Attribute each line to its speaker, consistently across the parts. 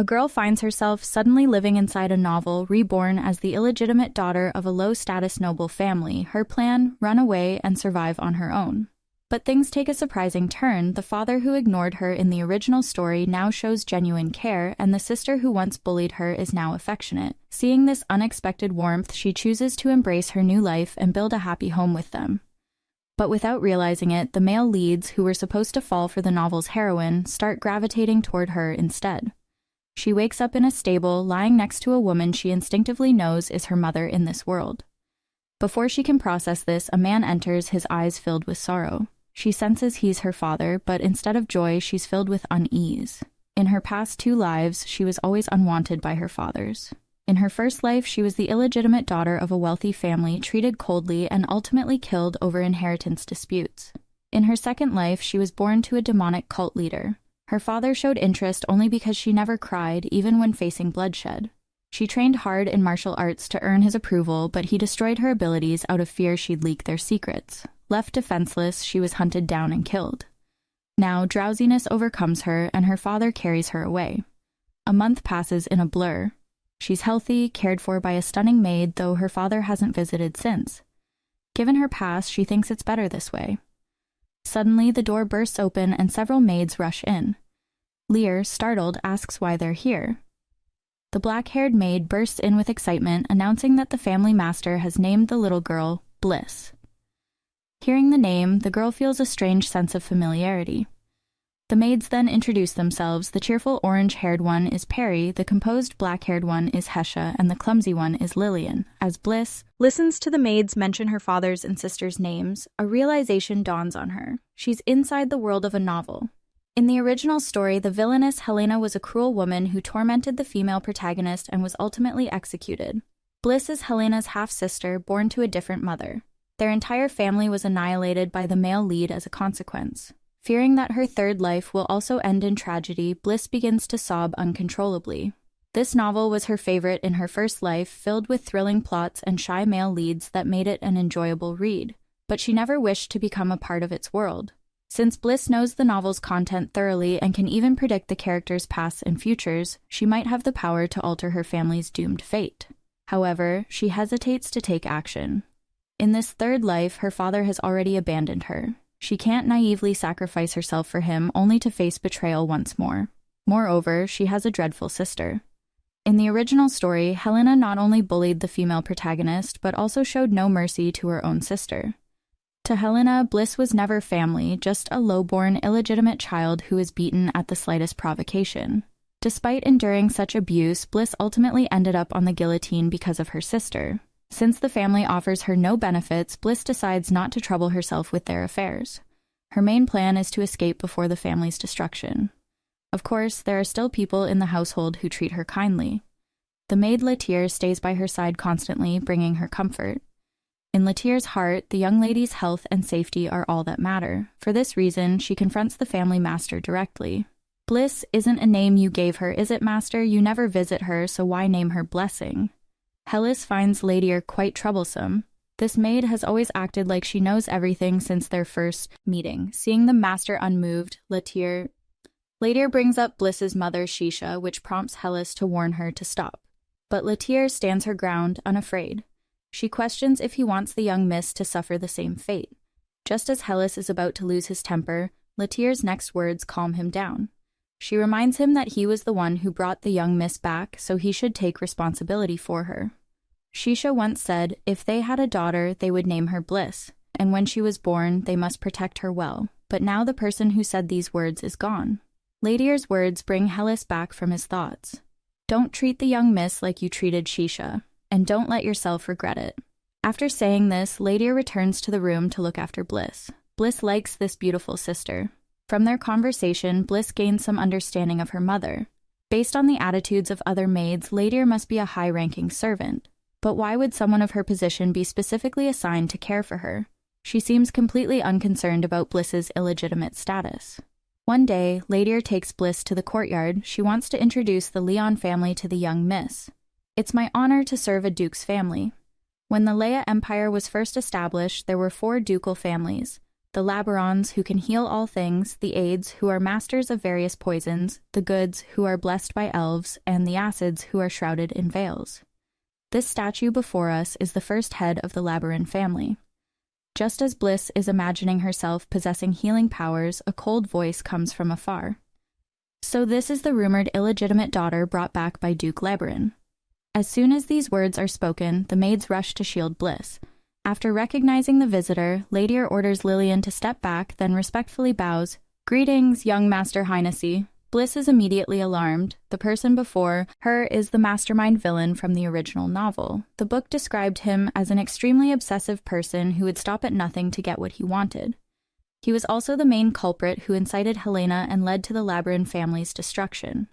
Speaker 1: A girl finds herself suddenly living inside a novel, reborn as the illegitimate daughter of a low-status noble family. Her plan: run away and survive on her own. But things take a surprising turn. The father who ignored her in the original story now shows genuine care, and the sister who once bullied her is now affectionate. Seeing this unexpected warmth, she chooses to embrace her new life and build a happy home with them. But without realizing it, the male leads, who were supposed to fall for the novel's heroine, start gravitating toward her instead. She wakes up in a stable, lying next to a woman she instinctively knows is her mother in this world. Before she can process this, a man enters, his eyes filled with sorrow. She senses he's her father, but instead of joy, she's filled with unease. In her past 2 lives, she was always unwanted by her fathers. In her first life, she was the illegitimate daughter of a wealthy family, treated coldly, and ultimately killed over inheritance disputes. In her second life, she was born to a demonic cult leader. Her father showed interest only because she never cried, even when facing bloodshed. She trained hard in martial arts to earn his approval, but he destroyed her abilities out of fear she'd leak their secrets. Left defenseless, she was hunted down and killed. Now, drowsiness overcomes her, and her father carries her away. A month passes in a blur. She's healthy, cared for by a stunning maid, though her father hasn't visited since. Given her past, she thinks it's better this way. Suddenly, the door bursts open and several maids rush in. Lear, startled, asks why they're here. The black-haired maid bursts in with excitement, announcing that the family master has named the little girl Bliss. Hearing the name, the girl feels a strange sense of familiarity. The maids then introduce themselves. The cheerful orange-haired one is Perry, the composed black-haired one is Hesha, and the clumsy one is Lillian. As Bliss listens to the maids mention her father's and sister's names, a realization dawns on her. She's inside the world of a novel. In the original story, the villainess Helena was a cruel woman who tormented the female protagonist and was ultimately executed. Bliss is Helena's half-sister, born to a different mother. Their entire family was annihilated by the male lead as a consequence. Fearing that her third life will also end in tragedy, Bliss begins to sob uncontrollably. This novel was her favorite in her first life, filled with thrilling plots and shy male leads that made it an enjoyable read, but she never wished to become a part of its world. Since Bliss knows the novel's content thoroughly and can even predict the characters' pasts and futures, she might have the power to alter her family's doomed fate. However, she hesitates to take action. In this third life, her father has already abandoned her. She can't naively sacrifice herself for him only to face betrayal once more. Moreover, she has a dreadful sister. In the original story, Helena not only bullied the female protagonist, but also showed no mercy to her own sister. To Helena, Bliss was never family, just a low-born, illegitimate child who was beaten at the slightest provocation. Despite enduring such abuse, Bliss ultimately ended up on the guillotine because of her sister. Since the family offers her no benefits, Bliss decides not to trouble herself with their affairs. Her main plan is to escape before the family's destruction. Of course, there are still people in the household who treat her kindly. The maid Letier stays by her side constantly, bringing her comfort. In Letier's heart, the young lady's health and safety are all that matter. For this reason, she confronts the family master directly. Bliss isn't a name you gave her, is it, master? You never visit her, so why name her Blessing? Hellis finds Letier quite troublesome. This maid has always acted like she knows everything since their first meeting. Seeing the master unmoved, Letier brings up Bliss's mother, Shisha, which prompts Hellis to warn her to stop. But Letier stands her ground, unafraid. She questions if he wants the young miss to suffer the same fate. Just as Hellis is about to lose his temper, Letier's next words calm him down. She reminds him that he was the one who brought the young miss back, so he should take responsibility for her. Shisha once said if they had a daughter, they would name her Bliss, and when she was born, they must protect her well. But now the person who said these words is gone. Letier's words bring Hellis back from his thoughts. Don't treat the young miss like you treated Shisha, and don't let yourself regret it. After saying this, Letier returns to the room to look after Bliss. Bliss likes this beautiful sister. From their conversation, Bliss gains some understanding of her mother. Based on the attitudes of other maids, Letier must be a high-ranking servant. But why would someone of her position be specifically assigned to care for her? She seems completely unconcerned about Bliss's illegitimate status. One day, Letier takes Bliss to the courtyard. She wants to introduce the Leon family to the young miss. It's my honor to serve a duke's family. When the Leia Empire was first established, there were 4 ducal families. the Labarons, who can heal all things, the Aids, who are masters of various poisons, the Goods, who are blessed by elves, and the Acids, who are shrouded in veils. This statue before us is the first head of the Labaron family. Just as Bliss is imagining herself possessing healing powers, a cold voice comes from afar. So this is the rumored illegitimate daughter brought back by Duke Labaron. As soon as these words are spoken, the maids rush to shield Bliss. After recognizing the visitor, Latyr orders Lillian to step back, then respectfully bows. "Greetings, young Master Highnessy." Bliss is immediately alarmed. The person before her is the mastermind villain from the original novel. The book described him as an extremely obsessive person who would stop at nothing to get what he wanted. He was also the main culprit who incited Helena and led to the Labaron family's destruction.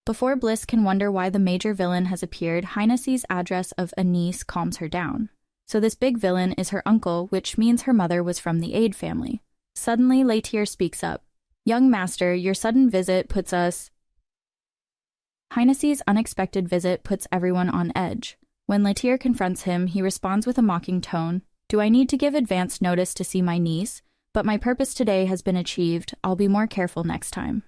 Speaker 1: Before Bliss can wonder why the major villain has appeared, Heinessy's address of a niece calms her down. So this big villain is her uncle, which means her mother was from the Aid family. Suddenly, Latyr speaks up. "Young master, your sudden visit puts us..." Heinessy's unexpected visit puts everyone on edge. When Latyr confronts him, he responds with a mocking tone. "Do I need to give advance notice to see my niece? But my purpose today has been achieved. I'll be more careful next time."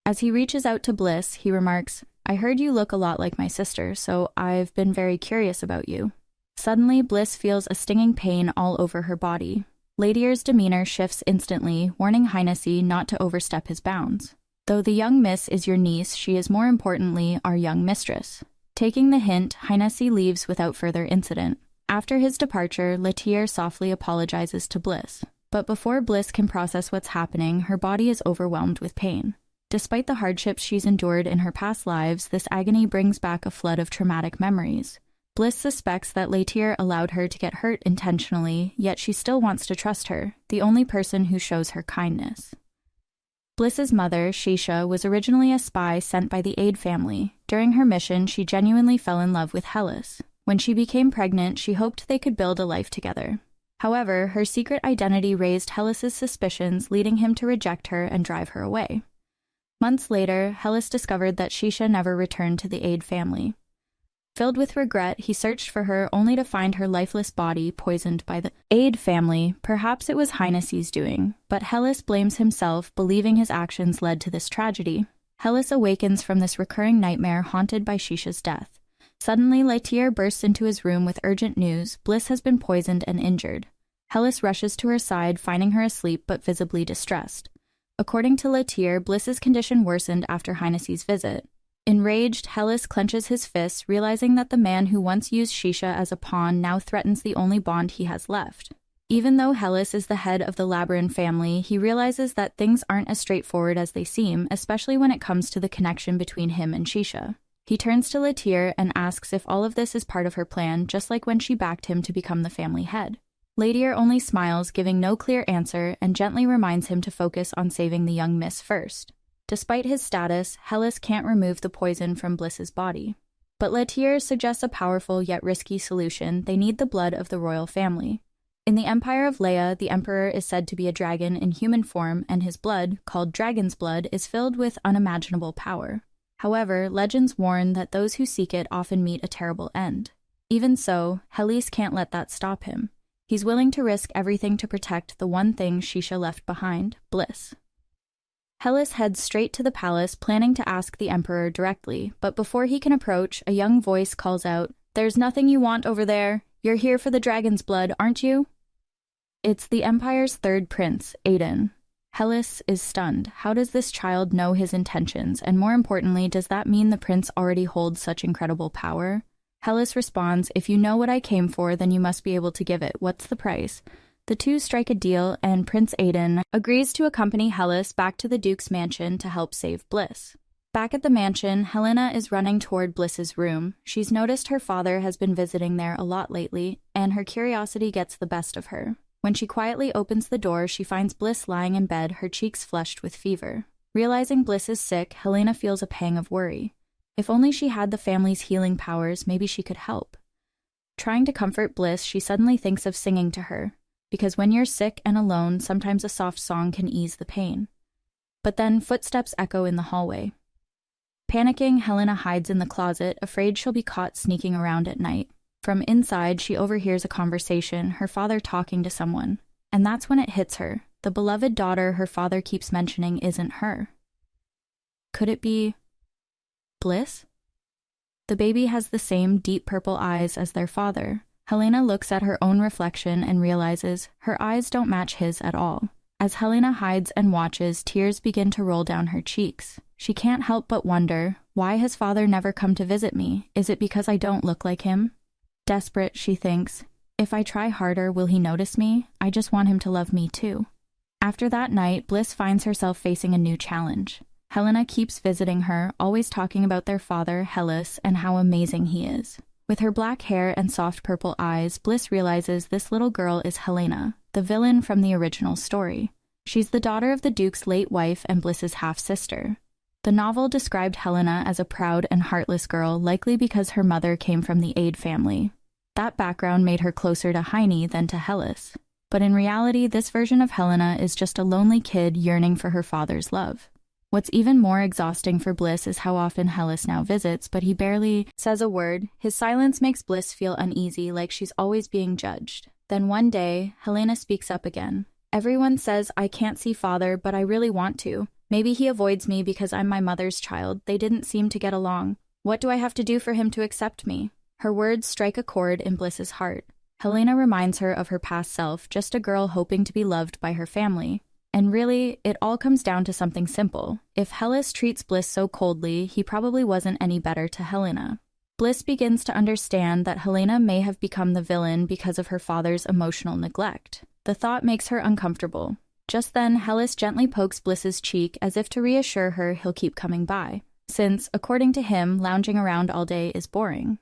Speaker 1: As he reaches out to Bliss, he remarks, "I heard you look a lot like my sister, so I've been very curious about you." Suddenly, Bliss feels a stinging pain all over her body. Latyr's demeanor shifts instantly, warning Heinesy not to overstep his bounds. Though the young miss is your niece, she is more importantly our young mistress. Taking the hint, Heinesy leaves without further incident. After his departure, Latyr softly apologizes to Bliss. But before Bliss can process what's happening, her body is overwhelmed with pain. Despite the hardships she's endured in her past lives, this agony brings back a flood of traumatic memories. Bliss suspects that Latyr allowed her to get hurt intentionally, yet she still wants to trust her, the only person who shows her kindness. Bliss's mother, Shisha, was originally a spy sent by the Aid family. During her mission, she genuinely fell in love with Hellas. When she became pregnant, she hoped they could build a life together. However, her secret identity raised Hellas's suspicions, leading him to reject her and drive her away. Months later, Hellas discovered that Shisha never returned to the Aid family. Filled with regret, he searched for her only to find her lifeless body poisoned by the Aid family. Perhaps it was Heinessy's doing, but Hellas blames himself, believing his actions led to this tragedy. Hellas awakens from this recurring nightmare haunted by Shisha's death. Suddenly, Latyr bursts into his room with urgent news. Bliss has been poisoned and injured. Hellas rushes to her side, finding her asleep but visibly distressed. According to Latyr, Bliss's condition worsened after Heinessy's visit. Enraged, Hellas clenches his fists, realizing that the man who once used Shisha as a pawn now threatens the only bond he has left. Even though Hellas is the head of the Labaron family, he realizes that things aren't as straightforward as they seem, especially when it comes to the connection between him and Shisha. He turns to Latyr and asks if all of this is part of her plan, just like when she backed him to become the family head. Latyr only smiles, giving no clear answer, and gently reminds him to focus on saving the young miss first. Despite his status, Hellas can't remove the poison from Bliss's body. But Latyr suggests a powerful yet risky solution. They need the blood of the royal family. In the Empire of Leia, the Emperor is said to be a dragon in human form, and his blood, called dragon's blood, is filled with unimaginable power. However, legends warn that those who seek it often meet a terrible end. Even so, Hellas can't let that stop him. He's willing to risk everything to protect the one thing Shisha left behind, Bliss. Hellas heads straight to the palace, planning to ask the Emperor directly, but before he can approach, a young voice calls out, "There's nothing you want over there. You're here for the dragon's blood, aren't you?" It's the Empire's third prince, Aiden. Hellas is stunned. How does this child know his intentions, and more importantly, does that mean the prince already holds such incredible power? Hellas responds, "If you know what I came for, then you must be able to give it. What's the price?" The two strike a deal, and Prince Aiden agrees to accompany Hellas back to the Duke's mansion to help save Bliss. Back at the mansion, Helena is running toward Bliss's room. She's noticed her father has been visiting there a lot lately, and her curiosity gets the best of her. When she quietly opens the door, she finds Bliss lying in bed, her cheeks flushed with fever. Realizing Bliss is sick, Helena feels a pang of worry. If only she had the family's healing powers, maybe she could help. Trying to comfort Bliss, she suddenly thinks of singing to her. Because when you're sick and alone, sometimes a soft song can ease the pain. But then footsteps echo in the hallway. Panicking, Helena hides in the closet, afraid she'll be caught sneaking around at night. From inside, she overhears a conversation, her father talking to someone. And that's when it hits her. The beloved daughter her father keeps mentioning isn't her. Could it be Bliss? The baby has the same deep purple eyes as their father. Helena looks at her own reflection and realizes her eyes don't match his at all. As Helena hides and watches, tears begin to roll down her cheeks. She can't help but wonder, why has father never come to visit me? Is it because I don't look like him? Desperate, she thinks, if I try harder, will he notice me? I just want him to love me too. After that night, Bliss finds herself facing a new challenge. Helena keeps visiting her, always talking about their father, Hellas, and how amazing he is. With her black hair and soft purple eyes, Bliss realizes this little girl is Helena, the villain from the original story. She's the daughter of the Duke's late wife and Bliss's half-sister. The novel described Helena as a proud and heartless girl, likely because her mother came from the Aid family. That background made her closer to Heine than to Hellas. But in reality, this version of Helena is just a lonely kid yearning for her father's love. What's even more exhausting for Bliss is how often Hellas now visits, but he barely says a word. His silence makes Bliss feel uneasy, like she's always being judged. Then one day, Helena speaks up again. Everyone says I can't see father, but I really want to. Maybe he avoids me because I'm my mother's child. They didn't seem to get along. What do I have to do for him to accept me? Her words strike a chord in Bliss's heart. Helena reminds her of her past self, just a girl hoping to be loved by her family. And really, it all comes down to something simple. If Hellas treats Bliss so coldly, he probably wasn't any better to Helena. Bliss begins to understand that Helena may have become the villain because of her father's emotional neglect. The thought makes her uncomfortable. Just then, Hellas gently pokes Bliss's cheek as if to reassure her he'll keep coming by, since, according to him, lounging around all day is boring.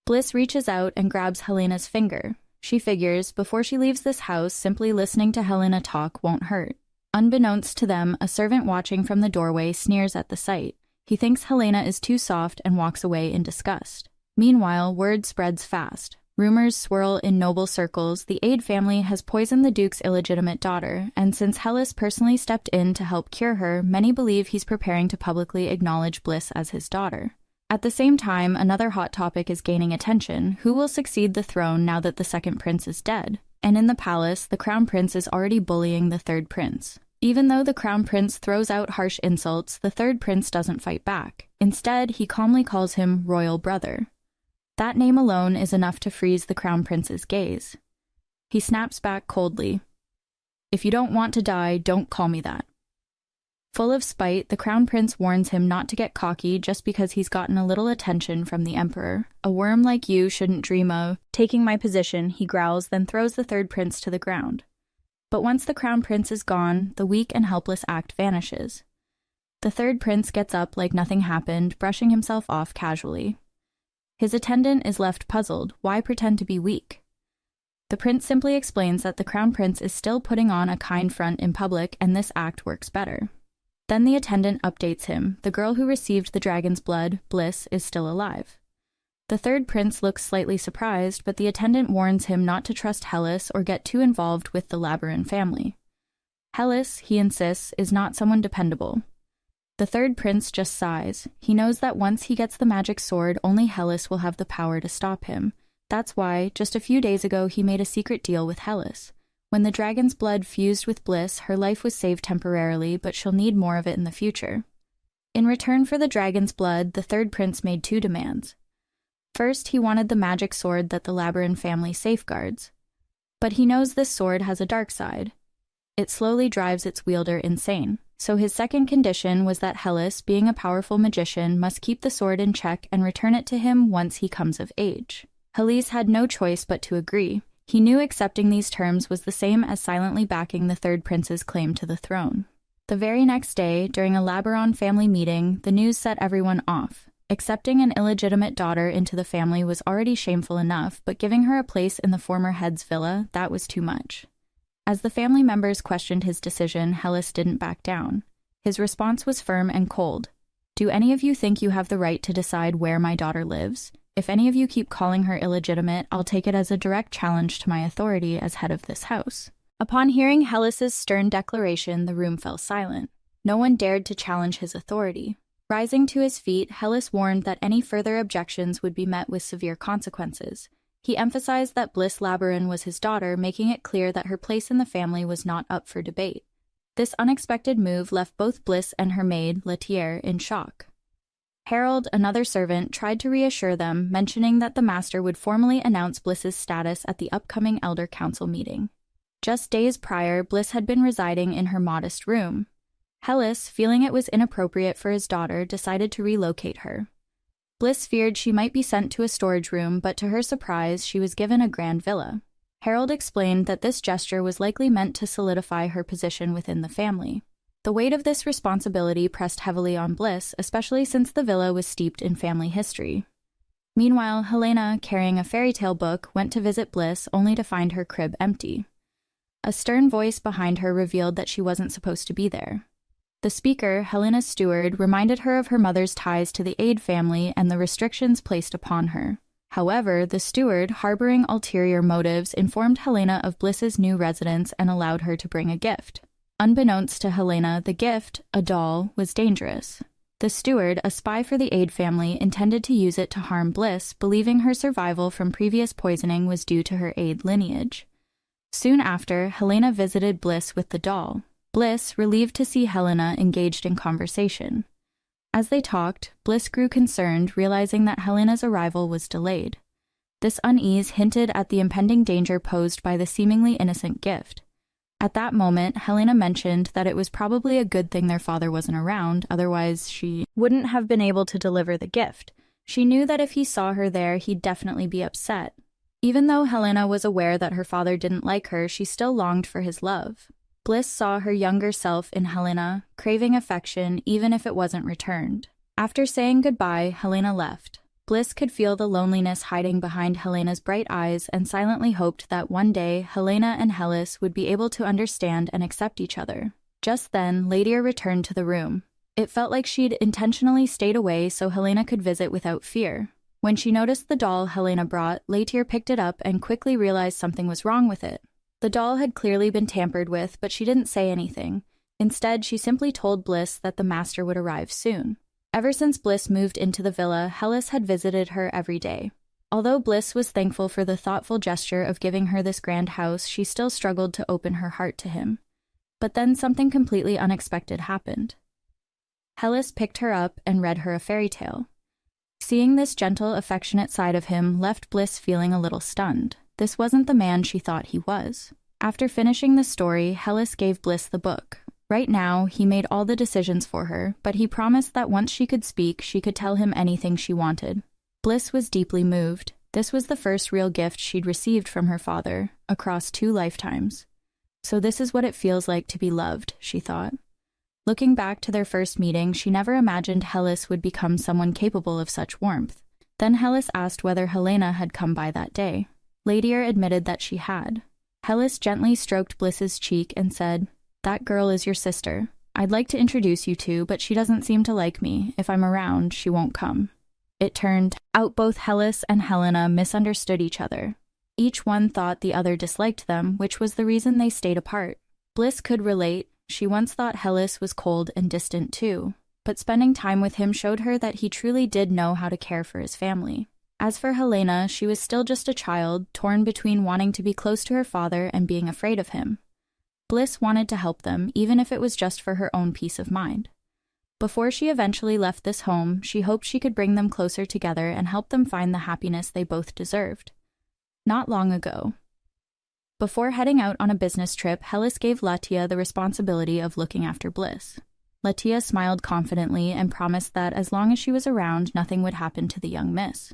Speaker 1: Bliss reaches out and grabs Helena's finger. She figures, before she leaves this house, simply listening to Helena talk won't hurt. Unbeknownst to them, a servant watching from the doorway sneers at the sight. He thinks Helena is too soft and walks away in disgust. Meanwhile, word spreads fast. Rumors swirl in noble circles. The Aid family has poisoned the Duke's illegitimate daughter, and since Hellas personally stepped in to help cure her, many believe he's preparing to publicly acknowledge Bliss as his daughter. At the same time, another hot topic is gaining attention. Who will succeed the throne now that the second prince is dead? And in the palace, the crown prince is already bullying the third prince. Even though the crown prince throws out harsh insults, the third prince doesn't fight back. Instead, he calmly calls him royal brother. That name alone is enough to freeze the crown prince's gaze. He snaps back coldly. If you don't want to die, don't call me that. Full of spite, the crown prince warns him not to get cocky just because he's gotten a little attention from the emperor. A worm like you shouldn't dream of taking my position, he growls, then throws the third prince to the ground. But once the crown prince is gone, the weak and helpless act vanishes. The third prince gets up like nothing happened, brushing himself off casually. His attendant is left puzzled. Why pretend to be weak? The prince simply explains that the crown prince is still putting on a kind front in public and this act works better. Then the attendant updates him. The girl who received the dragon's blood, Bliss, is still alive. The third prince looks slightly surprised, but the attendant warns him not to trust Hellas or get too involved with the Labyrinth family. Hellas, he insists, is not someone dependable. The third prince just sighs. He knows that once he gets the magic sword, only Hellas will have the power to stop him. That's why, just a few days ago, he made a secret deal with Hellas. When the dragon's blood fused with Bliss, her life was saved temporarily, but she'll need more of it in the future. In return for the dragon's blood, the third prince made two demands. First, he wanted the magic sword that the Labyrinth family safeguards. But he knows this sword has a dark side. It slowly drives its wielder insane. So his second condition was that Hellas, being a powerful magician, must keep the sword in check and return it to him once he comes of age. Hellas had no choice but to agree. He knew accepting these terms was the same as silently backing the third prince's claim to the throne. The very next day, during a Labyrinth family meeting, the news set everyone off. Accepting an illegitimate daughter into the family was already shameful enough, but giving her a place in the former head's villa, that was too much. As the family members questioned his decision, Hellas didn't back down. His response was firm and cold. Do any of you think you have the right to decide where my daughter lives? If any of you keep calling her illegitimate, I'll take it as a direct challenge to my authority as head of this house. Upon hearing Hellas's stern declaration, the room fell silent. No one dared to challenge his authority. Rising to his feet, Hellas warned that any further objections would be met with severe consequences. He emphasized that Bliss Labyrin was his daughter, making it clear that her place in the family was not up for debate. This unexpected move left both Bliss and her maid, Letier, in shock. Harold, another servant, tried to reassure them, mentioning that the master would formally announce Bliss's status at the upcoming Elder Council meeting. Just days prior, Bliss had been residing in her modest room. Hellas, feeling it was inappropriate for his daughter, decided to relocate her. Bliss feared she might be sent to a storage room, but to her surprise, she was given a grand villa. Harold explained that this gesture was likely meant to solidify her position within the family. The weight of this responsibility pressed heavily on Bliss, especially since the villa was steeped in family history. Meanwhile, Helena, carrying a fairy tale book, went to visit Bliss only to find her crib empty. A stern voice behind her revealed that she wasn't supposed to be there. The speaker, Helena's steward, reminded her of her mother's ties to the Aide family and the restrictions placed upon her. However, the steward, harboring ulterior motives, informed Helena of Bliss's new residence and allowed her to bring a gift. Unbeknownst to Helena, the gift, a doll, was dangerous. The steward, a spy for the Aide family, intended to use it to harm Bliss, believing her survival from previous poisoning was due to her Aide lineage. Soon after, Helena visited Bliss with the doll. Bliss, relieved to see Helena, engaged in conversation. As they talked, Bliss grew concerned, realizing that Helena's arrival was delayed. This unease hinted at the impending danger posed by the seemingly innocent gift. At that moment, Helena mentioned that it was probably a good thing their father wasn't around, otherwise she wouldn't have been able to deliver the gift. She knew that if he saw her there, he'd definitely be upset. Even though Helena was aware that her father didn't like her, she still longed for his love. Bliss saw her younger self in Helena, craving affection even if it wasn't returned. After saying goodbye, Helena left. Bliss could feel the loneliness hiding behind Helena's bright eyes and silently hoped that one day Helena and Hellas would be able to understand and accept each other. Just then, Letier returned to the room. It felt like she'd intentionally stayed away so Helena could visit without fear. When she noticed the doll Helena brought, Letier picked it up and quickly realized something was wrong with it. The doll had clearly been tampered with, but she didn't say anything. Instead, she simply told Bliss that the master would arrive soon. Ever since Bliss moved into the villa, Hellas had visited her every day. Although Bliss was thankful for the thoughtful gesture of giving her this grand house, she still struggled to open her heart to him. But then something completely unexpected happened. Hellas picked her up and read her a fairy tale. Seeing this gentle, affectionate side of him left Bliss feeling a little stunned. This wasn't the man she thought he was. After finishing the story, Hellas gave Bliss the book. Right now, he made all the decisions for her, but he promised that once she could speak, she could tell him anything she wanted. Bliss was deeply moved. This was the first real gift she'd received from her father, across 2 lifetimes. So this is what it feels like to be loved, she thought. Looking back to their first meeting, she never imagined Hellas would become someone capable of such warmth. Then Hellas asked whether Helena had come by that day. Letier admitted that she had. Hellas gently stroked Bliss's cheek and said, "That girl is your sister. I'd like to introduce you two, but she doesn't seem to like me. If I'm around, she won't come." It turned out both Hellas and Helena misunderstood each other. Each one thought the other disliked them, which was the reason they stayed apart. Bliss could relate. She once thought Hellas was cold and distant too, but spending time with him showed her that he truly did know how to care for his family. As for Helena, she was still just a child, torn between wanting to be close to her father and being afraid of him. Bliss wanted to help them, even if it was just for her own peace of mind. Before she eventually left this home, she hoped she could bring them closer together and help them find the happiness they both deserved. Not long ago. Before heading out on a business trip, Hellas gave Latia the responsibility of looking after Bliss. Latia smiled confidently and promised that as long as she was around, nothing would happen to the young miss.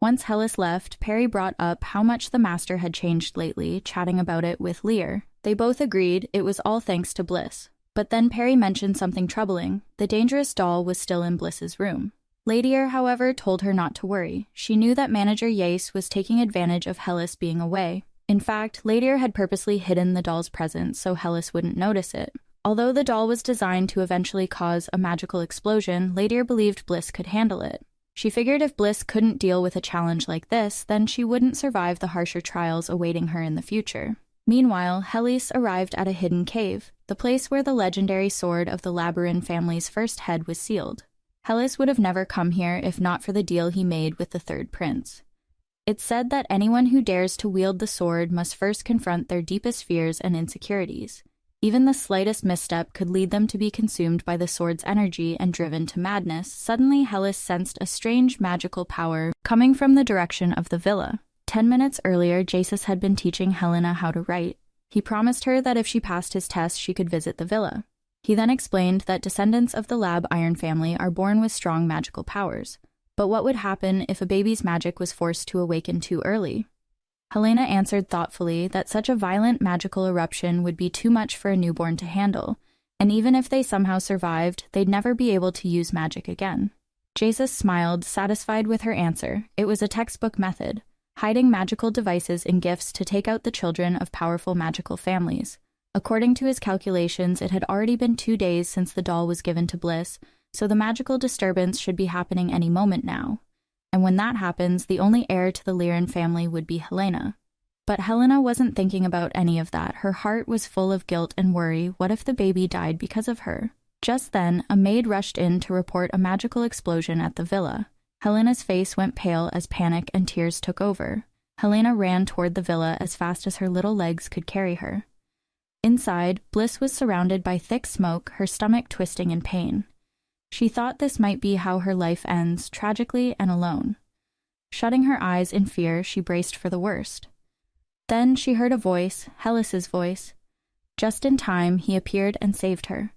Speaker 1: Once Hellas left, Perry brought up how much the master had changed lately, chatting about it with Lear. They both agreed it was all thanks to Bliss. But then Perry mentioned something troubling. The dangerous doll was still in Bliss's room. Letier, however, told her not to worry. She knew that manager Yace was taking advantage of Hellas being away. In fact, Letier had purposely hidden the doll's presence so Hellas wouldn't notice it. Although the doll was designed to eventually cause a magical explosion, Letier believed Bliss could handle it. She figured if Bliss couldn't deal with a challenge like this, then she wouldn't survive the harsher trials awaiting her in the future. Meanwhile, Hellas arrived at a hidden cave, the place where the legendary sword of the Labyrin family's first head was sealed. Hellas would have never come here if not for the deal he made with the third prince. It's said that anyone who dares to wield the sword must first confront their deepest fears and insecurities. Even the slightest misstep could lead them to be consumed by the sword's energy and driven to madness. Suddenly, Hellas sensed a strange magical power coming from the direction of the villa. 10 minutes earlier, Jesus had been teaching Helena how to write. He promised her that if she passed his test, she could visit the villa. He then explained that descendants of the Lab Iron family are born with strong magical powers. But what would happen if a baby's magic was forced to awaken too early? Helena answered thoughtfully that such a violent magical eruption would be too much for a newborn to handle, and even if they somehow survived, they'd never be able to use magic again. Jesus smiled, satisfied with her answer. It was a textbook method, hiding magical devices in gifts to take out the children of powerful magical families. According to his calculations, it had already been 2 days since the doll was given to Bliss, so the magical disturbance should be happening any moment now. And when that happens, the only heir to the Liren family would be Helena. But Helena wasn't thinking about any of that. Her heart was full of guilt and worry. What if the baby died because of her? Just then, a maid rushed in to report a magical explosion at the villa. Helena's face went pale as panic and tears took over. Helena ran toward the villa as fast as her little legs could carry her. Inside, Bliss was surrounded by thick smoke, her stomach twisting in pain. She thought this might be how her life ends, tragically and alone. Shutting her eyes in fear, she braced for the worst. Then she heard a voice, Hellas's voice. Just in time, he appeared and saved her.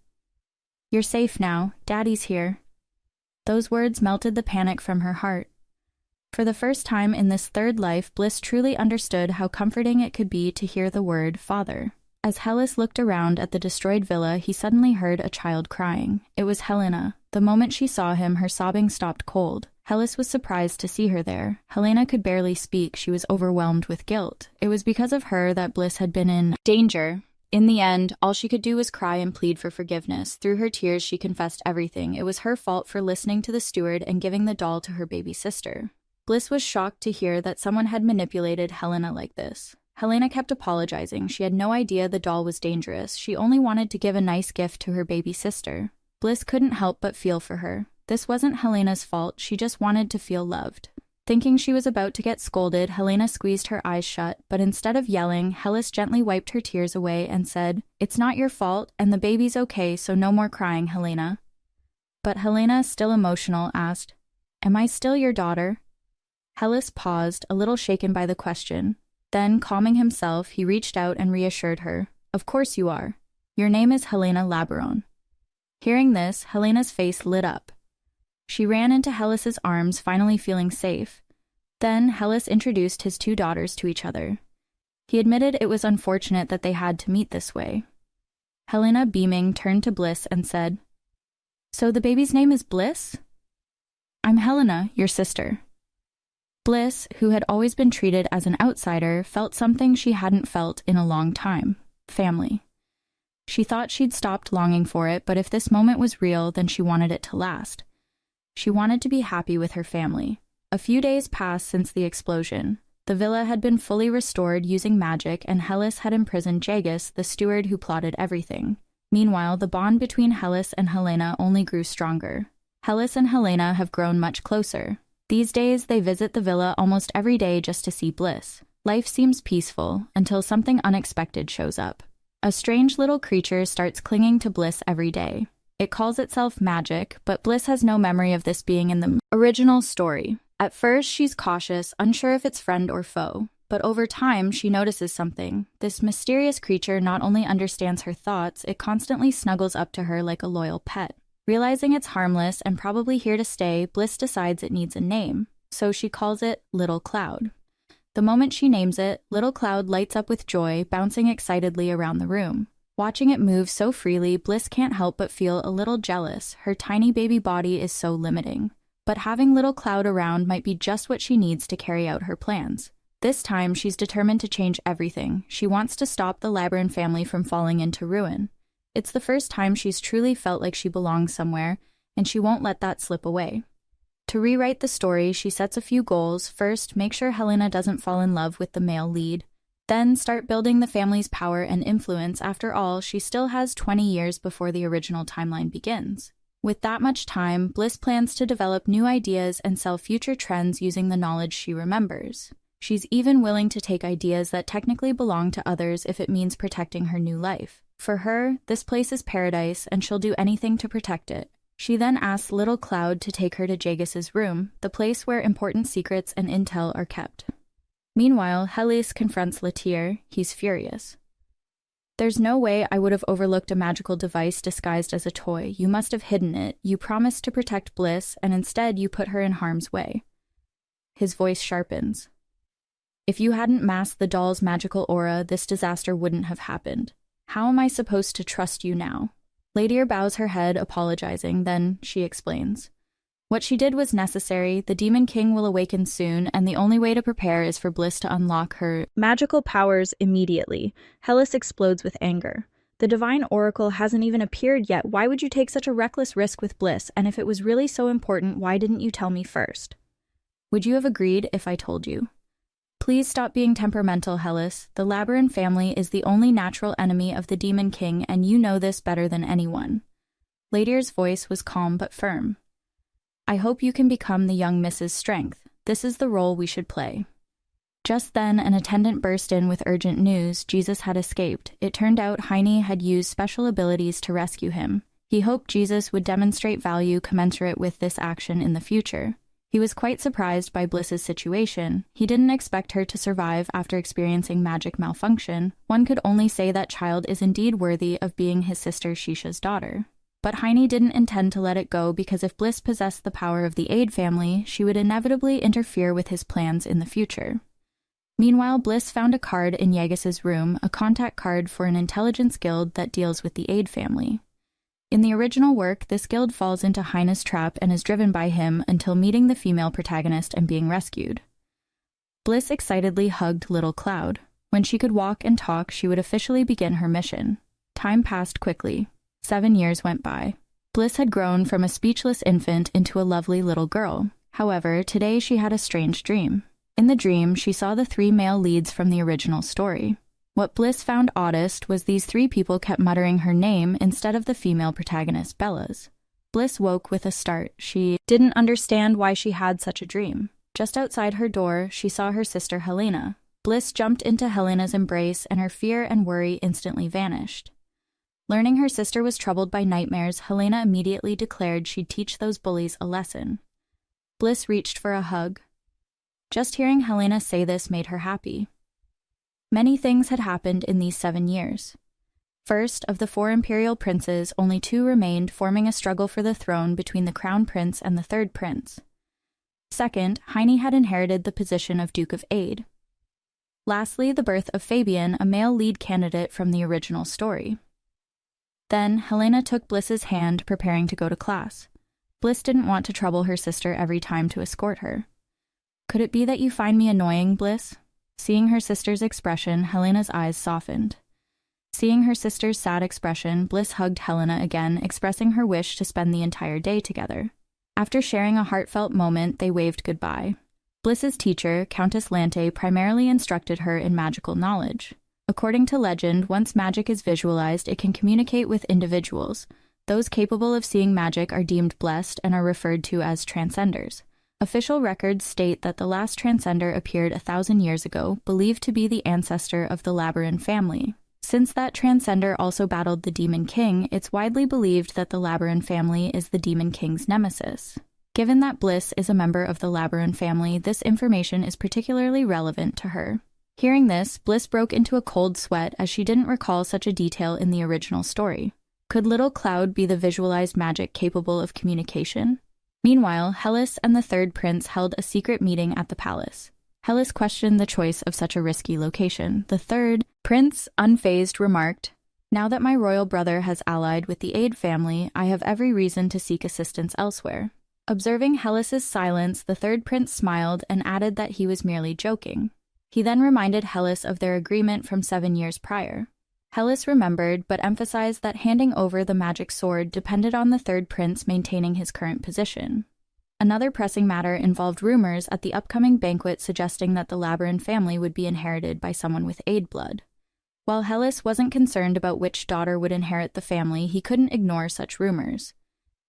Speaker 1: "You're safe now. Daddy's here." Those words melted the panic from her heart. For the first time in this third life, Bliss truly understood how comforting it could be to hear the word Father. As Hellas looked around at the destroyed villa, he suddenly heard a child crying. It was Helena. The moment she saw him, her sobbing stopped cold. Hellas was surprised to see her there. Helena could barely speak. She was overwhelmed with guilt. It was because of her that Bliss had been in danger. In the end, all she could do was cry and plead for forgiveness. Through her tears, she confessed everything. It was her fault for listening to the steward and giving the doll to her baby sister. Bliss was shocked to hear that someone had manipulated Helena like this. Helena kept apologizing. She had no idea the doll was dangerous. She only wanted to give a nice gift to her baby sister. Bliss couldn't help but feel for her. This wasn't Helena's fault. She just wanted to feel loved. Thinking she was about to get scolded, Helena squeezed her eyes shut, but instead of yelling, Hellas gently wiped her tears away and said, "It's not your fault, and the baby's okay, so no more crying, Helena." But Helena, still emotional, asked, "Am I still your daughter?" Hellas paused, a little shaken by the question. Then, calming himself, he reached out and reassured her. "Of course you are. Your name is Helena Labaron." Hearing this, Helena's face lit up. She ran into Hellas's arms, finally feeling safe. Then, Hellas introduced his 2 daughters to each other. He admitted it was unfortunate that they had to meet this way. Helena, beaming, turned to Bliss and said, "So the baby's name is Bliss?" "I'm Helena, your sister." Bliss, who had always been treated as an outsider, felt something she hadn't felt in a long time: family. She thought she'd stopped longing for it, but if this moment was real, then she wanted it to last. She wanted to be happy with her family. A few days passed since the explosion. The villa had been fully restored using magic, and Hellas had imprisoned Jagus, the steward who plotted everything. Meanwhile, the bond between Hellas and Helena only grew stronger. Hellas and Helena have grown much closer. These days, they visit the villa almost every day just to see Bliss. Life seems peaceful until something unexpected shows up. A strange little creature starts clinging to Bliss every day. It calls itself Magic, but Bliss has no memory of this being in the original story. At first, she's cautious, unsure if it's friend or foe. But over time, she notices something. This mysterious creature not only understands her thoughts, it constantly snuggles up to her like a loyal pet. Realizing it's harmless and probably here to stay, Bliss decides it needs a name, so she calls it Little Cloud. The moment she names it, Little Cloud lights up with joy, bouncing excitedly around the room. Watching it move so freely, Bliss can't help but feel a little jealous. Her tiny baby body is so limiting. But having Little Cloud around might be just what she needs to carry out her plans. This time, she's determined to change everything. She wants to stop the Labyrinth family from falling into ruin. It's the first time she's truly felt like she belongs somewhere, and she won't let that slip away. To rewrite the story, she sets a few goals. First, make sure Helena doesn't fall in love with the male lead. Then, start building the family's power and influence. After all, she still has 20 years before the original timeline begins. With that much time, Bliss plans to develop new ideas and sell future trends using the knowledge she remembers. She's even willing to take ideas that technically belong to others if it means protecting her new life. For her, this place is paradise, and she'll do anything to protect it. She then asks Little Cloud to take her to Jagis's room, the place where important secrets and intel are kept. Meanwhile, Helis confronts Latir. He's furious. There's no way I would have overlooked a magical device disguised as a toy. You must have hidden it. You promised to protect Bliss, and instead you put her in harm's way. His voice sharpens. If you hadn't masked the doll's magical aura, this disaster wouldn't have happened. How am I supposed to trust you now? Ladir bows her head, apologizing, then she explains. What she did was necessary, the Demon King will awaken soon, and the only way to prepare is for Bliss to unlock her magical powers immediately. Helis explodes with anger. The Divine Oracle hasn't even appeared yet. Why would you take such a reckless risk with Bliss? And if it was really so important, why didn't you tell me first? Would you have agreed if I told you? Please stop being temperamental, Helis. The Labyrinth family is the only natural enemy of the Demon King, and you know this better than anyone. Ladir's voice was calm but firm. I hope you can become the young Mrs. Strength. This is the role we should play. Just then, an attendant burst in with urgent news. Jesus had escaped. It turned out Heine had used special abilities to rescue him. He hoped Jesus would demonstrate value commensurate with this action in the future. He was quite surprised by Bliss's situation. He didn't expect her to survive after experiencing magic malfunction. One could only say that child is indeed worthy of being his sister Shisha's daughter. But Heine didn't intend to let it go because if Bliss possessed the power of the Aid family, she would inevitably interfere with his plans in the future. Meanwhile, Bliss found a card in Jagis's room, a contact card for an intelligence guild that deals with the Aid family. In the original work, this guild falls into Heine's trap and is driven by him until meeting the female protagonist and being rescued. Bliss excitedly hugged Little Cloud. When she could walk and talk, she would officially begin her mission. Time passed quickly. 7 years went by. Bliss had grown from a speechless infant into a lovely little girl. However, today she had a strange dream. In the dream, she saw the 3 male leads from the original story. What Bliss found oddest was these 3 people kept muttering her name instead of the female protagonist Bella's. Bliss woke with a start. She didn't understand why she had such a dream. Just outside her door, she saw her sister Helena. Bliss jumped into Helena's embrace, and her fear and worry instantly vanished. Learning her sister was troubled by nightmares, Helena immediately declared she'd teach those bullies a lesson. Bliss reached for a hug. Just hearing Helena say this made her happy. Many things had happened in these 7 years. First, of the 4 imperial princes, only 2 remained, forming a struggle for the throne between the crown prince and the 3rd prince. Second, Heine had inherited the position of Duke of Aid. Lastly, the birth of Fabian, a male lead candidate from the original story. Then, Helena took Bliss's hand, preparing to go to class. Bliss didn't want to trouble her sister every time to escort her. Could it be that you find me annoying, Bliss? Seeing her sister's expression, Helena's eyes softened. Seeing her sister's sad expression, Bliss hugged Helena again, expressing her wish to spend the entire day together. After sharing a heartfelt moment, they waved goodbye. Bliss's teacher, Countess Lante, primarily instructed her in magical knowledge. According to legend, once magic is visualized, it can communicate with individuals. Those capable of seeing magic are deemed blessed and are referred to as transcenders. Official records state that the last transcender appeared 1,000 years ago, believed to be the ancestor of the Labyrinth family. Since that transcender also battled the Demon King, it's widely believed that the Labyrinth family is the Demon King's nemesis. Given that Bliss is a member of the Labyrinth family, this information is particularly relevant to her. Hearing this, Bliss broke into a cold sweat as she didn't recall such a detail in the original story. Could Little Cloud be the visualized magic capable of communication? Meanwhile, Helis and the 3rd prince held a secret meeting at the palace. Helis questioned the choice of such a risky location. The 3rd prince, unfazed, remarked, "Now that my royal brother has allied with the Aid family, I have every reason to seek assistance elsewhere." Observing Helis's silence, the 3rd prince smiled and added that he was merely joking. He then reminded Helis of their agreement from 7 years prior. Helis remembered, but emphasized that handing over the magic sword depended on the 3rd prince maintaining his current position. Another pressing matter involved rumors at the upcoming banquet suggesting that the Labyrinth family would be inherited by someone with Aid blood. While Helis wasn't concerned about which daughter would inherit the family, he couldn't ignore such rumors.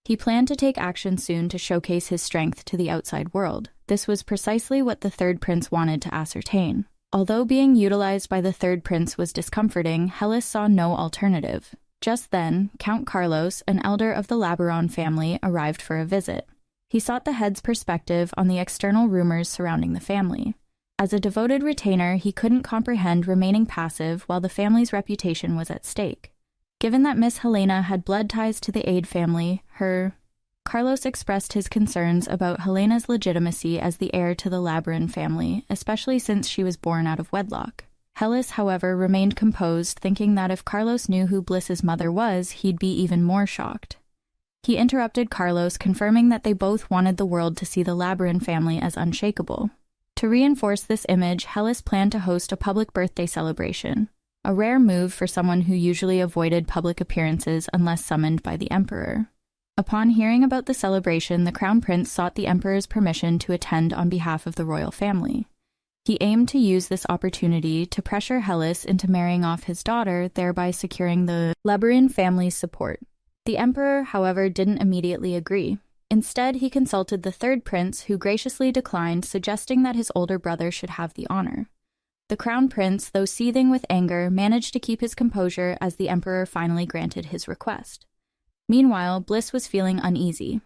Speaker 1: He planned to take action soon to showcase his strength to the outside world. This was precisely what the third prince wanted to ascertain. Although being utilized by the third prince was discomforting, Hellas saw no alternative. Just then, Count Carlos, an elder of the Reborn family, arrived for a visit. He sought the head's perspective on the external rumors surrounding the family. As a devoted retainer, he couldn't comprehend remaining passive while the family's reputation was at stake. Given that Miss Helena had blood ties to the Aid family, Carlos expressed his concerns about Helena's legitimacy as the heir to the Reborn family, especially since she was born out of wedlock. Hellas, however, remained composed, thinking that if Carlos knew who Bliss's mother was, he'd be even more shocked. He interrupted Carlos, confirming that they both wanted the world to see the Reborn family as unshakable. To reinforce this image, Hellas planned to host a public birthday celebration, a rare move for someone who usually avoided public appearances unless summoned by the emperor. Upon hearing about the celebration, the crown prince sought the emperor's permission to attend on behalf of the royal family. He aimed to use this opportunity to pressure Hellas into marrying off his daughter, thereby securing the Reborn family's support. The emperor, however, didn't immediately agree. Instead, he consulted the third prince, who graciously declined, suggesting that his older brother should have the honor. The crown prince, though seething with anger, managed to keep his composure as the emperor finally granted his request. Meanwhile, Bliss was feeling uneasy.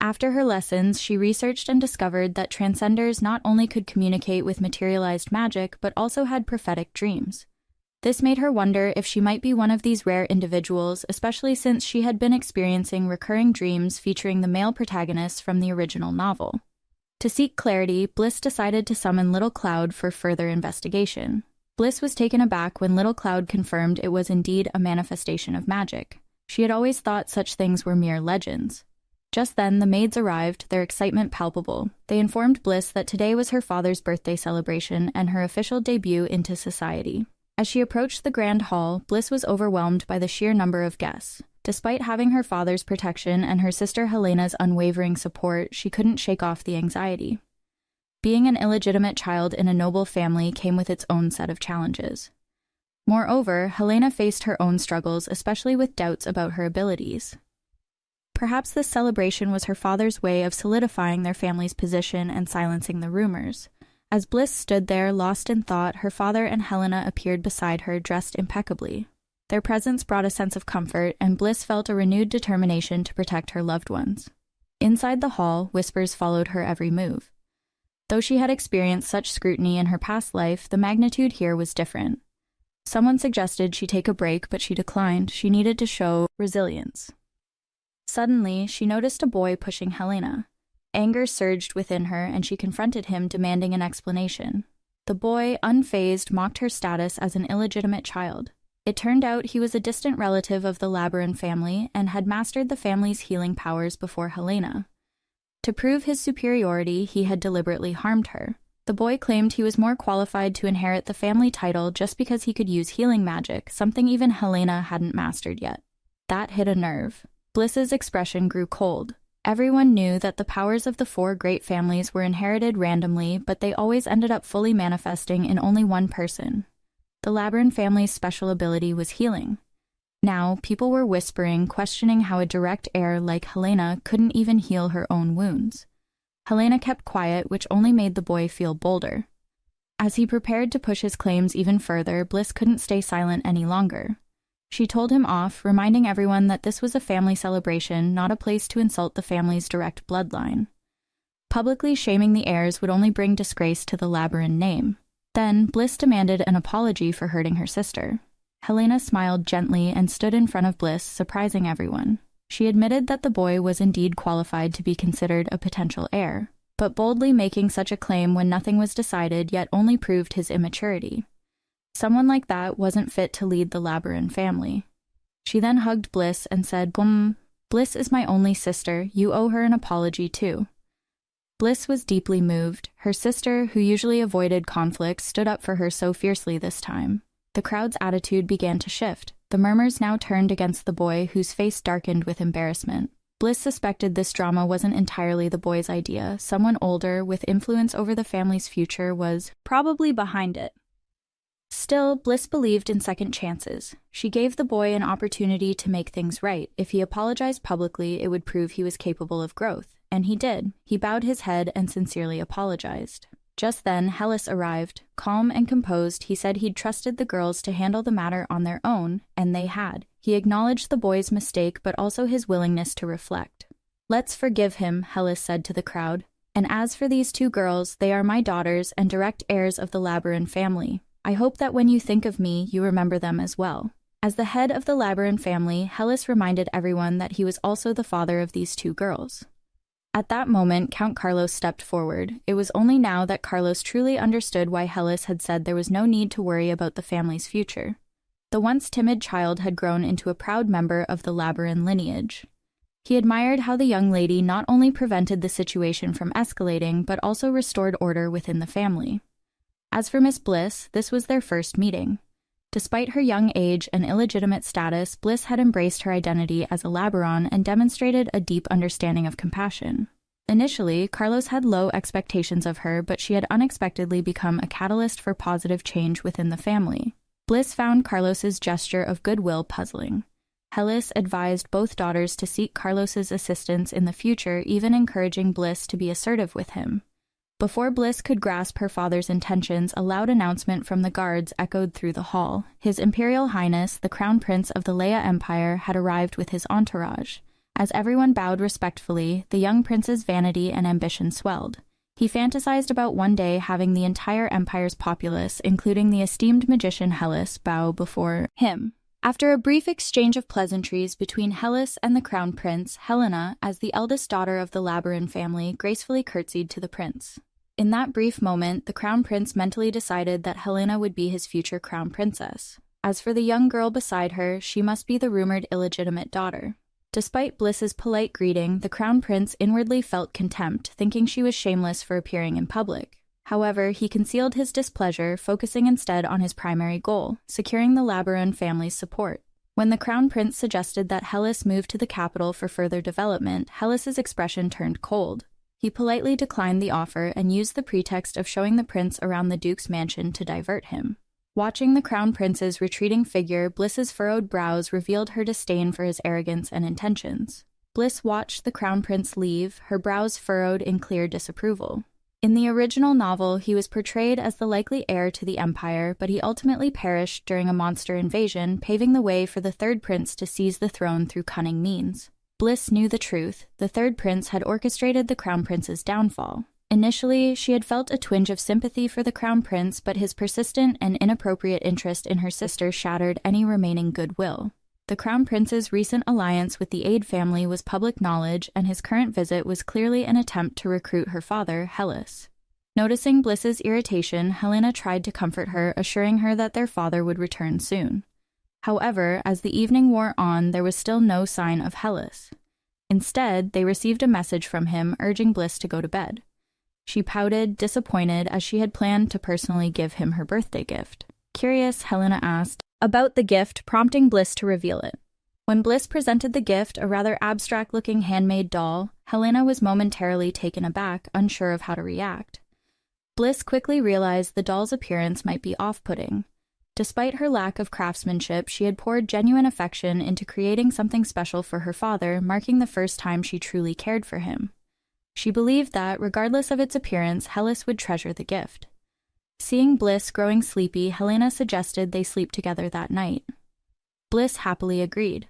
Speaker 1: After her lessons, she researched and discovered that transcenders not only could communicate with materialized magic, but also had prophetic dreams. This made her wonder if she might be one of these rare individuals, especially since she had been experiencing recurring dreams featuring the male protagonists from the original novel. To seek clarity, Bliss decided to summon Little Cloud for further investigation. Bliss was taken aback when Little Cloud confirmed it was indeed a manifestation of magic. She had always thought such things were mere legends. Just then, the maids arrived, their excitement palpable. They informed Bliss that today was her father's birthday celebration and her official debut into society. As she approached the grand hall, Bliss was overwhelmed by the sheer number of guests. Despite having her father's protection and her sister Helena's unwavering support, she couldn't shake off the anxiety. Being an illegitimate child in a noble family came with its own set of challenges. Moreover, Helena faced her own struggles, especially with doubts about her abilities. Perhaps this celebration was her father's way of solidifying their family's position and silencing the rumors. As Bliss stood there, lost in thought, her father and Helena appeared beside her, dressed impeccably. Their presence brought a sense of comfort, and Bliss felt a renewed determination to protect her loved ones. Inside the hall, whispers followed her every move. Though she had experienced such scrutiny in her past life, the magnitude here was different. Someone suggested she take a break, but she declined. She needed to show resilience. Suddenly, she noticed a boy pushing Helena. Anger surged within her, and she confronted him, demanding an explanation. The boy, unfazed, mocked her status as an illegitimate child. It turned out he was a distant relative of the Reborn family and had mastered the family's healing powers before Helena. To prove his superiority, he had deliberately harmed her. The boy claimed he was more qualified to inherit the family title just because he could use healing magic, something even Helena hadn't mastered yet. That hit a nerve. Bliss's expression grew cold. Everyone knew that the powers of the four great families were inherited randomly, but they always ended up fully manifesting in only one person. The Reborn family's special ability was healing. Now, people were whispering, questioning how a direct heir like Helena couldn't even heal her own wounds. Helena kept quiet, which only made the boy feel bolder. As he prepared to push his claims even further, Bliss couldn't stay silent any longer. She told him off, reminding everyone that this was a family celebration, not a place to insult the family's direct bloodline. Publicly shaming the heirs would only bring disgrace to the Reborn name. Then, Bliss demanded an apology for hurting her sister. Helena smiled gently and stood in front of Bliss, surprising everyone. She admitted that the boy was indeed qualified to be considered a potential heir, but boldly making such a claim when nothing was decided yet only proved his immaturity. Someone like that wasn't fit to lead the Reborn family. She then hugged Bliss and said, Bliss is my only sister. You owe her an apology too." Bliss was deeply moved. Her sister, who usually avoided conflict, stood up for her so fiercely this time. The crowd's attitude began to shift. The murmurs now turned against the boy, whose face darkened with embarrassment. Bliss suspected this drama wasn't entirely the boy's idea. Someone older, with influence over the family's future, was probably behind it. Still, Bliss believed in second chances. She gave the boy an opportunity to make things right. If he apologized publicly, it would prove he was capable of growth. and he did. He bowed his head and sincerely apologized. Just then, Hellas arrived. Calm and composed, he said he'd trusted the girls to handle the matter on their own, and they had. He acknowledged the boy's mistake, but also his willingness to reflect. "Let's forgive him," Hellas said to the crowd. "And as for these two girls, they are my daughters and direct heirs of the Reborn family. I hope that when you think of me, you remember them as well." As the head of the Reborn family, Hellas reminded everyone that he was also the father of these two girls. At that moment, Count Carlos stepped forward. It was only now that Carlos truly understood why Hellas had said there was no need to worry about the family's future. The once timid child had grown into a proud member of the Reborn lineage. He admired how the young lady not only prevented the situation from escalating, but also restored order within the family. As for Miss Bliss, this was their first meeting. Despite her young age and illegitimate status, Bliss had embraced her identity as a Reborn and demonstrated a deep understanding of compassion. Initially, Carlos had low expectations of her, but she had unexpectedly become a catalyst for positive change within the family. Bliss found Carlos's gesture of goodwill puzzling. Hellas advised both daughters to seek Carlos's assistance in the future, even encouraging Bliss to be assertive with him. Before Bliss could grasp her father's intentions, a loud announcement from the guards echoed through the hall. His Imperial Highness, the Crown Prince of the Leia Empire, had arrived with his entourage. As everyone bowed respectfully, the young prince's vanity and ambition swelled. He fantasized about one day having the entire empire's populace, including the esteemed magician Hellas, bow before him. After a brief exchange of pleasantries between Hellas and the Crown Prince, Helena, as the eldest daughter of the Reborn family, gracefully curtsied to the prince. In that brief moment, the Crown Prince mentally decided that Helena would be his future Crown Princess. As for the young girl beside her, she must be the rumored illegitimate daughter. Despite Bliss's polite greeting, the Crown Prince inwardly felt contempt, thinking she was shameless for appearing in public. However, he concealed his displeasure, focusing instead on his primary goal, securing the Reborn family's support. When the Crown Prince suggested that Hellas move to the capital for further development, Hellas's expression turned cold. He politely declined the offer and used the pretext of showing the prince around the Duke's mansion to divert him. Watching the Crown Prince's retreating figure, Bliss's furrowed brows revealed her disdain for his arrogance and intentions. Bliss watched the Crown Prince leave, her brows furrowed in clear disapproval. In the original novel, he was portrayed as the likely heir to the Empire, but he ultimately perished during a monster invasion, paving the way for the third prince to seize the throne through cunning means. Bliss knew the truth. The third prince had orchestrated the Crown Prince's downfall. Initially, she had felt a twinge of sympathy for the Crown Prince, but his persistent and inappropriate interest in her sister shattered any remaining goodwill. The Crown Prince's recent alliance with the Aide family was public knowledge, and his current visit was clearly an attempt to recruit her father, Hellas. Noticing Bliss's irritation, Helena tried to comfort her, assuring her that their father would return soon. However, as the evening wore on, there was still no sign of Hellas. Instead, they received a message from him urging Bliss to go to bed. She pouted, disappointed, as she had planned to personally give him her birthday gift. Curious, Helena asked about the gift, prompting Bliss to reveal it. When Bliss presented the gift, a rather abstract-looking handmade doll, Helena was momentarily taken aback, unsure of how to react. Bliss quickly realized the doll's appearance might be off-putting. Despite her lack of craftsmanship, she had poured genuine affection into creating something special for her father, marking the first time she truly cared for him. She believed that, regardless of its appearance, Hellas would treasure the gift. Seeing Bliss growing sleepy, Helena suggested they sleep together that night. Bliss happily agreed.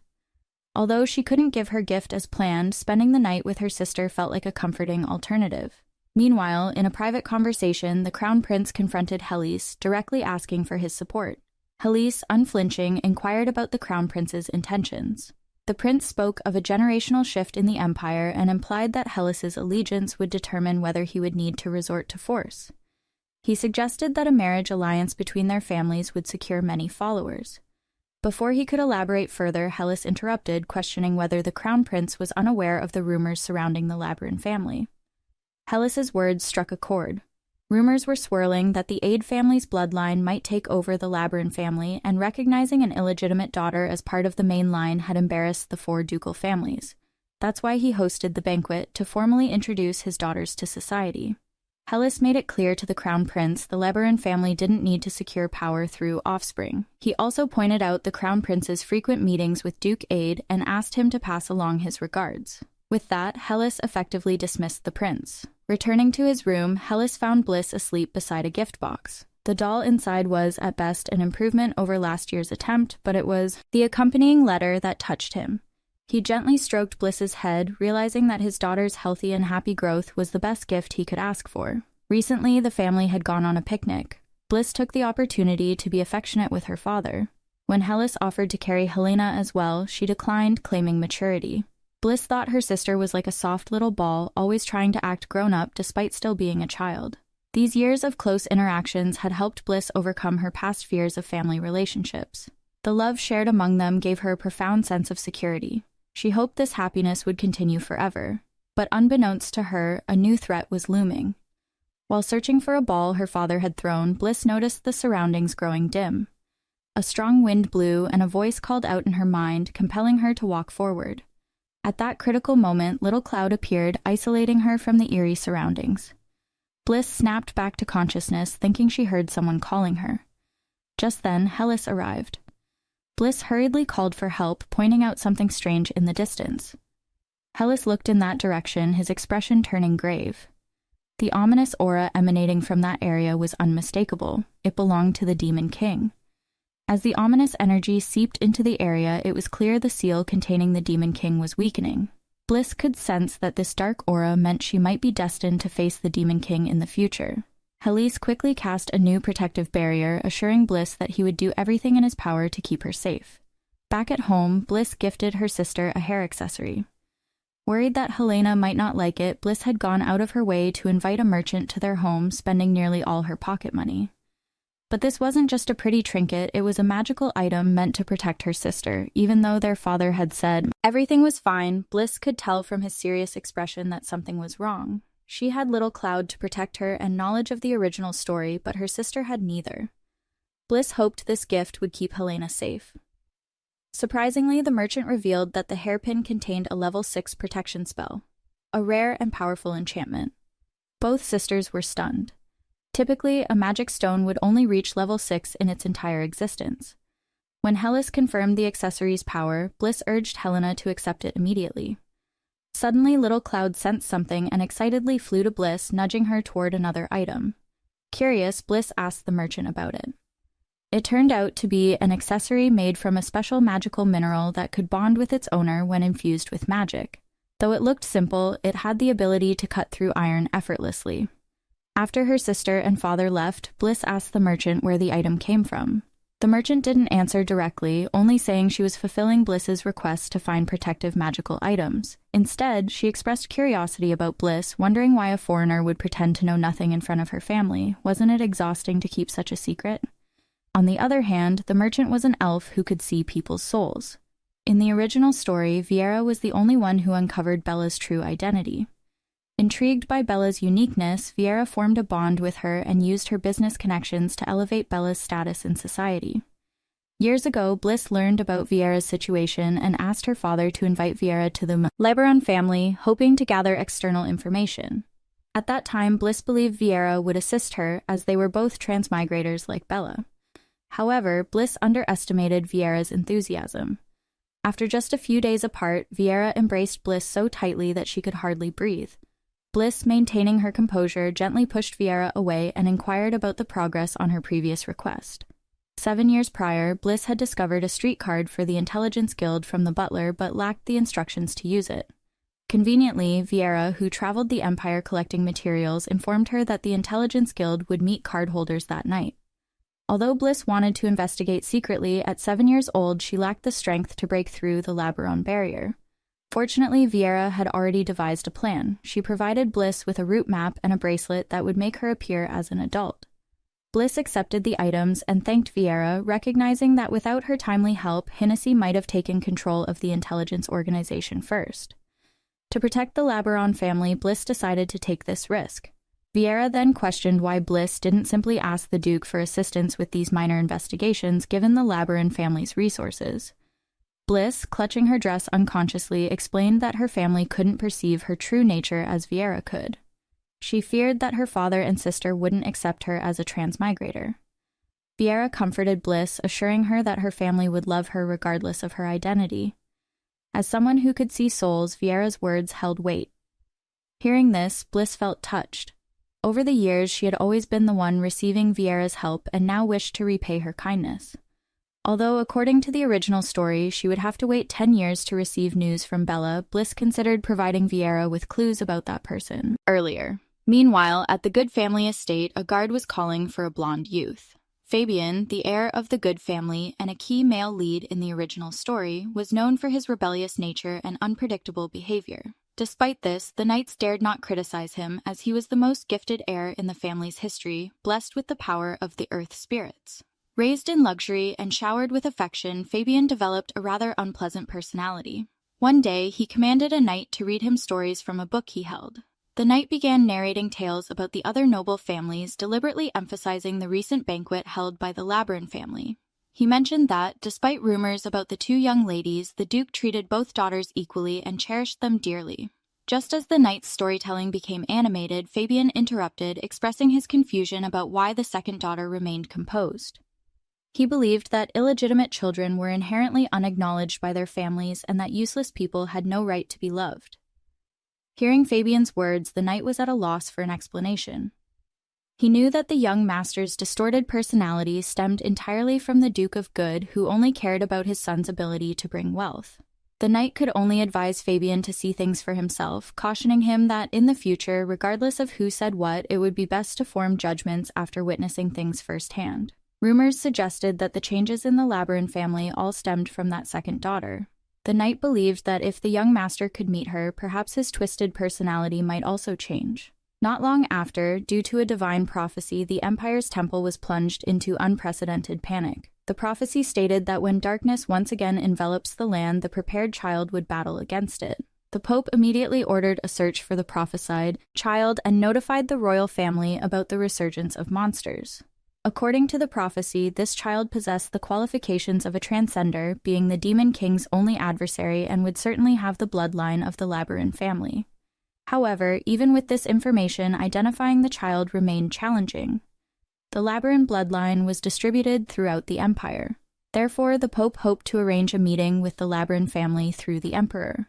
Speaker 1: Although she couldn't give her gift as planned, spending the night with her sister felt like a comforting alternative. Meanwhile, in a private conversation, the Crown Prince confronted Hellas, directly asking for his support. Hellas, unflinching, inquired about the Crown Prince's intentions. The prince spoke of a generational shift in the empire and implied that Hellas's allegiance would determine whether he would need to resort to force. He suggested that a marriage alliance between their families would secure many followers. Before he could elaborate further, Hellas interrupted, questioning whether the Crown Prince was unaware of the rumors surrounding the Reborn family. Hellas's words struck a chord. Rumors were swirling that the Aide family's bloodline might take over the Reborn family, and recognizing an illegitimate daughter as part of the main line had embarrassed the four ducal families. That's why he hosted the banquet, to formally introduce his daughters to society. Hellas made it clear to the Crown Prince the Reborn family didn't need to secure power through offspring. He also pointed out the Crown Prince's frequent meetings with Duke Aide and asked him to pass along his regards. With that, Hellas effectively dismissed the prince. Returning to his room, Hellas found Bliss asleep beside a gift box. The doll inside was, at best, an improvement over last year's attempt, but it was the accompanying letter that touched him. He gently stroked Bliss's head, realizing that his daughter's healthy and happy growth was the best gift he could ask for. Recently, the family had gone on a picnic. Bliss took the opportunity to be affectionate with her father. When Hellas offered to carry Helena as well, she declined, claiming maturity. Bliss thought her sister was like a soft little ball, always trying to act grown-up despite still being a child. These years of close interactions had helped Bliss overcome her past fears of family relationships. The love shared among them gave her a profound sense of security. She hoped this happiness would continue forever. But unbeknownst to her, a new threat was looming. While searching for a ball her father had thrown, Bliss noticed the surroundings growing dim. A strong wind blew, and a voice called out in her mind, compelling her to walk forward. At that critical moment, Little Cloud appeared, isolating her from the eerie surroundings. Bliss snapped back to consciousness, thinking she heard someone calling her. Just then, Hellas arrived. Bliss hurriedly called for help, pointing out something strange in the distance. Hellas looked in that direction, his expression turning grave. The ominous aura emanating from that area was unmistakable. It belonged to the Demon King. As the ominous energy seeped into the area, it was clear the seal containing the Demon King was weakening. Bliss could sense that this dark aura meant she might be destined to face the Demon King in the future. Hellas quickly cast a new protective barrier, assuring Bliss that he would do everything in his power to keep her safe. Back at home, Bliss gifted her sister a hair accessory. Worried that Helena might not like it, Bliss had gone out of her way to invite a merchant to their home, spending nearly all her pocket money. But this wasn't just a pretty trinket, it was a magical item meant to protect her sister. Even though their father had said everything was fine, Bliss could tell from his serious expression that something was wrong. She had Little Cloud to protect her and knowledge of the original story, but her sister had neither. Bliss hoped this gift would keep Helena safe. Surprisingly, the merchant revealed that the hairpin contained a level 6 protection spell, a rare and powerful enchantment. Both sisters were stunned. Typically, a magic stone would only reach level 6 in its entire existence. When Hellas confirmed the accessory's power, Bliss urged Helena to accept it immediately. Suddenly, Little Cloud sensed something and excitedly flew to Bliss, nudging her toward another item. Curious, Bliss asked the merchant about it. It turned out to be an accessory made from a special magical mineral that could bond with its owner when infused with magic. Though it looked simple, it had the ability to cut through iron effortlessly. After her sister and father left, Bliss asked the merchant where the item came from. The merchant didn't answer directly, only saying she was fulfilling Bliss's request to find protective magical items. Instead, she expressed curiosity about Bliss, wondering why a foreigner would pretend to know nothing in front of her family. Wasn't it exhausting to keep such a secret? On the other hand, the merchant was an elf who could see people's souls. In the original story, Viera was the only one who uncovered Bella's true identity. Intrigued by Bella's uniqueness, Viera formed a bond with her and used her business connections to elevate Bella's status in society. Years ago, Bliss learned about Viera's situation and asked her father to invite Viera to the Reborn family, hoping to gather external information. At that time, Bliss believed Viera would assist her, as they were both transmigrators like Bella. However, Bliss underestimated Viera's enthusiasm. After just a few days apart, Viera embraced Bliss so tightly that she could hardly breathe. Bliss, maintaining her composure, gently pushed Viera away and inquired about the progress on her previous request. 7 years prior, Bliss had discovered a street card for the Intelligence Guild from the butler but lacked the instructions to use it. Conveniently, Viera, who traveled the Empire collecting materials, informed her that the Intelligence Guild would meet cardholders that night. Although Bliss wanted to investigate secretly, at 7 years old she lacked the strength to break through the Reborn barrier. Fortunately, Viera had already devised a plan. She provided Bliss with a route map and a bracelet that would make her appear as an adult. Bliss accepted the items and thanked Viera, recognizing that without her timely help, Hennessy might have taken control of the intelligence organization first. To protect the Reborn family, Bliss decided to take this risk. Viera then questioned why Bliss didn't simply ask the Duke for assistance with these minor investigations, given the Reborn family's resources. Bliss, clutching her dress unconsciously, explained that her family couldn't perceive her true nature as Viera could. She feared that her father and sister wouldn't accept her as a transmigrator. Viera comforted Bliss, assuring her that her family would love her regardless of her identity. As someone who could see souls, Vieira's words held weight. Hearing this, Bliss felt touched. Over the years, she had always been the one receiving Vieira's help and now wished to repay her kindness. Although, according to the original story, she would have to wait 10 years to receive news from Bella, Bliss considered providing Vieira with clues about that person earlier. Meanwhile, at the Good family estate, a guard was calling for a blonde youth. Fabian, the heir of the Good family and a key male lead in the original story, was known for his rebellious nature and unpredictable behavior. Despite this, the knights dared not criticize him, as he was the most gifted heir in the family's history, blessed with the power of the earth spirits. Raised in luxury and showered with affection, Fabian developed a rather unpleasant personality. One day, he commanded a knight to read him stories from a book he held. The knight began narrating tales about the other noble families, deliberately emphasizing the recent banquet held by the Reborn family. He mentioned that, despite rumors about the two young ladies, the Duke treated both daughters equally and cherished them dearly. Just as the knight's storytelling became animated, Fabian interrupted, expressing his confusion about why the second daughter remained composed. He believed that illegitimate children were inherently unacknowledged by their families and that useless people had no right to be loved. Hearing Fabian's words, the knight was at a loss for an explanation. He knew that the young master's distorted personality stemmed entirely from the Duke of Good, who only cared about his son's ability to bring wealth. The knight could only advise Fabian to see things for himself, cautioning him that in the future, regardless of who said what, it would be best to form judgments after witnessing things firsthand. Rumors suggested that the changes in the Reborn family all stemmed from that second daughter. The knight believed that if the young master could meet her, perhaps his twisted personality might also change. Not long after, due to a divine prophecy, the Empire's temple was plunged into unprecedented panic. The prophecy stated that when darkness once again envelops the land, the prepared child would battle against it. The Pope immediately ordered a search for the prophesied child and notified the royal family about the resurgence of monsters. According to the prophecy, this child possessed the qualifications of a transcender, being the Demon King's only adversary, and would certainly have the bloodline of the Reborn family. However, even with this information, identifying the child remained challenging. The Reborn bloodline was distributed throughout the Empire. Therefore, the Pope hoped to arrange a meeting with the Reborn family through the Emperor.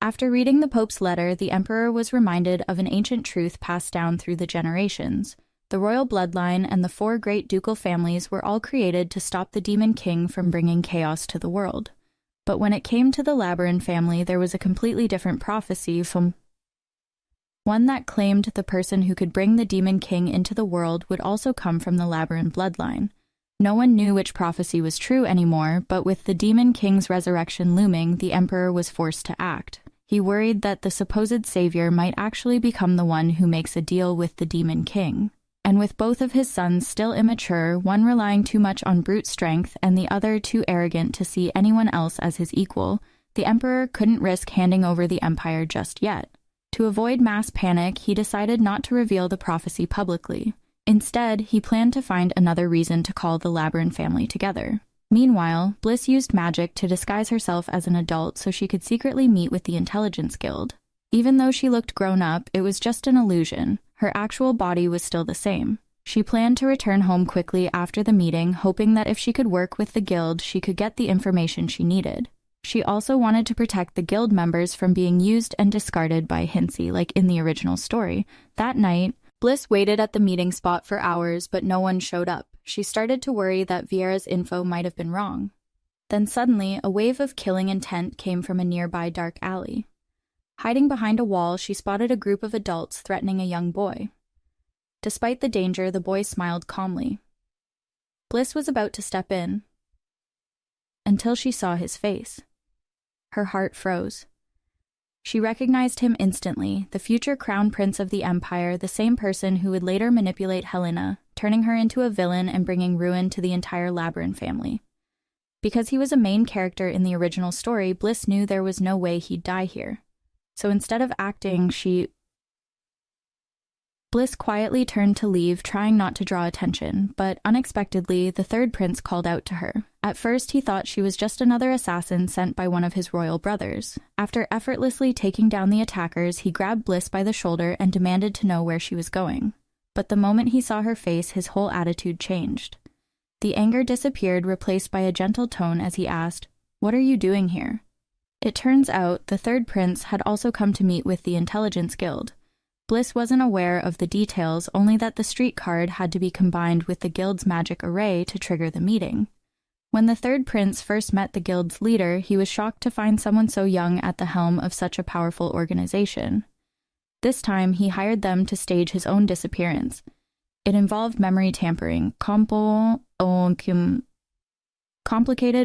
Speaker 1: After reading the Pope's letter, the Emperor was reminded of an ancient truth passed down through the generations. The royal bloodline and the 4 great ducal families were all created to stop the Demon King from bringing chaos to the world. But when it came to the Reborn family, there was a completely different prophecy from one that claimed the person who could bring the Demon King into the world would also come from the Reborn bloodline. No one knew which prophecy was true anymore, but with the Demon King's resurrection looming, the Emperor was forced to act. He worried that the supposed savior might actually become the one who makes a deal with the Demon King. And with both of his sons still immature, one relying too much on brute strength and the other too arrogant to see anyone else as his equal, the Emperor couldn't risk handing over the empire just yet. To avoid mass panic, he decided not to reveal the prophecy publicly. Instead, he planned to find another reason to call the Reborn family together. Meanwhile, Bliss used magic to disguise herself as an adult so she could secretly meet with the Intelligence Guild. Even though she looked grown up, it was just an illusion. Her actual body was still the same. She planned to return home quickly after the meeting, hoping that if she could work with the guild, she could get the information she needed. She also wanted to protect the guild members from being used and discarded by Hinsey, like in the original story. That night, Bliss waited at the meeting spot for hours, but no one showed up. She started to worry that Vieira's info might have been wrong. Then suddenly, a wave of killing intent came from a nearby dark alley. Hiding behind a wall, she spotted a group of adults threatening a young boy. Despite the danger, the boy smiled calmly. Bliss was about to step in, until she saw his face. Her heart froze. She recognized him instantly, the future crown prince of the Empire, the same person who would later manipulate Helena, turning her into a villain and bringing ruin to the entire Reborn family. Because he was a main character in the original story, Bliss knew there was no way he'd die here. So instead of acting, Bliss quietly turned to leave, trying not to draw attention, but unexpectedly, the third prince called out to her. At first, he thought she was just another assassin sent by one of his royal brothers. After effortlessly taking down the attackers, he grabbed Bliss by the shoulder and demanded to know where she was going. But the moment he saw her face, his whole attitude changed. The anger disappeared, replaced by a gentle tone as he asked, "What are you doing here?" It turns out the third prince had also come to meet with the Intelligence Guild. Bliss wasn't aware of the details, only that the street card had to be combined with the guild's magic array to trigger the meeting. When the third prince first met the guild's leader, he was shocked to find someone so young at the helm of such a powerful organization. This time, he hired them to stage his own disappearance. It involved memory tampering, complicated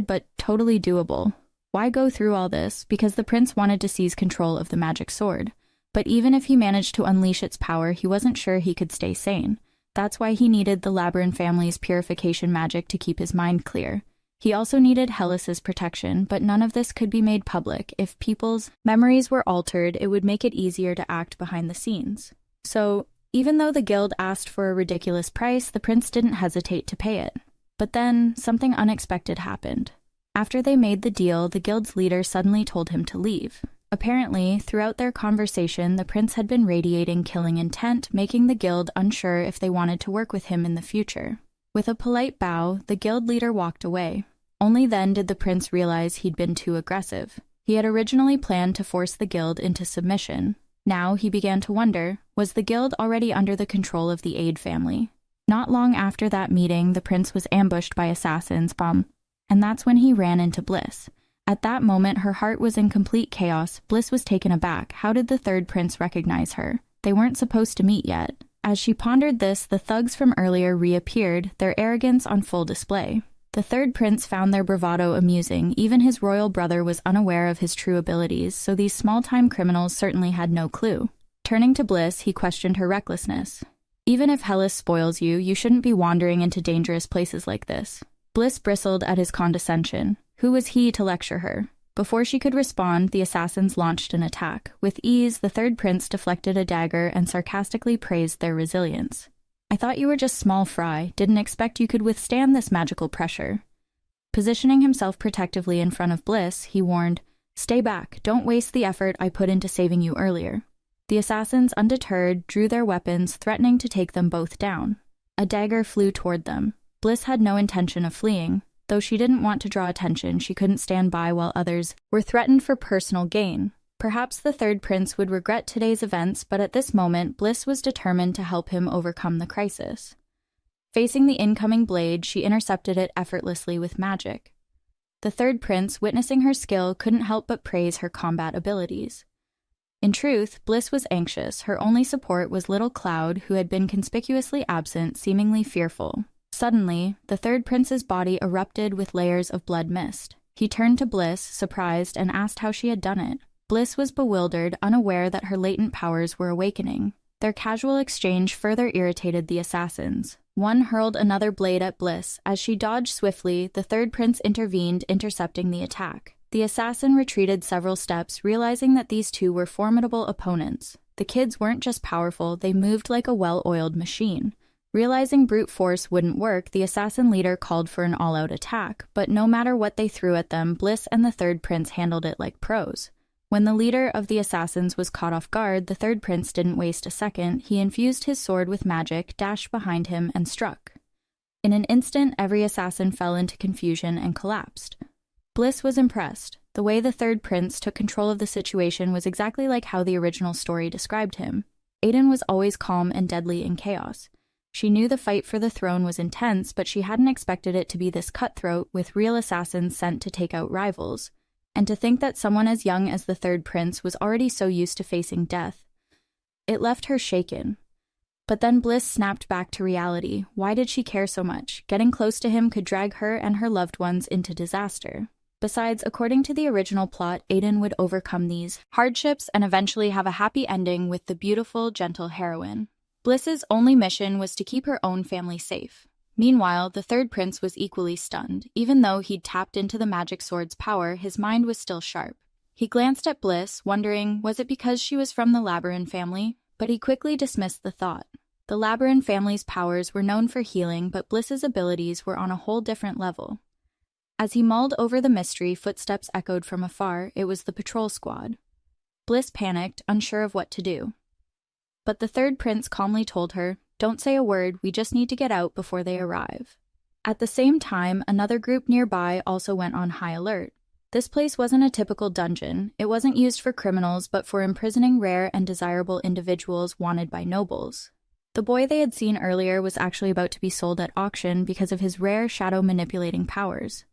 Speaker 1: but totally doable. Why go through all this? Because the prince wanted to seize control of the magic sword. But even if he managed to unleash its power, he wasn't sure he could stay sane. That's why he needed the Labyrinth family's purification magic to keep his mind clear. He also needed Hellas's protection, but none of this could be made public. If people's memories were altered, it would make it easier to act behind the scenes. So, even though the guild asked for a ridiculous price, the prince didn't hesitate to pay it. But then, something unexpected happened. After they made the deal, the guild's leader suddenly told him to leave. Apparently, throughout their conversation, the prince had been radiating killing intent, making the guild unsure if they wanted to work with him in the future. With a polite bow, the guild leader walked away. Only then did the prince realize he'd been too aggressive. He had originally planned to force the guild into submission. Now he began to wonder, was the guild already under the control of the Aid family? Not long after that meeting, the prince was ambushed by assassins, and that's when he ran into Bliss. At that moment, her heart was in complete chaos. Bliss was taken aback. How did the third prince recognize her? They weren't supposed to meet yet. As she pondered this, the thugs from earlier reappeared, their arrogance on full display. The third prince found their bravado amusing. Even his royal brother was unaware of his true abilities, so these small-time criminals certainly had no clue. Turning to Bliss, he questioned her recklessness. Even if Hellas spoils you, you shouldn't be wandering into dangerous places like this. Bliss bristled at his condescension. Who was he to lecture her? Before she could respond, the assassins launched an attack. With ease, the third prince deflected a dagger and sarcastically praised their resilience. I thought you were just small fry, didn't expect you could withstand this magical pressure. Positioning himself protectively in front of Bliss, he warned, "Stay back, don't waste the effort I put into saving you earlier." The assassins, undeterred, drew their weapons, threatening to take them both down. A dagger flew toward them. Bliss had no intention of fleeing. Though she didn't want to draw attention, she couldn't stand by while others were threatened for personal gain. Perhaps the third prince would regret today's events, but at this moment, Bliss was determined to help him overcome the crisis. Facing the incoming blade, she intercepted it effortlessly with magic. The third prince, witnessing her skill, couldn't help but praise her combat abilities. In truth, Bliss was anxious. Her only support was little Cloud, who had been conspicuously absent, seemingly fearful. Suddenly, the third prince's body erupted with layers of blood mist. He turned to Bliss, surprised, and asked how she had done it. Bliss was bewildered, unaware that her latent powers were awakening. Their casual exchange further irritated the assassins. One hurled another blade at Bliss. As she dodged swiftly, the third prince intervened, intercepting the attack. The assassin retreated several steps, realizing that these two were formidable opponents. The kids weren't just powerful, they moved like a well-oiled machine. Realizing brute force wouldn't work, the assassin leader called for an all-out attack, but no matter what they threw at them, Bliss and the third prince handled it like pros. When the leader of the assassins was caught off guard, the third prince didn't waste a second. He infused his sword with magic, dashed behind him, and struck. In an instant, every assassin fell into confusion and collapsed. Bliss was impressed. The way the third prince took control of the situation was exactly like how the original story described him. Aiden was always calm and deadly in chaos. She knew the fight for the throne was intense, but she hadn't expected it to be this cutthroat, with real assassins sent to take out rivals. And to think that someone as young as the third prince was already so used to facing death. It left her shaken. But then Bliss snapped back to reality. Why did she care so much? Getting close to him could drag her and her loved ones into disaster. Besides, according to the original plot, Aiden would overcome these hardships and eventually have a happy ending with the beautiful, gentle heroine. Bliss's only mission was to keep her own family safe. Meanwhile, the third prince was equally stunned. Even though he'd tapped into the magic sword's power, his mind was still sharp. He glanced at Bliss, wondering, was it because she was from the Labyrinth family? But he quickly dismissed the thought. The Labyrinth family's powers were known for healing, but Bliss's abilities were on a whole different level. As he mulled over the mystery, footsteps echoed from afar. It was the patrol squad. Bliss panicked, unsure of what to do. But the third prince calmly told her, "Don't say a word, we just need to get out before they arrive." At the same time, another group nearby also went on high alert. This place wasn't a typical dungeon. It wasn't used for criminals, but for imprisoning rare and desirable individuals wanted by nobles. The boy they had seen earlier was actually about to be sold at auction because of his rare shadow-manipulating powers.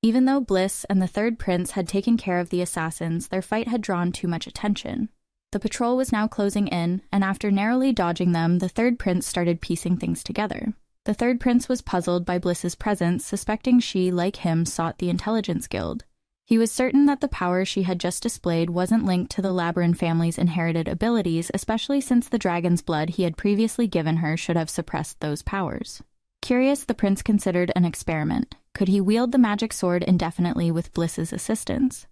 Speaker 1: Even though Bliss and the third prince had taken care of the assassins, their fight had drawn too much attention. The patrol was now closing in, and after narrowly dodging them, the third prince started piecing things together. The third prince was puzzled by Bliss's presence, suspecting she, like him, sought the intelligence guild. He was certain that the power she had just displayed wasn't linked to the Labyrinth family's inherited abilities, especially since the dragon's blood he had previously given her should have suppressed those powers. Curious, the prince considered an experiment. Could he wield the magic sword indefinitely with Bliss's assistance?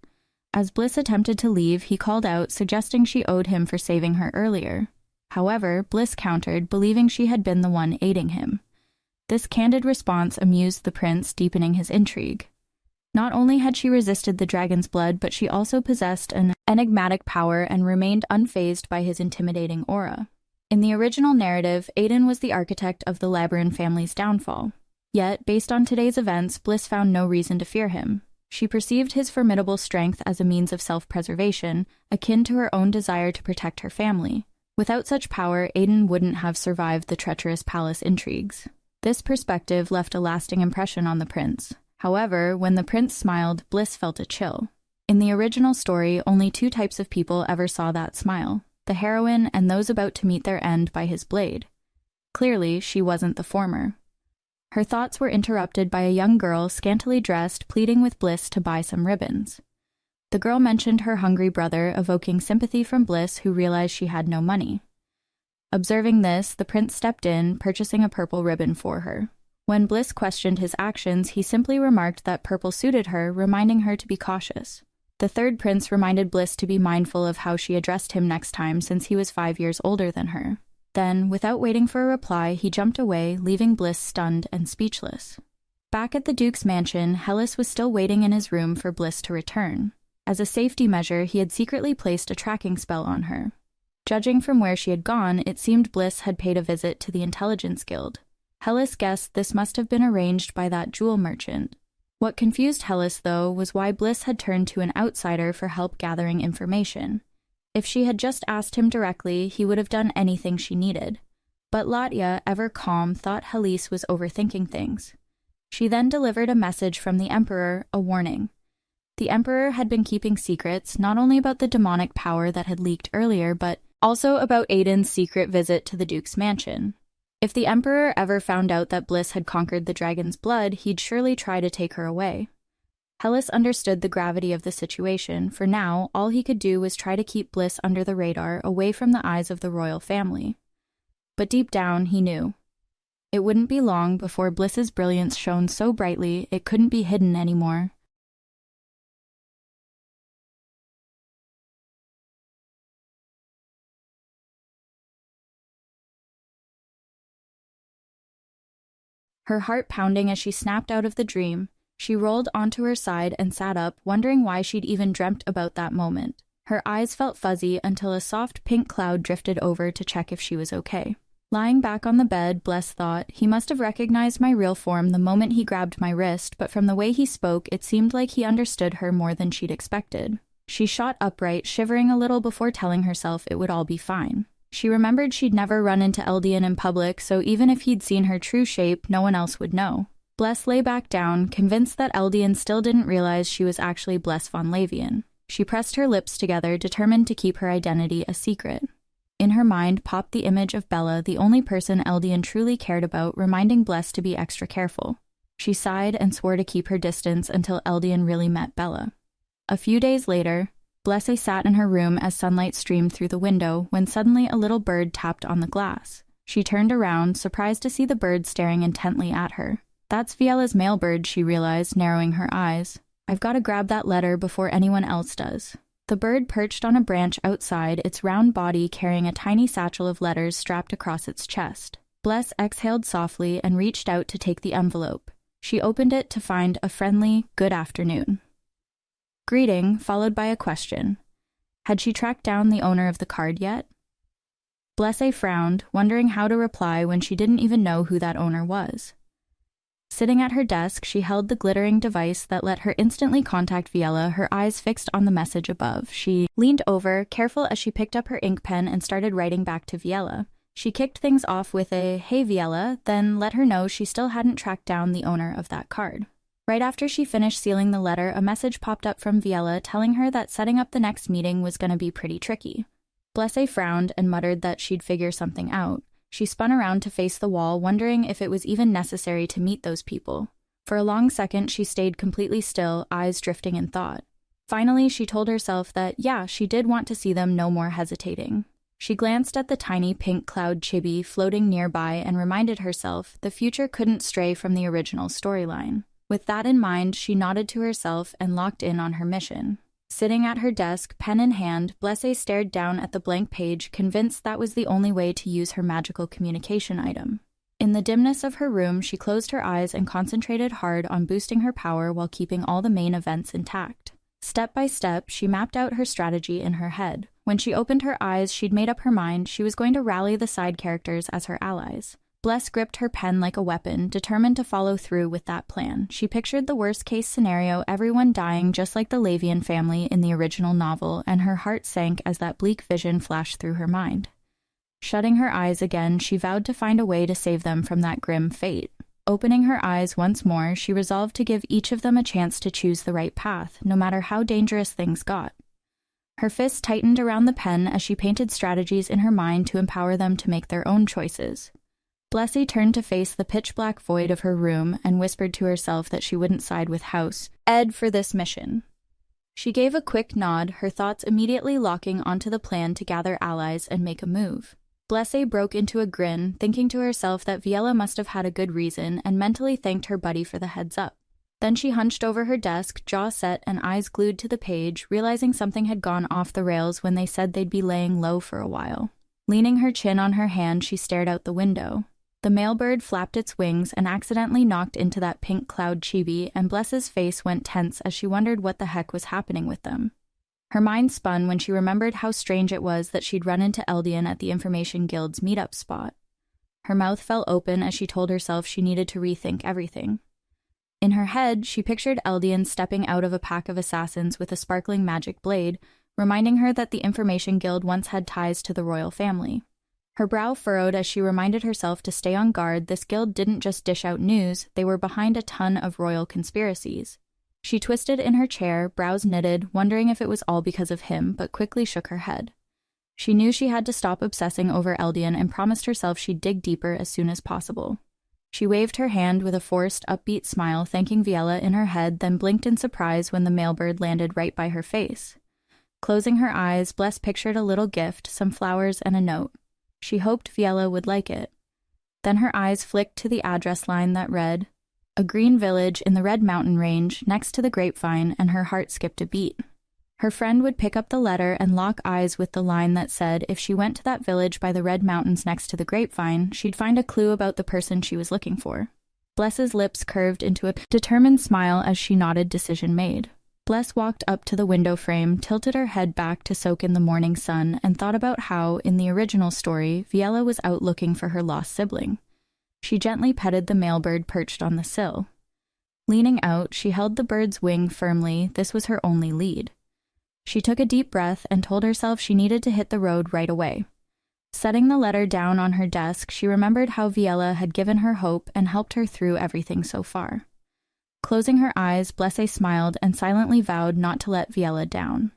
Speaker 1: As Bliss attempted to leave, he called out, suggesting she owed him for saving her earlier. However, Bliss countered, believing she had been the one aiding him. This candid response amused the prince, deepening his intrigue. Not only had she resisted the dragon's blood, but she also possessed an enigmatic power and remained unfazed by his intimidating aura. In the original narrative, Aiden was the architect of the Labyrinth family's downfall. Yet, based on today's events, Bliss found no reason to fear him. She perceived his formidable strength as a means of self-preservation, akin to her own desire to protect her family. Without such power, Aiden wouldn't have survived the treacherous palace intrigues. This perspective left a lasting impression on the prince. However, when the prince smiled, Bliss felt a chill. In the original story, only two types of people ever saw that smile: the heroine and those about to meet their end by his blade. Clearly, she wasn't the former. Her thoughts were interrupted by a young girl, scantily dressed, pleading with Bliss to buy some ribbons. The girl mentioned her hungry brother, evoking sympathy from Bliss, who realized she had no money. Observing this, the prince stepped in, purchasing a purple ribbon for her. When Bliss questioned his actions, he simply remarked that purple suited her, reminding her to be cautious. The third prince reminded Bliss to be mindful of how she addressed him next time, since he was 5 years older than her. Then, without waiting for a reply, he jumped away, leaving Bliss stunned and speechless. Back at the Duke's mansion, Hellas was still waiting in his room for Bliss to return. As a safety measure, he had secretly placed a tracking spell on her. Judging from where she had gone, it seemed Bliss had paid a visit to the Intelligence Guild. Hellas guessed this must have been arranged by that jewel merchant. What confused Hellas, though, was why Bliss had turned to an outsider for help gathering information. If she had just asked him directly, he would have done anything she needed. But Latya, ever calm, thought Hellas was overthinking things. She then delivered a message from the Emperor, a warning. The Emperor had been keeping secrets, not only about the demonic power that had leaked earlier, but also about Aiden's secret visit to the Duke's mansion. If the Emperor ever found out that Bliss had conquered the dragon's blood, he'd surely try to take her away. Hellas understood the gravity of the situation. For now, all he could do was try to keep Bliss under the radar, away from the eyes of the royal family. But deep down, he knew. It wouldn't be long before Bliss's brilliance shone so brightly it couldn't be hidden anymore. Her heart pounding as she snapped out of the dream, she rolled onto her side and sat up, wondering why she'd even dreamt about that moment. Her eyes felt fuzzy until a soft pink cloud drifted over to check if she was okay. Lying back on the bed, Bless thought, he must have recognized my real form the moment he grabbed my wrist, but from the way he spoke, it seemed like he understood her more than she'd expected. She shot upright, shivering a little before telling herself it would all be fine. She remembered she'd never run into Eldian in public, so even if he'd seen her true shape, no one else would know. Bless lay back down, convinced that Eldian still didn't realize she was actually Bless von Lavian. She pressed her lips together, determined to keep her identity a secret. In her mind popped the image of Bella, the only person Eldian truly cared about, reminding Bless to be extra careful. She sighed and swore to keep her distance until Eldian really met Bella. A few days later, Blesse sat in her room as sunlight streamed through the window when suddenly a little bird tapped on the glass. She turned around, surprised to see the bird staring intently at her. That's Viella's male bird, she realized, narrowing her eyes. I've got to grab that letter before anyone else does. The bird perched on a branch outside, its round body carrying a tiny satchel of letters strapped across its chest. Bless exhaled softly and reached out to take the envelope. She opened it to find a friendly, "Good afternoon." Greeting, followed by a question. Had she tracked down the owner of the card yet? Blesse frowned, wondering how to reply when she didn't even know who that owner was. Sitting at her desk, she held the glittering device that let her instantly contact Viella, her eyes fixed on the message above. She leaned over, careful as she picked up her ink pen and started writing back to Viella. She kicked things off with a, "Hey Viella," then let her know she still hadn't tracked down the owner of that card. Right after she finished sealing the letter, a message popped up from Viella telling her that setting up the next meeting was going to be pretty tricky. Blesse frowned and muttered that she'd figure something out. She spun around to face the wall, wondering if it was even necessary to meet those people. For a long second, she stayed completely still, eyes drifting in thought. Finally, she told herself that, yeah, she did want to see them, no more hesitating. She glanced at the tiny pink cloud chibi floating nearby and reminded herself the future couldn't stray from the original storyline. With that in mind, she nodded to herself and locked in on her mission. Sitting at her desk, pen in hand, Blesse stared down at the blank page, convinced that was the only way to use her magical communication item. In the dimness of her room, she closed her eyes and concentrated hard on boosting her power while keeping all the main events intact. Step by step, she mapped out her strategy in her head. When she opened her eyes, she'd made up her mind she was going to rally the side characters as her allies. Bless gripped her pen like a weapon, determined to follow through with that plan. She pictured the worst-case scenario, everyone dying just like the Lavian family in the original novel, and her heart sank as that bleak vision flashed through her mind. Shutting her eyes again, she vowed to find a way to save them from that grim fate. Opening her eyes once more, she resolved to give each of them a chance to choose the right path, no matter how dangerous things got. Her fists tightened around the pen as she painted strategies in her mind to empower them to make their own choices. Blesse turned to face the pitch-black void of her room and whispered to herself that she wouldn't side with House Ed for this mission. She gave a quick nod, her thoughts immediately locking onto the plan to gather allies and make a move. Blesse broke into a grin, thinking to herself that Viella must have had a good reason, and mentally thanked her buddy for the heads up. Then she hunched over her desk, jaw set and eyes glued to the page, realizing something had gone off the rails when they said they'd be laying low for a while. Leaning her chin on her hand, she stared out the window. The male bird flapped its wings and accidentally knocked into that pink cloud chibi, and Bless's face went tense as she wondered what the heck was happening with them. Her mind spun when she remembered how strange it was that she'd run into Eldian at the Information Guild's meetup spot. Her mouth fell open as she told herself she needed to rethink everything. In her head, she pictured Eldian stepping out of a pack of assassins with a sparkling magic blade, reminding her that the Information Guild once had ties to the royal family. Her brow furrowed as she reminded herself to stay on guard. This guild didn't just dish out news, they were behind a ton of royal conspiracies. She twisted in her chair, brows knitted, wondering if it was all because of him, but quickly shook her head. She knew she had to stop obsessing over Eldian and promised herself she'd dig deeper as soon as possible. She waved her hand with a forced, upbeat smile, thanking Viella in her head, then blinked in surprise when the mailbird landed right by her face. Closing her eyes, Bless pictured a little gift, some flowers and a note. She hoped Viella would like it. Then her eyes flicked to the address line that read, "A green village in the Red Mountain Range, next to the grapevine," and her heart skipped a beat. Her friend would pick up the letter and lock eyes with the line that said if she went to that village by the Red Mountains next to the grapevine, she'd find a clue about the person she was looking for. Bless's lips curved into a determined smile as she nodded, decision made. Bless walked up to the window frame, tilted her head back to soak in the morning sun, and thought about how, in the original story, Viella was out looking for her lost sibling. She gently petted the mailbird perched on the sill. Leaning out, she held the bird's wing firmly. This was her only lead. She took a deep breath and told herself she needed to hit the road right away. Setting the letter down on her desk, she remembered how Viella had given her hope and helped her through everything so far. Closing her eyes, Blesse smiled and silently vowed not to let Viella down.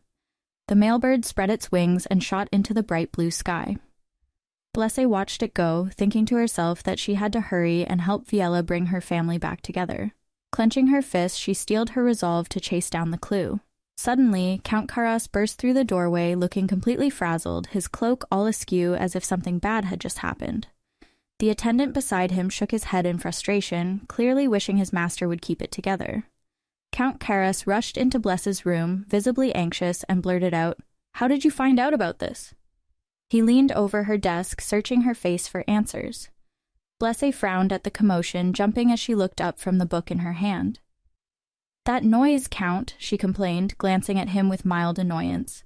Speaker 1: The mailbird spread its wings and shot into the bright blue sky. Blesse watched it go, thinking to herself that she had to hurry and help Viella bring her family back together. Clenching her fist, she steeled her resolve to chase down the clue. Suddenly, Count Karas burst through the doorway, looking completely frazzled, his cloak all askew as if something bad had just happened. The attendant beside him shook his head in frustration, clearly wishing his master would keep it together. Count Karas rushed into Bless's room, visibly anxious, and blurted out, "How did you find out about this?" He leaned over her desk, searching her face for answers. Blesse frowned at the commotion, jumping as she looked up from the book in her hand. "That noise, Count," she complained, glancing at him with mild annoyance.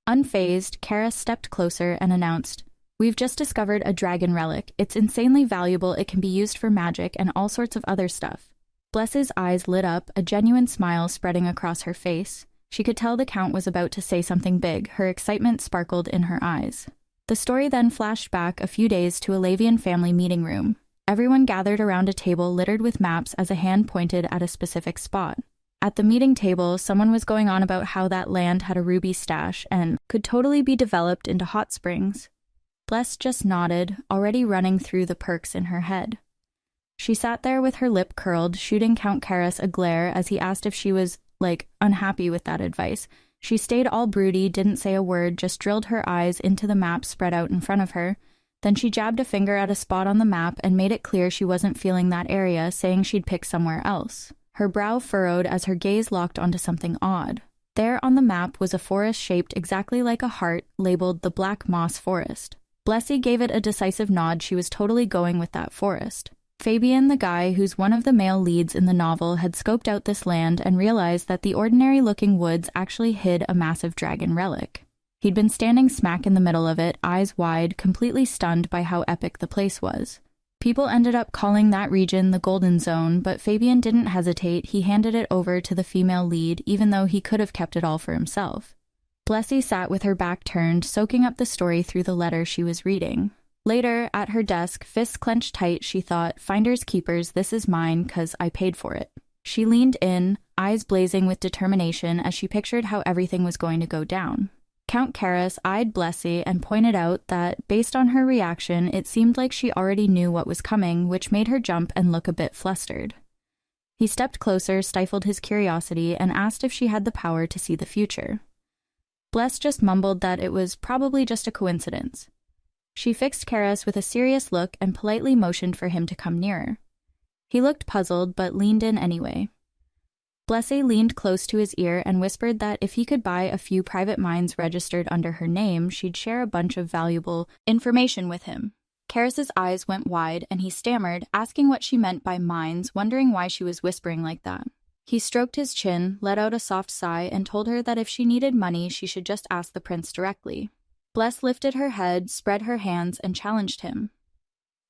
Speaker 1: Unfazed, Karas stepped closer and announced, "We've just discovered a dragon relic. It's insanely valuable. It can be used for magic and all sorts of other stuff. Bless's eyes lit up, a genuine smile spreading across her face. She could tell the Count was about to say something big. Her excitement sparkled in her eyes. The story then flashed back a few days to a Lavian family meeting room. Everyone gathered around a table littered with maps as a hand pointed at a specific spot. At the meeting table, someone was going on about how that land had a ruby stash and could totally be developed into hot springs. Bless just nodded, already running through the perks in her head. She sat there with her lip curled, shooting Count Karras a glare as he asked if she was, unhappy with that advice. She stayed all broody, didn't say a word, just drilled her eyes into the map spread out in front of her. Then she jabbed a finger at a spot on the map and made it clear she wasn't feeling that area, saying she'd pick somewhere else. Her brow furrowed as her gaze locked onto something odd. There on the map was a forest shaped exactly like a heart, labeled the Black Moss Forest. Blessy gave it a decisive nod. She was totally going with that forest. Fabian, the guy who's one of the male leads in the novel, had scoped out this land and realized that the ordinary-looking woods actually hid a massive dragon relic. He'd been standing smack in the middle of it, eyes wide, completely stunned by how epic the place was. People ended up calling that region the Golden Zone, but Fabian didn't hesitate. He handed it over to the female lead, even though he could have kept it all for himself. Blessy sat with her back turned, soaking up the story through the letter she was reading. Later, at her desk, fists clenched tight, she thought, "Finders keepers, this is mine, 'cause I paid for it." She leaned in, eyes blazing with determination as she pictured how everything was going to go down. Count Karras eyed Blessy and pointed out that, based on her reaction, it seemed like she already knew what was coming, which made her jump and look a bit flustered. He stepped closer, stifled his curiosity, and asked if she had the power to see the future. Bless just mumbled that it was probably just a coincidence. She fixed Karras with a serious look and politely motioned for him to come nearer. He looked puzzled, but leaned in anyway. Blessy leaned close to his ear and whispered that if he could buy a few private mines registered under her name, she'd share a bunch of valuable information with him. Karras's eyes went wide, and he stammered, asking what she meant by mines, wondering why she was whispering like that. He stroked his chin, let out a soft sigh, and told her that if she needed money, she should just ask the prince directly. Bless lifted her head, spread her hands, and challenged him.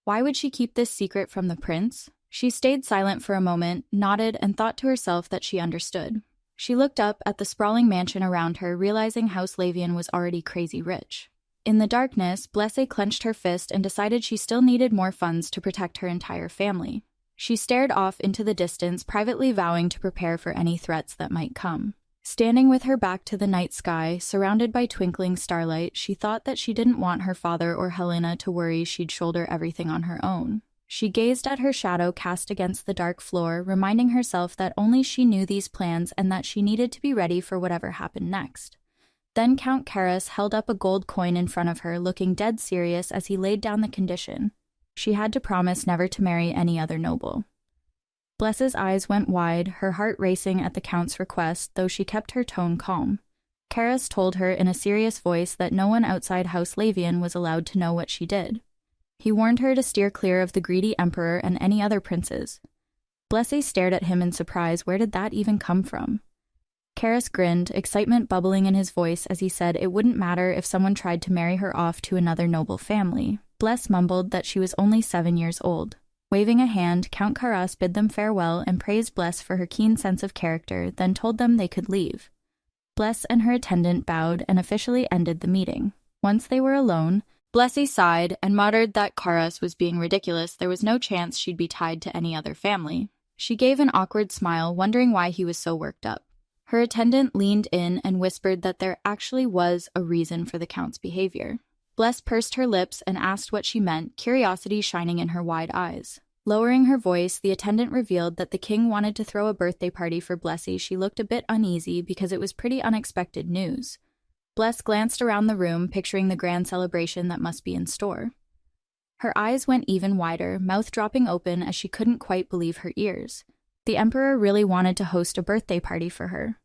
Speaker 1: Why would she keep this secret from the prince? She stayed silent for a moment, nodded, and thought to herself that she understood. She looked up at the sprawling mansion around her, realizing House Lavian was already crazy rich. In the darkness, Blessy clenched her fist and decided she still needed more funds to protect her entire family. She stared off into the distance, privately vowing to prepare for any threats that might come. Standing with her back to the night sky, surrounded by twinkling starlight, she thought that she didn't want her father or Helena to worry she'd shoulder everything on her own. She gazed at her shadow cast against the dark floor, reminding herself that only she knew these plans and that she needed to be ready for whatever happened next. Then Count Karras held up a gold coin in front of her, looking dead serious as he laid down the condition. She had to promise never to marry any other noble. Bless's eyes went wide, her heart racing at the Count's request, though she kept her tone calm. Karras told her in a serious voice that no one outside House Lavian was allowed to know what she did. He warned her to steer clear of the greedy emperor and any other princes. Blessy stared at him in surprise. Where did that even come from? Karras grinned, excitement bubbling in his voice as he said it wouldn't matter if someone tried to marry her off to another noble family. Bless mumbled that she was only 7 years old. Waving a hand, Count Karras bid them farewell and praised Bless for her keen sense of character, then told them they could leave. Bless and her attendant bowed and officially ended the meeting. Once they were alone, Blessy sighed and muttered that Karras was being ridiculous. There was no chance she'd be tied to any other family. She gave an awkward smile, wondering why he was so worked up. Her attendant leaned in and whispered that there actually was a reason for the Count's behavior. Bless pursed her lips and asked what she meant, curiosity shining in her wide eyes. Lowering her voice, the attendant revealed that the king wanted to throw a birthday party for Blessy. She looked a bit uneasy because it was pretty unexpected news. Bless glanced around the room, picturing the grand celebration that must be in store. Her eyes went even wider, mouth dropping open as she couldn't quite believe her ears. The emperor really wanted to host a birthday party for her.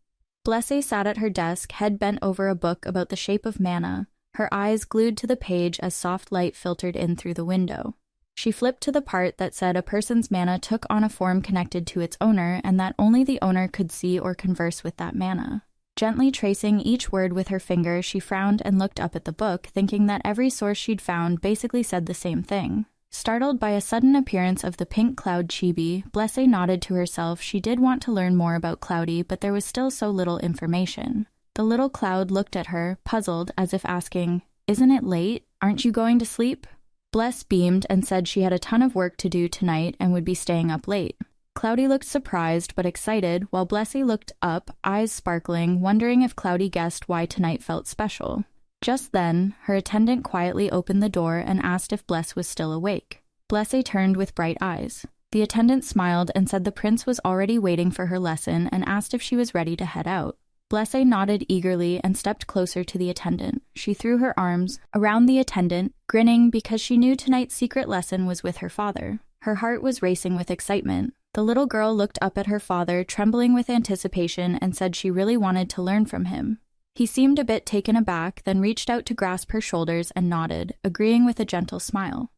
Speaker 1: Blessy sat at her desk, head bent over a book about the shape of mana, her eyes glued to the page as soft light filtered in through the window. She flipped to the part that said a person's mana took on a form connected to its owner and that only the owner could see or converse with that mana. Gently tracing each word with her finger, she frowned and looked up at the book, thinking that every source she'd found basically said the same thing. Startled by a sudden appearance of the pink cloud chibi, Blessé nodded to herself. She did want to learn more about Cloudy, but there was still so little information. The little cloud looked at her, puzzled, as if asking, "Isn't it late? Aren't you going to sleep?" Bless beamed and said she had a ton of work to do tonight and would be staying up late. Cloudy looked surprised but excited, while Blessé looked up, eyes sparkling, wondering if Cloudy guessed why tonight felt special. Just then, her attendant quietly opened the door and asked if Bless was still awake. Blessé turned with bright eyes. The attendant smiled and said the prince was already waiting for her lesson and asked if she was ready to head out. Blessé nodded eagerly and stepped closer to the attendant. She threw her arms around the attendant, grinning because she knew tonight's secret lesson was with her father. Her heart was racing with excitement. The little girl looked up at her father, trembling with anticipation, and said she really wanted to learn from him. He seemed a bit taken aback, then reached out to grasp her shoulders and nodded, agreeing with a gentle smile.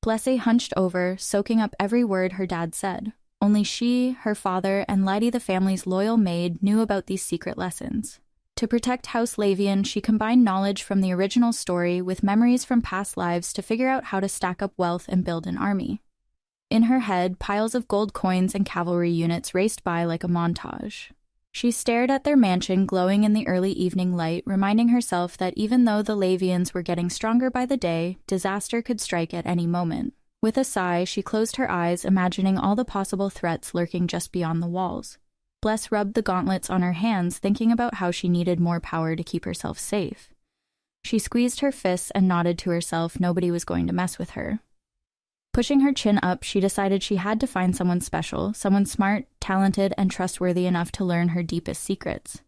Speaker 1: Blessé hunched over, soaking up every word her dad said. Only she, her father, and Lydie, the family's loyal maid, knew about these secret lessons. To protect House Lavian, she combined knowledge from the original story with memories from past lives to figure out how to stack up wealth and build an army. In her head, piles of gold coins and cavalry units raced by like a montage. She stared at their mansion glowing in the early evening light, reminding herself that even though the Lavians were getting stronger by the day, disaster could strike at any moment. With a sigh, she closed her eyes, imagining all the possible threats lurking just beyond the walls. Bless rubbed the gauntlets on her hands, thinking about how she needed more power to keep herself safe. She squeezed her fists and nodded to herself nobody was going to mess with her. Pushing her chin up, she decided she had to find someone special, someone smart, talented, and trustworthy enough to learn her deepest secrets.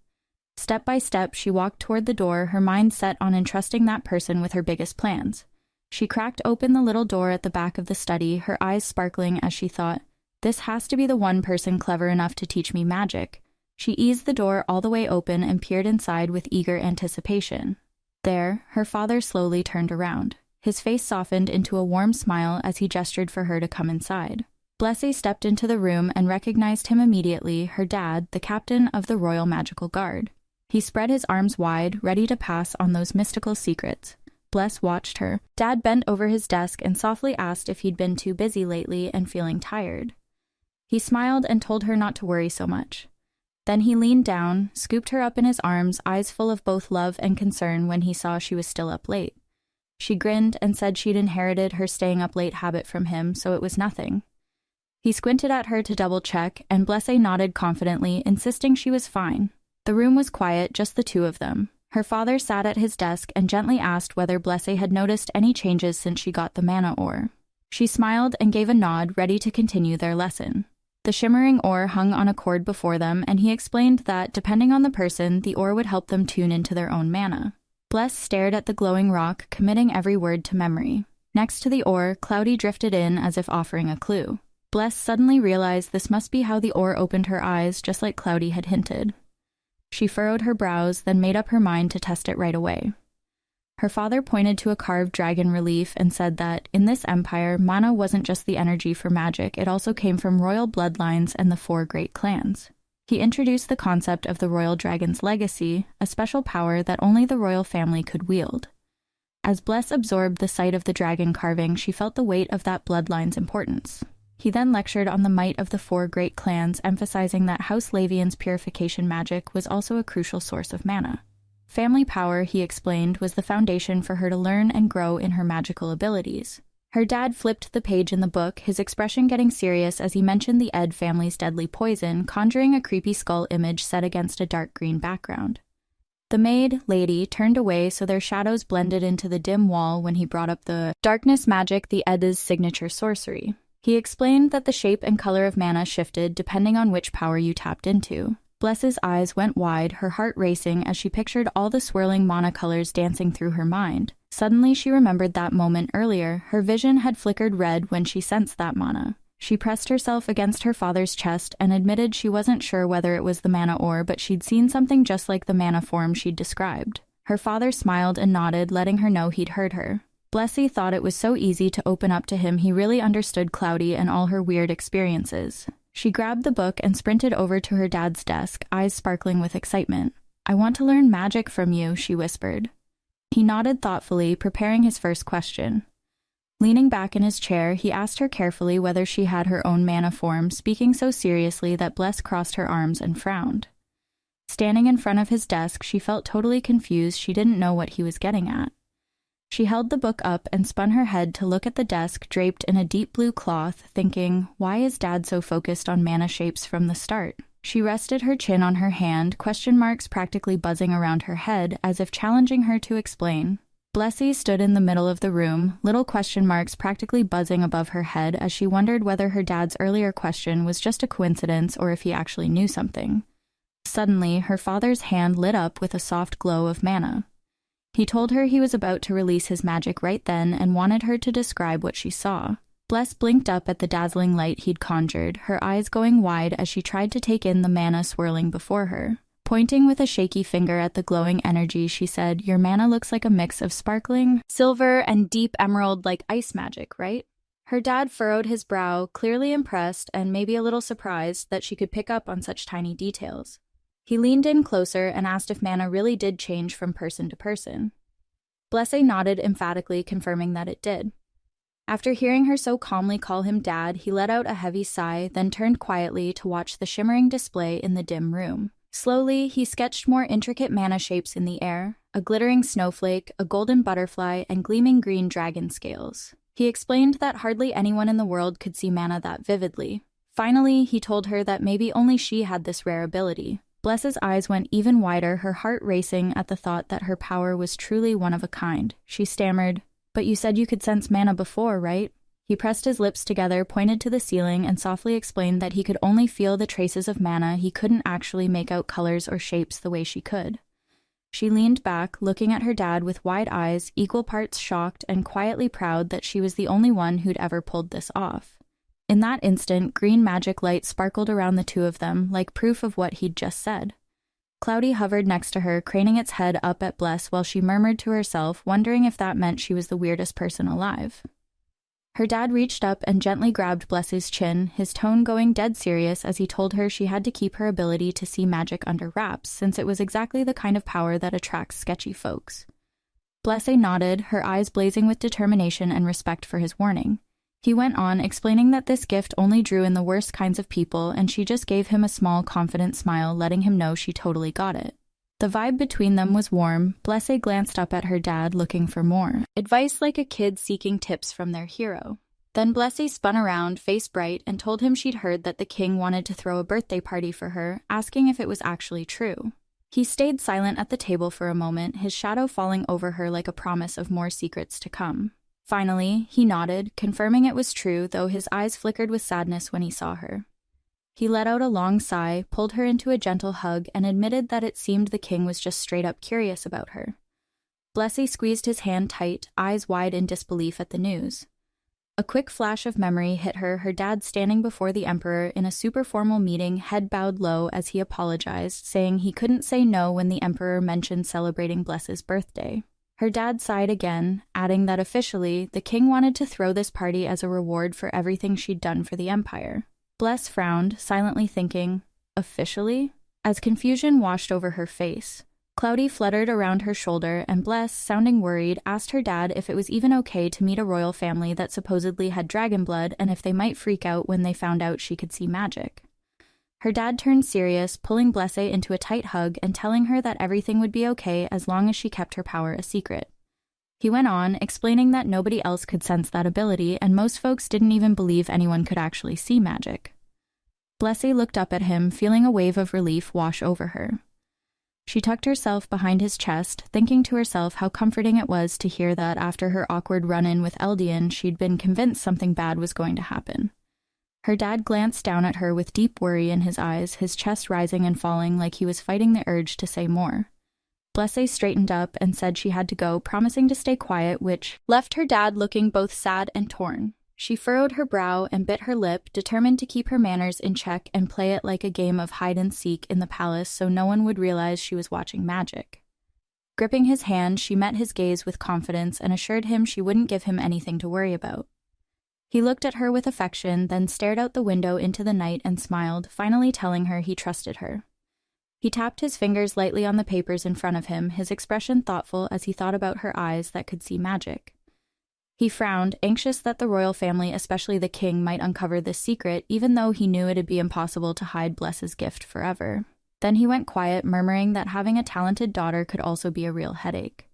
Speaker 1: Step by step, she walked toward the door, her mind set on entrusting that person with her biggest plans. She cracked open the little door at the back of the study, her eyes sparkling as she thought, "This has to be the one person clever enough to teach me magic." She eased the door all the way open and peered inside with eager anticipation. There, her father slowly turned around. His face softened into a warm smile as he gestured for her to come inside. Blessé stepped into the room and recognized him immediately, her dad, the captain of the Royal Magical Guard. He spread his arms wide, ready to pass on those mystical secrets. Bless watched her. Dad bent over his desk and softly asked if he'd been too busy lately and feeling tired. He smiled and told her not to worry so much. Then he leaned down, scooped her up in his arms, eyes full of both love and concern when he saw she was still up late. She grinned and said she'd inherited her staying up late habit from him, so it was nothing. He squinted at her to double-check, and Blessé nodded confidently, insisting she was fine. The room was quiet, just the two of them. Her father sat at his desk and gently asked whether Blessé had noticed any changes since she got the mana ore. She smiled and gave a nod, ready to continue their lesson. The shimmering ore hung on a cord before them, and he explained that, depending on the person, the ore would help them tune into their own mana. Bless stared at the glowing rock, committing every word to memory. Next to the ore, Cloudy drifted in as if offering a clue. Bless suddenly realized this must be how the ore opened her eyes, just like Cloudy had hinted. She furrowed her brows, then made up her mind to test it right away. Her father pointed to a carved dragon relief and said that, in this empire, mana wasn't just the energy for magic, it also came from royal bloodlines and the 4 great clans. He introduced the concept of the royal dragon's legacy, a special power that only the royal family could wield. As Bless absorbed the sight of the dragon carving, she felt the weight of that bloodline's importance. He then lectured on the might of the 4 great clans, emphasizing that House Lavian's purification magic was also a crucial source of mana. Family power, he explained, was the foundation for her to learn and grow in her magical abilities. Her dad flipped the page in the book, his expression getting serious as he mentioned the Ed family's deadly poison, conjuring a creepy skull image set against a dark green background. The maid, Lady, turned away so their shadows blended into the dim wall when he brought up the darkness magic, the Edda's signature sorcery. He explained that the shape and color of mana shifted depending on which power you tapped into. Bless's eyes went wide, her heart racing as she pictured all the swirling mana colors dancing through her mind. Suddenly she remembered that moment earlier. Her vision had flickered red when she sensed that mana. She pressed herself against her father's chest and admitted she wasn't sure whether it was the mana ore, but she'd seen something just like the mana form she'd described. Her father smiled and nodded, letting her know he'd heard her. Blessy thought it was so easy to open up to him. He really understood Cloudy and all her weird experiences. She grabbed the book and sprinted over to her dad's desk, eyes sparkling with excitement. "I want to learn magic from you," she whispered. He nodded thoughtfully, preparing his first question. Leaning back in his chair, he asked her carefully whether she had her own mana form, speaking so seriously that Bless crossed her arms and frowned. Standing in front of his desk, she felt totally confused. She didn't know what he was getting at. She held the book up and spun her head to look at the desk draped in a deep blue cloth, thinking, why is Dad so focused on mana shapes from the start? She rested her chin on her hand, question marks practically buzzing around her head, as if challenging her to explain. Blessy stood in the middle of the room, little question marks practically buzzing above her head as she wondered whether her dad's earlier question was just a coincidence or if he actually knew something. Suddenly, her father's hand lit up with a soft glow of mana. He told her he was about to release his magic right then and wanted her to describe what she saw. Bless blinked up at the dazzling light he'd conjured, her eyes going wide as she tried to take in the mana swirling before her. Pointing with a shaky finger at the glowing energy, she said, your mana looks like a mix of sparkling silver and deep emerald like ice magic, right? Her dad furrowed his brow, clearly impressed and maybe a little surprised that she could pick up on such tiny details. He leaned in closer and asked if mana really did change from person to person. Blessé nodded emphatically, confirming that it did. After hearing her so calmly call him Dad, he let out a heavy sigh, then turned quietly to watch the shimmering display in the dim room. Slowly, he sketched more intricate mana shapes in the air, a glittering snowflake, a golden butterfly, and gleaming green dragon scales. He explained that hardly anyone in the world could see mana that vividly. Finally, he told her that maybe only she had this rare ability. Bless's eyes went even wider, her heart racing at the thought that her power was truly one of a kind. She stammered, "But you said you could sense mana before, right?" He pressed his lips together, pointed to the ceiling, and softly explained that he could only feel the traces of mana. He couldn't actually make out colors or shapes the way she could. She leaned back, looking at her dad with wide eyes, equal parts shocked and quietly proud that she was the only one who'd ever pulled this off. In that instant, green magic light sparkled around the two of them, like proof of what he'd just said. Cloudy hovered next to her, craning its head up at Bless while she murmured to herself, wondering if that meant she was the weirdest person alive. Her dad reached up and gently grabbed Bless's chin, his tone going dead serious as he told her she had to keep her ability to see magic under wraps, since it was exactly the kind of power that attracts sketchy folks. Blessé nodded, her eyes blazing with determination and respect for his warning. He went on, explaining that this gift only drew in the worst kinds of people, and she just gave him a small, confident smile, letting him know she totally got it. The vibe between them was warm. Blessé glanced up at her dad, looking for more advice, like a kid seeking tips from their hero. Then Blessé spun around, face bright, and told him she'd heard that the king wanted to throw a birthday party for her, asking if it was actually true. He stayed silent at the table for a moment, his shadow falling over her like a promise of more secrets to come. Finally, he nodded, confirming it was true, though his eyes flickered with sadness when he saw her. He let out a long sigh, pulled her into a gentle hug, and admitted that it seemed the king was just straight up curious about her. Blessy squeezed his hand tight, eyes wide in disbelief at the news. A quick flash of memory hit her, her dad standing before the emperor in a super formal meeting, head bowed low as he apologized, saying he couldn't say no when the emperor mentioned celebrating Bless's birthday. Her dad sighed again, adding that officially, the king wanted to throw this party as a reward for everything she'd done for the empire. Bless frowned, silently thinking, officially? As confusion washed over her face. Cloudy fluttered around her shoulder, and Bless, sounding worried, asked her dad if it was even okay to meet a royal family that supposedly had dragon blood and if they might freak out when they found out she could see magic. Her dad turned serious, pulling Blessé into a tight hug and telling her that everything would be okay as long as she kept her power a secret. He went on, explaining that nobody else could sense that ability, and most folks didn't even believe anyone could actually see magic. Blessy looked up at him, feeling a wave of relief wash over her. She tucked herself behind his chest, thinking to herself how comforting it was to hear that after her awkward run-in with Eldian, she'd been convinced something bad was going to happen. Her dad glanced down at her with deep worry in his eyes, his chest rising and falling like he was fighting the urge to say more. Blessé straightened up and said she had to go, promising to stay quiet, which left her dad looking both sad and torn. She furrowed her brow and bit her lip, determined to keep her manners in check and play it like a game of hide-and-seek in the palace so no one would realize she was watching magic. Gripping his hand, she met his gaze with confidence and assured him she wouldn't give him anything to worry about. He looked at her with affection, then stared out the window into the night and smiled, finally telling her he trusted her. He tapped his fingers lightly on the papers in front of him, his expression thoughtful as he thought about her eyes that could see magic. He frowned, anxious that the royal family, especially the king, might uncover this secret, even though he knew it'd be impossible to hide Bless's gift forever. Then he went quiet, murmuring that having a talented daughter could also be a real headache.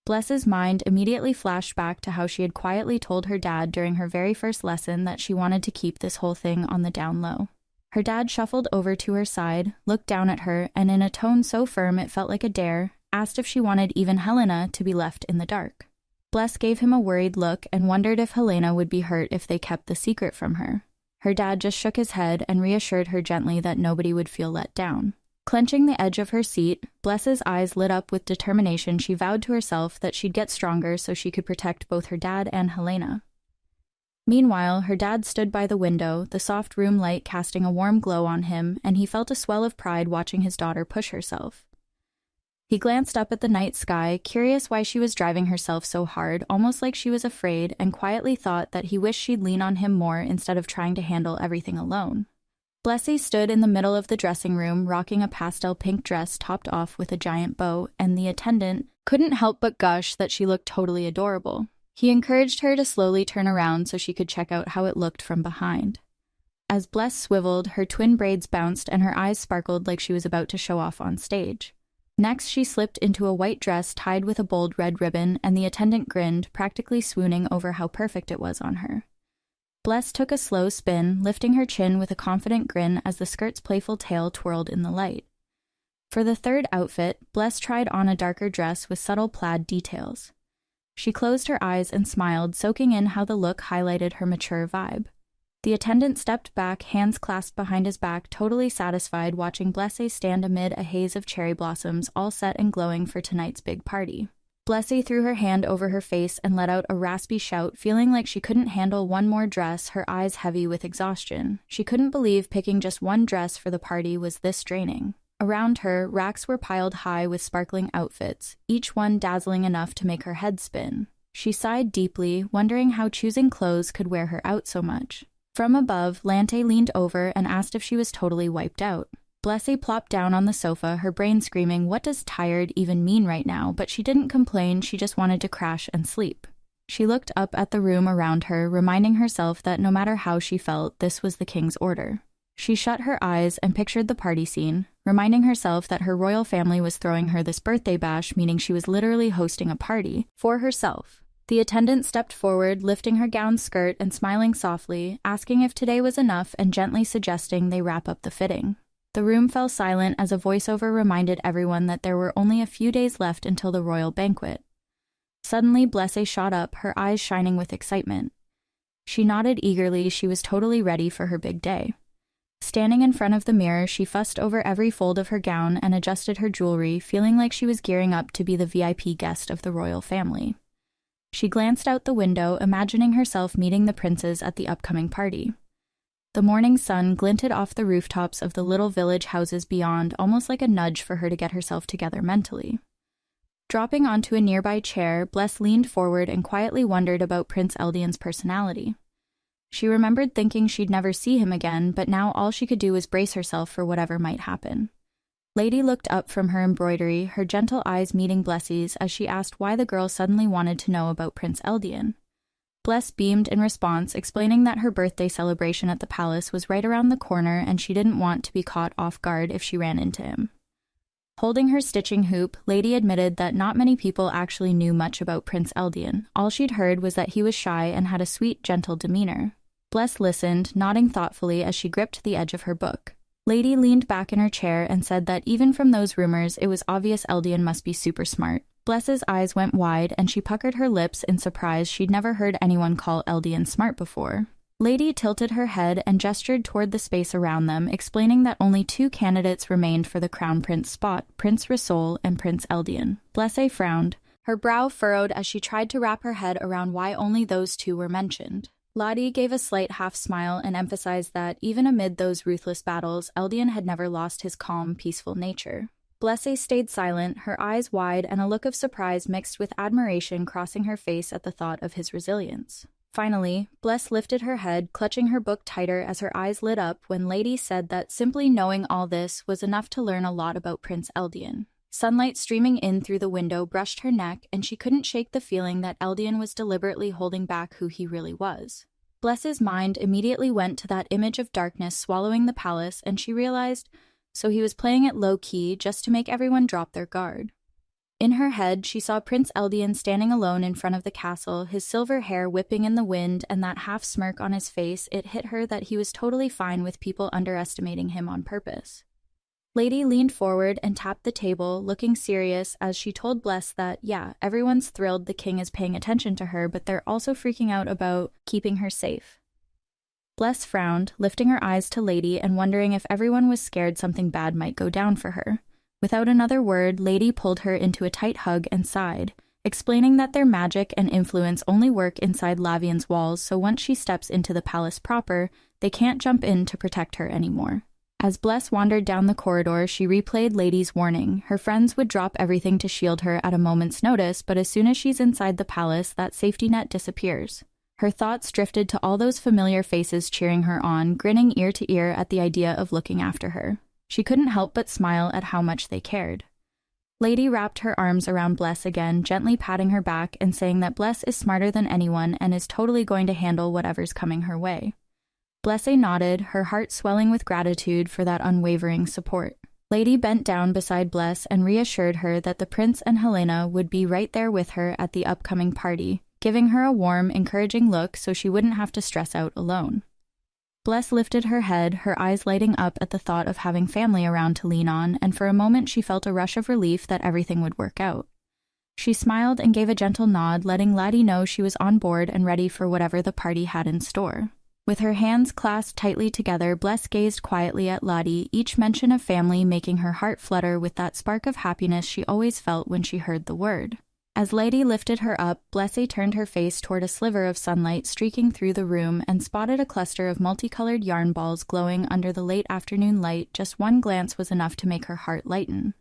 Speaker 1: Bless's mind immediately flashed back to how she had quietly told her dad during her very first lesson that she wanted to keep this whole thing on the down low. Her dad shuffled over to her side, looked down at her, and in a tone so firm it felt like a dare, asked if she wanted even Helena to be left in the dark. Bless gave him a worried look and wondered if Helena would be hurt if they kept the secret from her. Her dad just shook his head and reassured her gently that nobody would feel let down. Clenching the edge of her seat, Bless's eyes lit up with determination. She vowed to herself that she'd get stronger so she could protect both her dad and Helena. Meanwhile, her dad stood by the window, the soft room light casting a warm glow on him, and he felt a swell of pride watching his daughter push herself. He glanced up at the night sky, curious why she was driving herself so hard, almost like she was afraid, and quietly thought that he wished she'd lean on him more instead of trying to handle everything alone. Blessy stood in the middle of the dressing room, rocking a pastel pink dress topped off with a giant bow, and the attendant couldn't help but gush that she looked totally adorable. He encouraged her to slowly turn around so she could check out how it looked from behind. As Bless swiveled, her twin braids bounced and her eyes sparkled like she was about to show off on stage. Next, she slipped into a white dress tied with a bold red ribbon, and the attendant grinned, practically swooning over how perfect it was on her. Bless took a slow spin, lifting her chin with a confident grin as the skirt's playful tail twirled in the light. For the third outfit, Bless tried on a darker dress with subtle plaid details. She closed her eyes and smiled, soaking in how the look highlighted her mature vibe. The attendant stepped back, hands clasped behind his back, totally satisfied watching Blessy stand amid a haze of cherry blossoms, all set and glowing for tonight's big party. Blessy threw her hand over her face and let out a raspy shout, feeling like she couldn't handle one more dress, her eyes heavy with exhaustion. She couldn't believe picking just one dress for the party was this draining. Around her, racks were piled high with sparkling outfits, each one dazzling enough to make her head spin. She sighed deeply, wondering how choosing clothes could wear her out so much. From above, Lante leaned over and asked if she was totally wiped out. Blessy plopped down on the sofa, her brain screaming, what does tired even mean right now? But she didn't complain, she just wanted to crash and sleep. She looked up at the room around her, reminding herself that no matter how she felt, this was the king's order. She shut her eyes and pictured the party scene, reminding herself that her royal family was throwing her this birthday bash, meaning she was literally hosting a party for herself. The attendant stepped forward, lifting her gown's skirt and smiling softly, asking if today was enough and gently suggesting they wrap up the fitting. The room fell silent as a voiceover reminded everyone that there were only a few days left until the royal banquet. Suddenly, Blessy shot up, her eyes shining with excitement. She nodded eagerly, she was totally ready for her big day. Standing in front of the mirror, she fussed over every fold of her gown and adjusted her jewelry, feeling like she was gearing up to be the VIP guest of the royal family. She glanced out the window, imagining herself meeting the princes at the upcoming party. The morning sun glinted off the rooftops of the little village houses beyond, almost like a nudge for her to get herself together mentally. Dropping onto a nearby chair, Bless leaned forward and quietly wondered about Prince Eldian's personality. She remembered thinking she'd never see him again, but now all she could do was brace herself for whatever might happen. Lady looked up from her embroidery, her gentle eyes meeting Blessy's as she asked why the girl suddenly wanted to know about Prince Eldian. Bless beamed in response, explaining that her birthday celebration at the palace was right around the corner and she didn't want to be caught off guard if she ran into him. Holding her stitching hoop, Lady admitted that not many people actually knew much about Prince Eldian. All she'd heard was that he was shy and had a sweet, gentle demeanor. Bless listened, nodding thoughtfully as she gripped the edge of her book. Lady leaned back in her chair and said that even from those rumors, it was obvious Eldian must be super smart. Bless's eyes went wide and she puckered her lips in surprise. She'd never heard anyone call Eldian smart before. Lady tilted her head and gestured toward the space around them, explaining that only 2 candidates remained for the crown prince spot, Prince Risol and Prince Eldian. Blesse frowned, her brow furrowed as she tried to wrap her head around why only those 2 were mentioned. Lottie gave a slight half-smile and emphasized that, even amid those ruthless battles, Eldian had never lost his calm, peaceful nature. Blesse stayed silent, her eyes wide and a look of surprise mixed with admiration crossing her face at the thought of his resilience. Finally, Bless lifted her head, clutching her book tighter as her eyes lit up when Lady said that simply knowing all this was enough to learn a lot about Prince Eldian. Sunlight streaming in through the window brushed her neck, and she couldn't shake the feeling that Eldian was deliberately holding back who he really was. Bless's mind immediately went to that image of darkness swallowing the palace, and she realized, so he was playing it low-key just to make everyone drop their guard. In her head, she saw Prince Eldian standing alone in front of the castle, his silver hair whipping in the wind, and that half-smirk on his face. It hit her that he was totally fine with people underestimating him on purpose. Lady leaned forward and tapped the table, looking serious as she told Bless that, yeah, everyone's thrilled the king is paying attention to her, but they're also freaking out about keeping her safe. Bless frowned, lifting her eyes to Lady and wondering if everyone was scared something bad might go down for her. Without another word, Lady pulled her into a tight hug and sighed, explaining that their magic and influence only work inside Lavian's walls, so once she steps into the palace proper, they can't jump in to protect her anymore. As Bless wandered down the corridor, she replayed Lady's warning. Her friends would drop everything to shield her at a moment's notice, but as soon as she's inside the palace, that safety net disappears. Her thoughts drifted to all those familiar faces cheering her on, grinning ear to ear at the idea of looking after her. She couldn't help but smile at how much they cared. Lady wrapped her arms around Bless again, gently patting her back and saying that Bless is smarter than anyone and is totally going to handle whatever's coming her way. Blesse nodded, her heart swelling with gratitude for that unwavering support. Lady bent down beside Bless and reassured her that the prince and Helena would be right there with her at the upcoming party, giving her a warm, encouraging look so she wouldn't have to stress out alone. Bless lifted her head, her eyes lighting up at the thought of having family around to lean on, and for a moment she felt a rush of relief that everything would work out. She smiled and gave a gentle nod, letting Laddie know she was on board and ready for whatever the party had in store. With her hands clasped tightly together, Bless gazed quietly at Lottie, each mention of family making her heart flutter with that spark of happiness she always felt when she heard the word. As Lady lifted her up, Blesse turned her face toward a sliver of sunlight streaking through the room and spotted a cluster of multicolored yarn balls glowing under the late afternoon light. Just one glance was enough to make her heart lighten.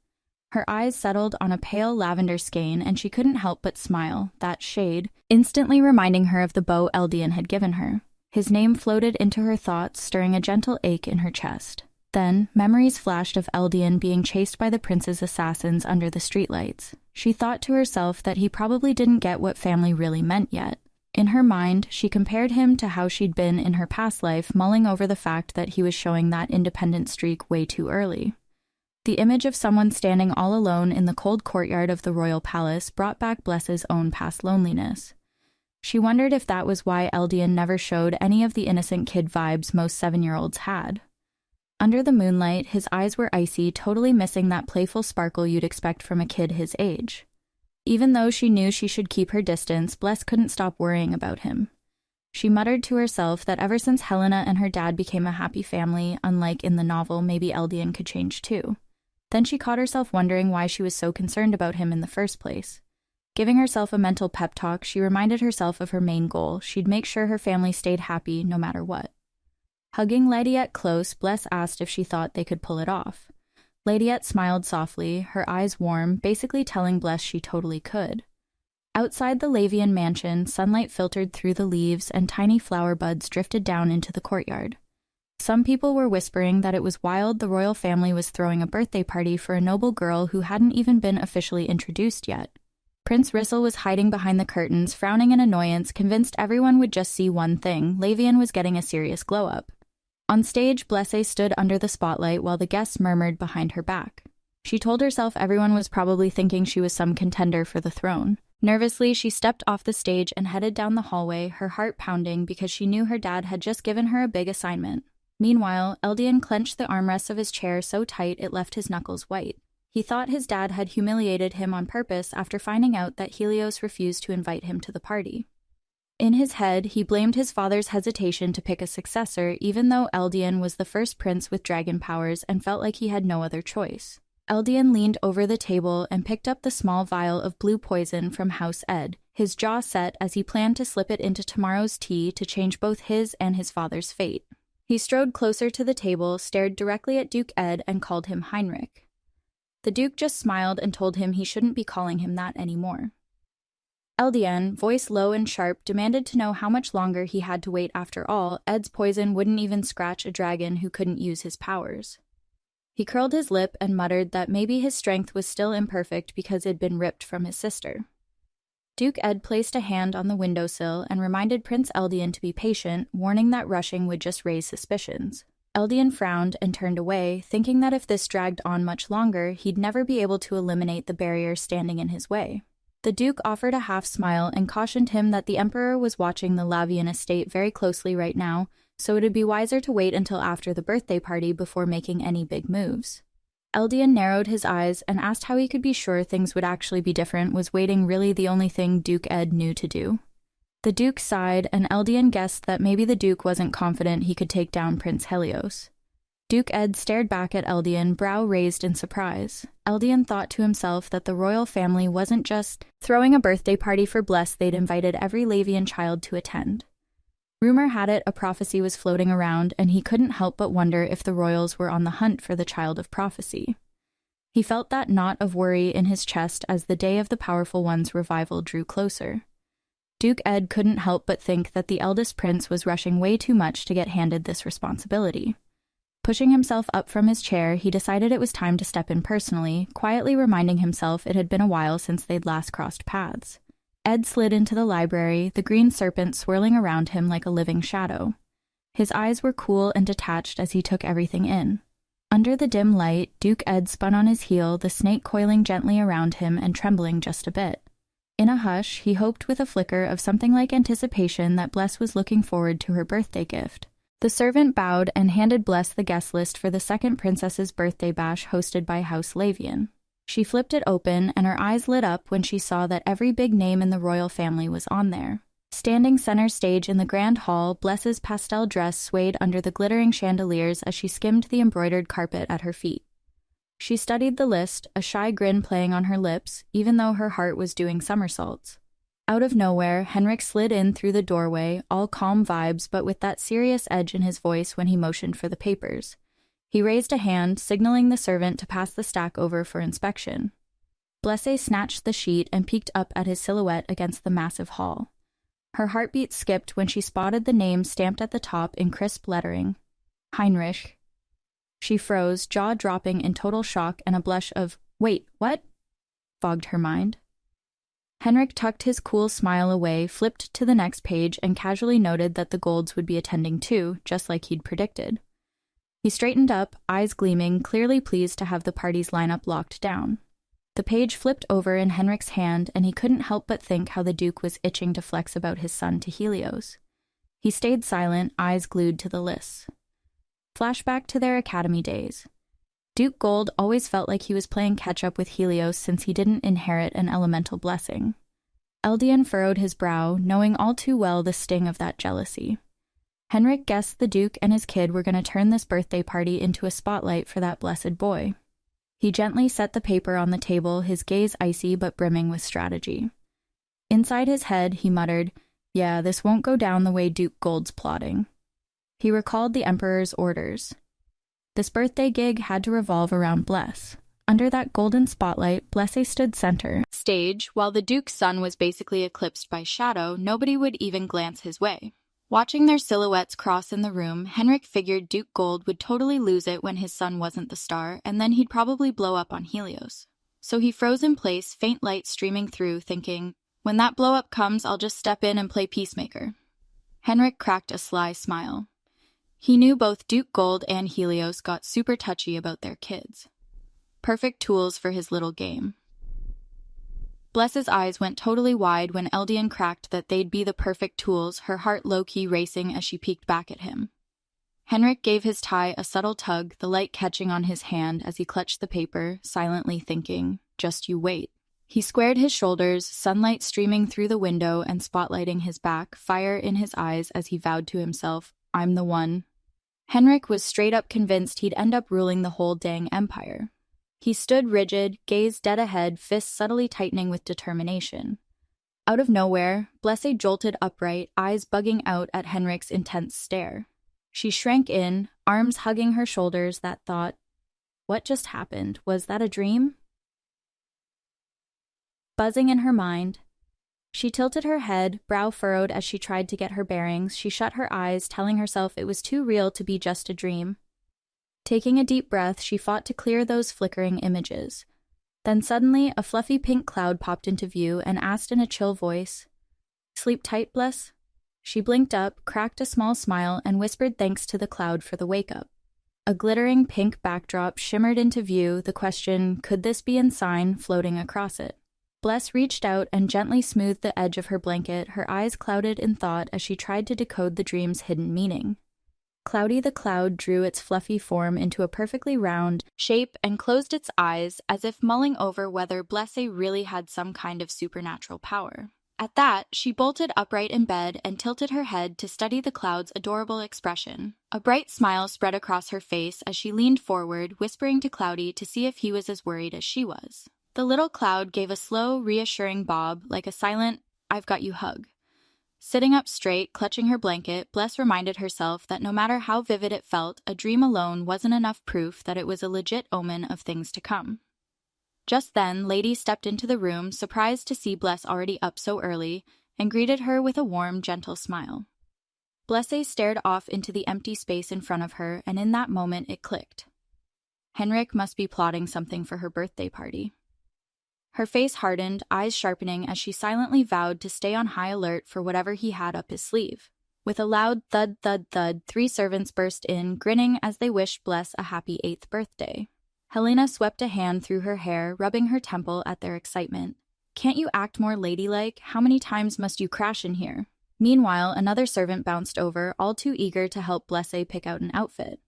Speaker 1: Her eyes settled on a pale lavender skein, and she couldn't help but smile, that shade, instantly reminding her of the bow Eldian had given her. His name floated into her thoughts, stirring a gentle ache in her chest. Then, memories flashed of Eldian being chased by the prince's assassins under the streetlights. She thought to herself that he probably didn't get what family really meant yet. In her mind, she compared him to how she'd been in her past life, mulling over the fact that he was showing that independent streak way too early. The image of someone standing all alone in the cold courtyard of the royal palace brought back Bless's own past loneliness. She wondered if that was why Eldian never showed any of the innocent kid vibes most 7-year-olds had. Under the moonlight, his eyes were icy, totally missing that playful sparkle you'd expect from a kid his age. Even though she knew she should keep her distance, Bless couldn't stop worrying about him. She muttered to herself that ever since Helena and her dad became a happy family, unlike in the novel, maybe Eldian could change too. Then she caught herself wondering why she was so concerned about him in the first place. Giving herself a mental pep talk, she reminded herself of her main goal. She'd make sure her family stayed happy no matter what. Hugging Ladyette close, Bless asked if she thought they could pull it off. Ladyette smiled softly, her eyes warm, basically telling Bless she totally could. Outside the Lavian mansion, sunlight filtered through the leaves and tiny flower buds drifted down into the courtyard. Some people were whispering that it was wild the royal family was throwing a birthday party for a noble girl who hadn't even been officially introduced yet. Prince Rissel was hiding behind the curtains, frowning in annoyance, convinced everyone would just see one thing: Lavian was getting a serious glow-up. On stage, Blesse stood under the spotlight while the guests murmured behind her back. She told herself everyone was probably thinking she was some contender for the throne. Nervously, she stepped off the stage and headed down the hallway, her heart pounding because she knew her dad had just given her a big assignment. Meanwhile, Eldian clenched the armrests of his chair so tight it left his knuckles white. He thought his dad had humiliated him on purpose after finding out that Helios refused to invite him to the party. In his head, he blamed his father's hesitation to pick a successor, even though Eldian was the first prince with dragon powers and felt like he had no other choice. Eldian leaned over the table and picked up the small vial of blue poison from House Ed, his jaw set as he planned to slip it into tomorrow's tea to change both his and his father's fate. He strode closer to the table, stared directly at Duke Ed, and called him Heinrich. The Duke just smiled and told him he shouldn't be calling him that anymore. Eldian, voice low and sharp, demanded to know how much longer he had to wait. After all, Ed's poison wouldn't even scratch a dragon who couldn't use his powers. He curled his lip and muttered that maybe his strength was still imperfect because it had been ripped from his sister. Duke Ed placed a hand on the windowsill and reminded Prince Eldian to be patient, warning that rushing would just raise suspicions. Eldian frowned and turned away, thinking that if this dragged on much longer, he'd never be able to eliminate the barrier standing in his way. The Duke offered a half-smile and cautioned him that the Emperor was watching the Lavian estate very closely right now, so it would be wiser to wait until after the birthday party before making any big moves. Eldian narrowed his eyes and asked how he could be sure things would actually be different. Was waiting really the only thing Duke Ed knew to do? The Duke sighed, and Eldian guessed that maybe the Duke wasn't confident he could take down Prince Helios. Duke Ed stared back at Eldian, brow raised in surprise. Eldian thought to himself that the royal family wasn't just throwing a birthday party for Bless, they'd invited every Lavian child to attend. Rumor had it a prophecy was floating around, and he couldn't help but wonder if the royals were on the hunt for the child of prophecy. He felt that knot of worry in his chest as the day of the Powerful One's revival drew closer. Duke Ed couldn't help but think that the eldest prince was rushing way too much to get handed this responsibility. Pushing himself up from his chair, he decided it was time to step in personally, quietly reminding himself it had been a while since they'd last crossed paths. Ed slid into the library, the green serpent swirling around him like a living shadow. His eyes were cool and detached as he took everything in. Under the dim light, Duke Ed spun on his heel, the snake coiling gently around him and trembling just a bit. In a hush, he hoped with a flicker of something like anticipation that Bless was looking forward to her birthday gift. The servant bowed and handed Bless the guest list for the second princess's birthday bash hosted by House Lavian. She flipped it open, and her eyes lit up when she saw that every big name in the royal family was on there. Standing center stage in the grand hall, Bless's pastel dress swayed under the glittering chandeliers as she skimmed the embroidered carpet at her feet. She studied the list, a shy grin playing on her lips, even though her heart was doing somersaults. Out of nowhere, Henrik slid in through the doorway, all calm vibes but with that serious edge in his voice when he motioned for the papers. He raised a hand, signaling the servant to pass the stack over for inspection. Blesse snatched the sheet and peeked up at his silhouette against the massive hall. Her heartbeat skipped when she spotted the name stamped at the top in crisp lettering. Heinrich. She froze, jaw dropping in total shock, and a blush of, "Wait, what?" fogged her mind. Henrik tucked his cool smile away, flipped to the next page, and casually noted that the Golds would be attending too, just like he'd predicted. He straightened up, eyes gleaming, clearly pleased to have the party's lineup locked down. The page flipped over in Henrik's hand, and he couldn't help but think how the Duke was itching to flex about his son to Helios. He stayed silent, eyes glued to the lists. Flashback to their academy days. Duke Gold always felt like he was playing catch-up with Helios since he didn't inherit an elemental blessing. Eldian furrowed his brow, knowing all too well the sting of that jealousy. Henrik guessed the Duke and his kid were going to turn this birthday party into a spotlight for that blessed boy. He gently set the paper on the table, his gaze icy but brimming with strategy. Inside his head, he muttered, "Yeah, this won't go down the way Duke Gold's plotting." He recalled the Emperor's orders. This birthday gig had to revolve around Bless. Under that golden spotlight, Blesse stood center stage, while the Duke's son was basically eclipsed by shadow. Nobody would even glance his way. Watching their silhouettes cross in the room, Henrik figured Duke Gold would totally lose it when his son wasn't the star, and then he'd probably blow up on Helios. So he froze in place, faint light streaming through, thinking, when that blow-up comes, I'll just step in and play peacemaker. Henrik cracked a sly smile. He knew both Duke Gold and Helios got super touchy about their kids. Perfect tools for his little game. Bless's eyes went totally wide when Eldian cracked that they'd be the perfect tools, her heart low-key racing as she peeked back at him. Henrik gave his tie a subtle tug, the light catching on his hand as he clutched the paper, silently thinking, just you wait. He squared his shoulders, sunlight streaming through the window and spotlighting his back, fire in his eyes as he vowed to himself, I'm the one. Henrik was straight up convinced he'd end up ruling the whole dang empire. He stood rigid, gaze dead ahead, fists subtly tightening with determination. Out of nowhere, Blesse jolted upright, eyes bugging out at Henrik's intense stare. She shrank in, arms hugging her shoulders, that thought, what just happened? Was that a dream? Buzzing in her mind, she tilted her head, brow furrowed as she tried to get her bearings. She shut her eyes, telling herself it was too real to be just a dream. Taking a deep breath, she fought to clear those flickering images. Then suddenly, a fluffy pink cloud popped into view and asked in a chill voice, "Sleep tight, Bless?" She blinked up, cracked a small smile, and whispered thanks to the cloud for the wake-up. A glittering pink backdrop shimmered into view, the question, could this be in sign, floating across it. Bless reached out and gently smoothed the edge of her blanket, her eyes clouded in thought as she tried to decode the dream's hidden meaning. Cloudy the cloud drew its fluffy form into a perfectly round shape and closed its eyes as if mulling over whether Blessé really had some kind of supernatural power. At that, she bolted upright in bed and tilted her head to study the cloud's adorable expression. A bright smile spread across her face as she leaned forward, whispering to Cloudy to see if he was as worried as she was. The little cloud gave a slow, reassuring bob, like a silent, "I've got you" hug. Sitting up straight, clutching her blanket, Bless reminded herself that no matter how vivid it felt, a dream alone wasn't enough proof that it was a legit omen of things to come. Just then, Lady stepped into the room, surprised to see Bless already up so early, and greeted her with a warm, gentle smile. Blessé stared off into the empty space in front of her, and in that moment it clicked. Henrik must be plotting something for her birthday party. Her face hardened, eyes sharpening as she silently vowed to stay on high alert for whatever he had up his sleeve. With a loud thud, thud, thud, 3 servants burst in, grinning as they wished Bless a happy 8th birthday. Helena swept a hand through her hair, rubbing her temple at their excitement. "Can't you act more ladylike? How many times must you crash in here?" Meanwhile, another servant bounced over, all too eager to help Blessé pick out an outfit.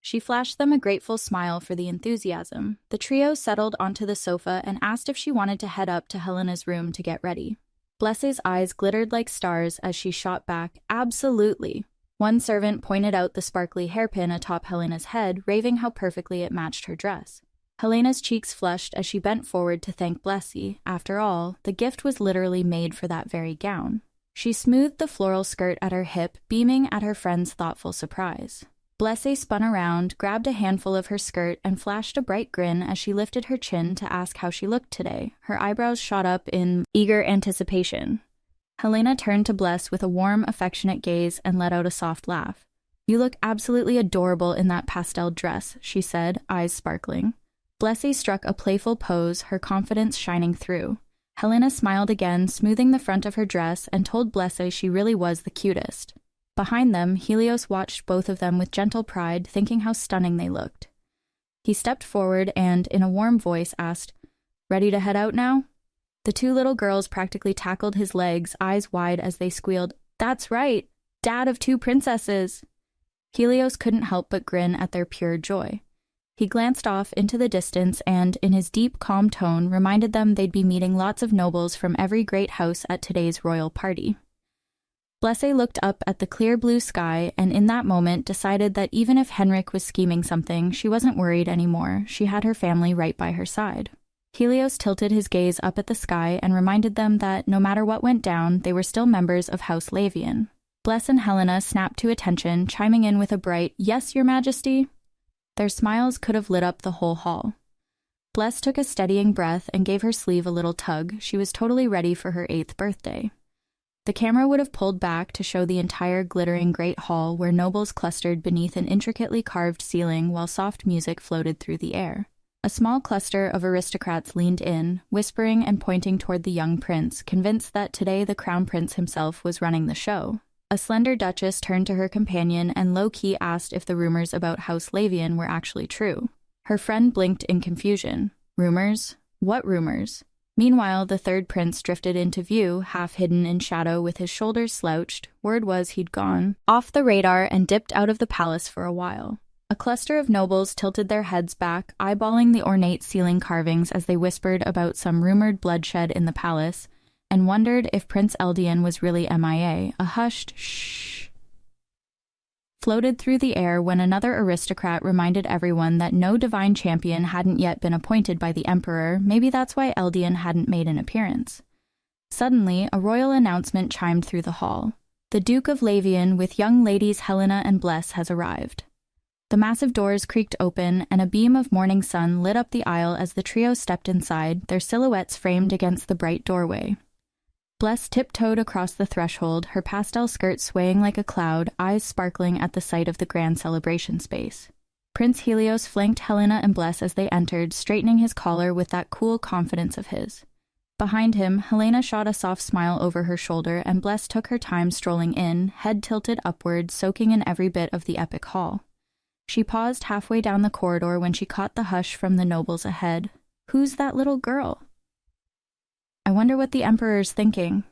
Speaker 1: She flashed them a grateful smile for the enthusiasm. The trio settled onto the sofa and asked if she wanted to head up to Helena's room to get ready. Blessé's eyes glittered like stars as she shot back, "Absolutely." One servant pointed out the sparkly hairpin atop Helena's head, raving how perfectly it matched her dress. Helena's cheeks flushed as she bent forward to thank Blessé. After all, the gift was literally made for that very gown. She smoothed the floral skirt at her hip, beaming at her friend's thoughtful surprise. Blessé spun around, grabbed a handful of her skirt, and flashed a bright grin as she lifted her chin to ask how she looked today. Her eyebrows shot up in eager anticipation. Helena turned to Bless with a warm, affectionate gaze and let out a soft laugh. "You look absolutely adorable in that pastel dress," she said, eyes sparkling. Blessé struck a playful pose, her confidence shining through. Helena smiled again, smoothing the front of her dress, and told Blessé she really was the cutest. Behind them, Helios watched both of them with gentle pride, thinking how stunning they looked. He stepped forward and, in a warm voice, asked, "Ready to head out now?" The 2 little girls practically tackled his legs, eyes wide as they squealed, "That's right! Dad of 2 princesses!" Helios couldn't help but grin at their pure joy. He glanced off into the distance and, in his deep, calm tone, reminded them they'd be meeting lots of nobles from every great house at today's royal party. Blessé looked up at the clear blue sky and in that moment decided that even if Henrik was scheming something, she wasn't worried anymore. She had her family right by her side. Helios tilted his gaze up at the sky and reminded them that, no matter what went down, they were still members of House Lavian. Bless and Helena snapped to attention, chiming in with a bright, "Yes, Your Majesty." Their smiles could have lit up the whole hall. Bless took a steadying breath and gave her sleeve a little tug. She was totally ready for her 8th birthday. The camera would have pulled back to show the entire glittering great hall where nobles clustered beneath an intricately carved ceiling while soft music floated through the air. A small cluster of aristocrats leaned in, whispering and pointing toward the young prince, convinced that today the crown prince himself was running the show. A slender duchess turned to her companion and low-key asked if the rumors about House Lavian were actually true. Her friend blinked in confusion. Rumors? What rumors? Meanwhile, the 3rd prince drifted into view, half hidden in shadow with his shoulders slouched. Word was he'd gone off the radar and dipped out of the palace for a while. A cluster of nobles tilted their heads back, eyeballing the ornate ceiling carvings as they whispered about some rumored bloodshed in the palace, and wondered if Prince Eldian was really MIA. A hushed shh floated through the air when another aristocrat reminded everyone that no divine champion hadn't yet been appointed by the emperor. Maybe that's why Eldian hadn't made an appearance. Suddenly, a royal announcement chimed through the hall. "The Duke of Lavian with young ladies Helena and Bless has arrived." The massive doors creaked open, and a beam of morning sun lit up the aisle as the trio stepped inside, their silhouettes framed against the bright doorway. Bless tiptoed across the threshold, her pastel skirt swaying like a cloud, eyes sparkling at the sight of the grand celebration space. Prince Helios flanked Helena and Bless as they entered, straightening his collar with that cool confidence of his. Behind him, Helena shot a soft smile over her shoulder, and Bless took her time strolling in, head tilted upward, soaking in every bit of the epic hall. She paused halfway down the corridor when she caught the hush from the nobles ahead. Who's that little girl? I wonder what the Emperor's thinking.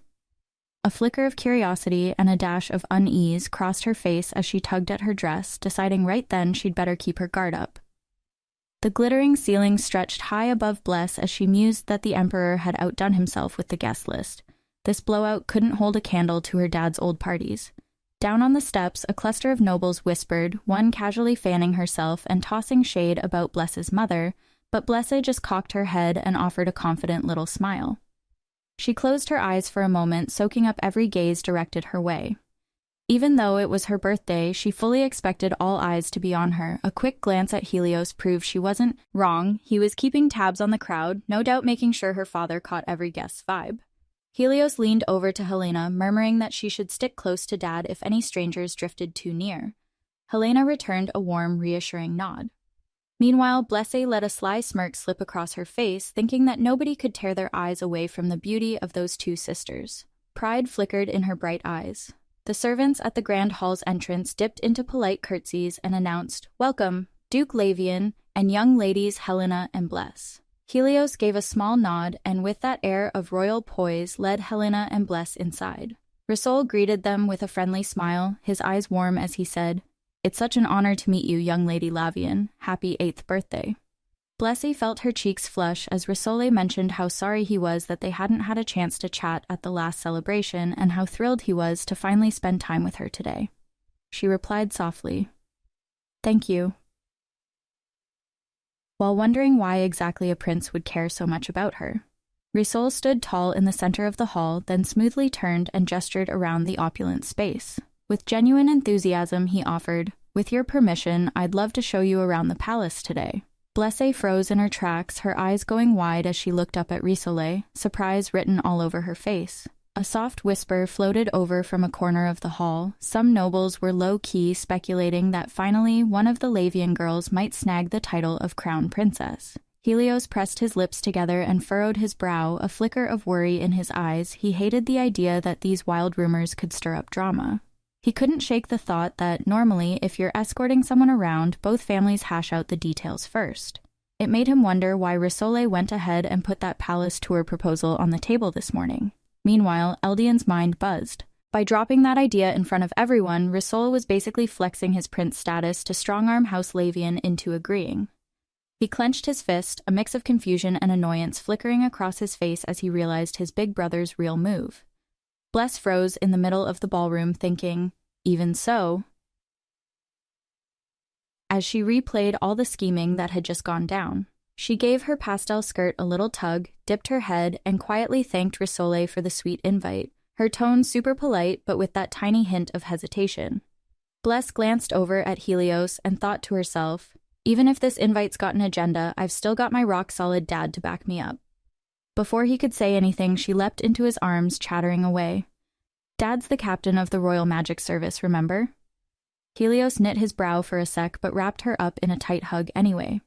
Speaker 1: A flicker of curiosity and a dash of unease crossed her face as she tugged at her dress, deciding right then she'd better keep her guard up. The glittering ceiling stretched high above Bless as she mused that the Emperor had outdone himself with the guest list. This blowout couldn't hold a candle to her dad's old parties. Down on the steps, a cluster of nobles whispered, one casually fanning herself and tossing shade about Bless's mother, but Blesse just cocked her head and offered a confident little smile. She closed her eyes for a moment, soaking up every gaze directed her way. Even though it was her birthday, she fully expected all eyes to be on her. A quick glance at Helios proved she wasn't wrong. He was keeping tabs on the crowd, no doubt making sure her father caught every guest's vibe. Helios leaned over to Helena, murmuring that she should stick close to Dad if any strangers drifted too near. Helena returned a warm, reassuring nod. Meanwhile, Blesse let a sly smirk slip across her face, thinking that nobody could tear their eyes away from the beauty of those two sisters. Pride flickered in her bright eyes. The servants at the Grand Hall's entrance dipped into polite curtsies and announced, "Welcome, Duke Lavian, and young ladies Helena and Bless." Helios gave a small nod and with that air of royal poise led Helena and Bless inside. Risol greeted them with a friendly smile, his eyes warm as he said, "It's such an honor to meet you, young lady Lavian. Happy 8th birthday." Blesse felt her cheeks flush as Risole mentioned how sorry he was that they hadn't had a chance to chat at the last celebration and how thrilled he was to finally spend time with her today. She replied softly, "Thank you," while wondering why exactly a prince would care so much about her. Risol stood tall in the center of the hall, then smoothly turned and gestured around the opulent space. With genuine enthusiasm, he offered, "With your permission, I'd love to show you around the palace today." Blesse froze in her tracks, her eyes going wide as she looked up at Risole, surprise written all over her face. A soft whisper floated over from a corner of the hall. Some nobles were low-key speculating that finally one of the Lavian girls might snag the title of crown princess. Helios pressed his lips together and furrowed his brow, a flicker of worry in his eyes. He hated the idea that these wild rumors could stir up drama. He couldn't shake the thought that, normally, if you're escorting someone around, both families hash out the details first. It made him wonder why Risole went ahead and put that palace tour proposal on the table this morning. Meanwhile, Eldian's mind buzzed. By dropping that idea in front of everyone, Risole was basically flexing his prince status to strong-arm House Lavian into agreeing. He clenched his fist, a mix of confusion and annoyance flickering across his face as he realized his big brother's real move. Bless froze in the middle of the ballroom, thinking, "Even so," as she replayed all the scheming that had just gone down. She gave her pastel skirt a little tug, dipped her head, and quietly thanked Risole for the sweet invite, her tone super polite but with that tiny hint of hesitation. Bless glanced over at Helios and thought to herself, "Even if this invite's got an agenda, I've still got my rock-solid dad to back me up." Before he could say anything, she leapt into his arms, chattering away. "Dad's the captain of the Royal Magic Service, remember?" Helios knit his brow for a sec but wrapped her up in a tight hug anyway.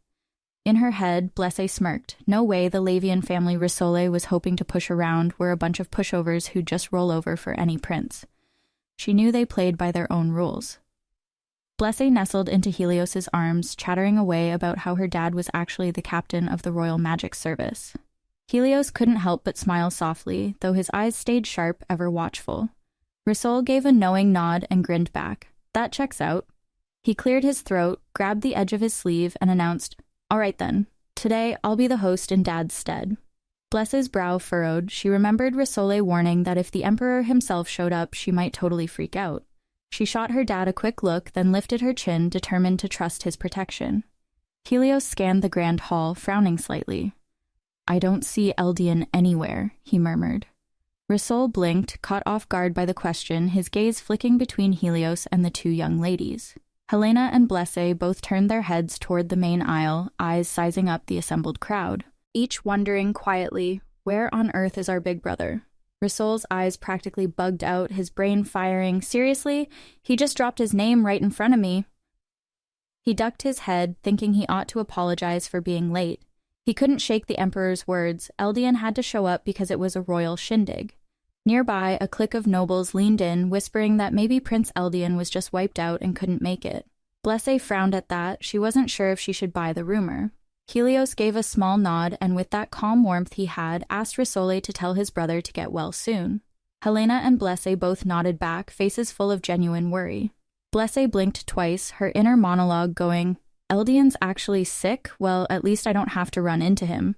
Speaker 1: In her head, Blesse smirked. No way the Lavian family Risole was hoping to push around were a bunch of pushovers who'd just roll over for any prince. She knew they played by their own rules. Blesse nestled into Helios's arms, chattering away about how her dad was actually the captain of the Royal Magic Service. Helios couldn't help but smile softly, though his eyes stayed sharp, ever watchful. Risol gave a knowing nod and grinned back. "That checks out." He cleared his throat, grabbed the edge of his sleeve, and announced, "All right then. Today, I'll be the host in Dad's stead." Blesse's brow furrowed. She remembered Risole warning that if the Emperor himself showed up, she might totally freak out. She shot her dad a quick look, then lifted her chin, determined to trust his protection. Helios scanned the grand hall, frowning slightly. "I don't see Eldian anywhere," he murmured. Risol blinked, caught off guard by the question, his gaze flicking between Helios and the two young ladies. Helena and Blesse both turned their heads toward the main aisle, eyes sizing up the assembled crowd, each wondering quietly, where on earth is our big brother? Risol's eyes practically bugged out, his brain firing. Seriously? He just dropped his name right in front of me. He ducked his head, thinking he ought to apologize for being late. He couldn't shake the emperor's words. Eldian had to show up because it was a royal shindig. Nearby, a clique of nobles leaned in, whispering that maybe Prince Eldian was just wiped out and couldn't make it. Blesse frowned at that. She wasn't sure if she should buy the rumor. Helios gave a small nod, and with that calm warmth he had, asked Risole to tell his brother to get well soon. Helena and Blesse both nodded back, faces full of genuine worry. Blesse blinked twice, her inner monologue going, "Eldian's actually sick? Well, at least I don't have to run into him."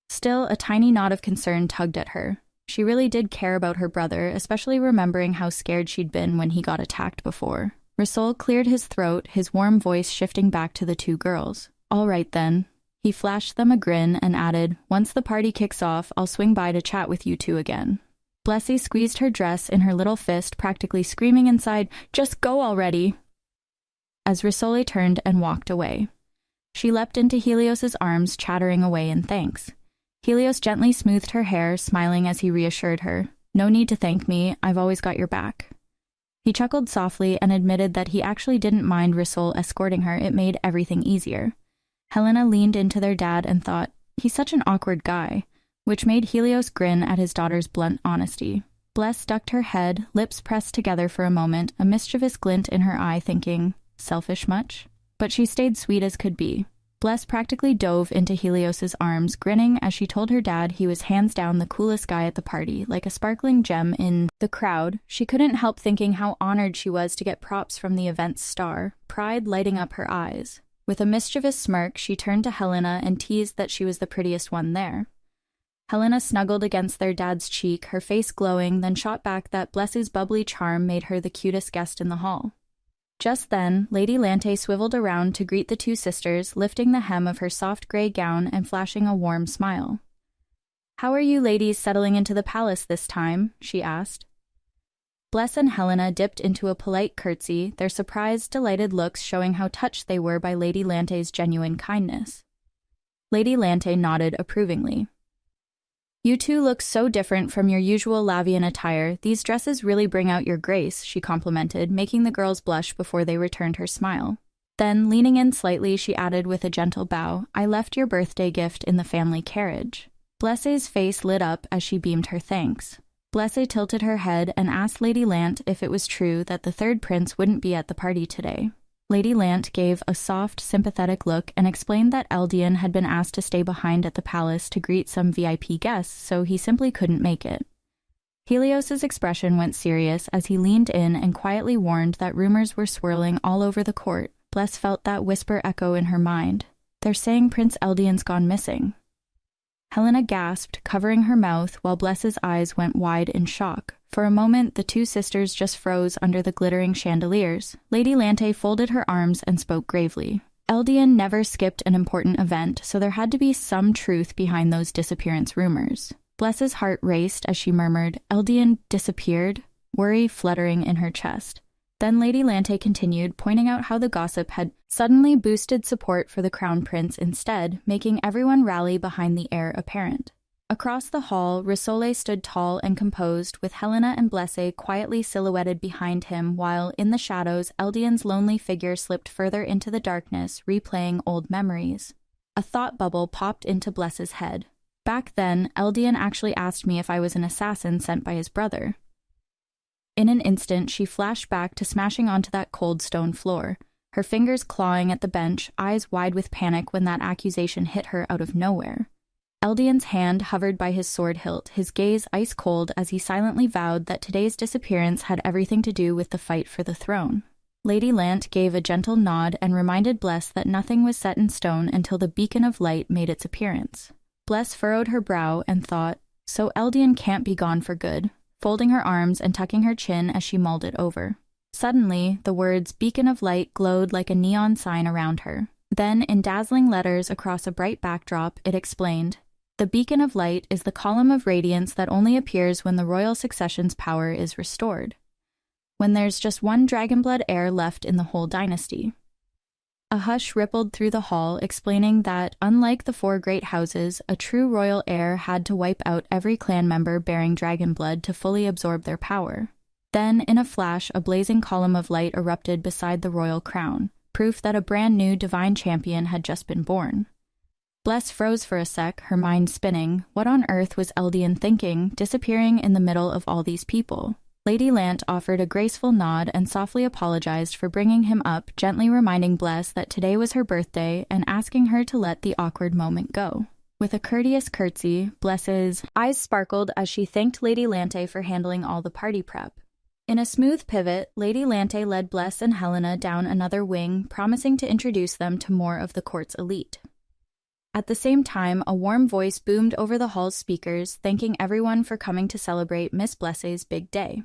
Speaker 1: Still, a tiny knot of concern tugged at her. She really did care about her brother, especially remembering how scared she'd been when he got attacked before. Risole cleared his throat, his warm voice shifting back to the two girls. "All right then." He flashed them a grin and added, "Once the party kicks off, I'll swing by to chat with you two again." Blesse squeezed her dress in her little fist, practically screaming inside, "Just go already!" as Risole turned and walked away. She leapt into Helios's arms, chattering away in thanks. Helios gently smoothed her hair, smiling as he reassured her, "No need to thank me, I've always got your back." He chuckled softly and admitted that he actually didn't mind Risole escorting her, it made everything easier. Helena leaned into their dad and thought, "He's such an awkward guy," which made Helios grin at his daughter's blunt honesty. Bless ducked her head, lips pressed together for a moment, a mischievous glint in her eye, thinking, "Selfish much?" But she stayed sweet as could be. Bless practically dove into Helios's arms, grinning as she told her dad he was hands down the coolest guy at the party, like a sparkling gem in the crowd. She couldn't help thinking how honored she was to get props from the event's star, pride lighting up her eyes. With a mischievous smirk, she turned to Helena and teased that she was the prettiest one there. Helena snuggled against their dad's cheek, her face glowing, then shot back that Bless's bubbly charm made her the cutest guest in the hall. Just then, Lady Lante swiveled around to greet the two sisters, lifting the hem of her soft gray gown and flashing a warm smile. "How are you ladies settling into the palace this time?" she asked. Bless and Helena dipped into a polite curtsy, their surprised, delighted looks showing how touched they were by Lady Lante's genuine kindness. Lady Lante nodded approvingly. "You two look so different from your usual Lavian attire. These dresses really bring out your grace," she complimented, making the girls blush before they returned her smile. Then, leaning in slightly, she added with a gentle bow, "I left your birthday gift in the family carriage." Blesse's face lit up as she beamed her thanks. Blesse tilted her head and asked Lady Lant if it was true that the third prince wouldn't be at the party today. Lady Lant gave a soft, sympathetic look and explained that Eldian had been asked to stay behind at the palace to greet some VIP guests, so he simply couldn't make it. Helios's expression went serious as he leaned in and quietly warned that rumors were swirling all over the court. Bless felt that whisper echo in her mind. "They're saying Prince Eldian's gone missing." Helena gasped, covering her mouth, while Bless's eyes went wide in shock. For a moment, the two sisters just froze under the glittering chandeliers. Lady Lante folded her arms and spoke gravely. Eldian never skipped an important event, so there had to be some truth behind those disappearance rumors. Bless's heart raced as she murmured, "Eldian disappeared?" worry fluttering in her chest. Then Lady Lante continued, pointing out how the gossip had suddenly boosted support for the crown prince instead, making everyone rally behind the heir apparent. Across the hall, Risole stood tall and composed, with Helena and Blesse quietly silhouetted behind him, while, in the shadows, Eldian's lonely figure slipped further into the darkness, replaying old memories. A thought bubble popped into Blesse's head. Back then, Eldian actually asked me if I was an assassin sent by his brother. In an instant, she flashed back to smashing onto that cold stone floor, her fingers clawing at the bench, eyes wide with panic when that accusation hit her out of nowhere. Eldian's hand hovered by his sword hilt, his gaze ice cold as he silently vowed that today's disappearance had everything to do with the fight for the throne. Lady Lant gave a gentle nod and reminded Bless that nothing was set in stone until the beacon of light made its appearance. Bless furrowed her brow and thought, "So Eldian can't be gone for good," folding her arms and tucking her chin as she mulled it over. Suddenly, the words "beacon of light" glowed like a neon sign around her. Then, in dazzling letters across a bright backdrop, it explained, "The beacon of light is the column of radiance that only appears when the royal succession's power is restored. When there's just one dragonblood heir left in the whole dynasty." A hush rippled through the hall, explaining that, unlike the four great houses, a true royal heir had to wipe out every clan member bearing dragon blood to fully absorb their power. Then, in a flash, a blazing column of light erupted beside the royal crown. proof that a brand new divine champion had just been born. Bless froze for a sec, her mind spinning. What on earth was Eldian thinking, disappearing in the middle of all these people? Lady Lant offered a graceful nod and softly apologized for bringing him up, gently reminding Bless that today was her birthday and asking her to let the awkward moment go. With a courteous curtsy, Bless's eyes sparkled as she thanked Lady Lante for handling all the party prep. In a smooth pivot, Lady Lante led Bless and Helena down another wing, promising to introduce them to more of the court's elite. At the same time, a warm voice boomed over the hall's speakers, thanking everyone for coming to celebrate Miss Blesse's big day.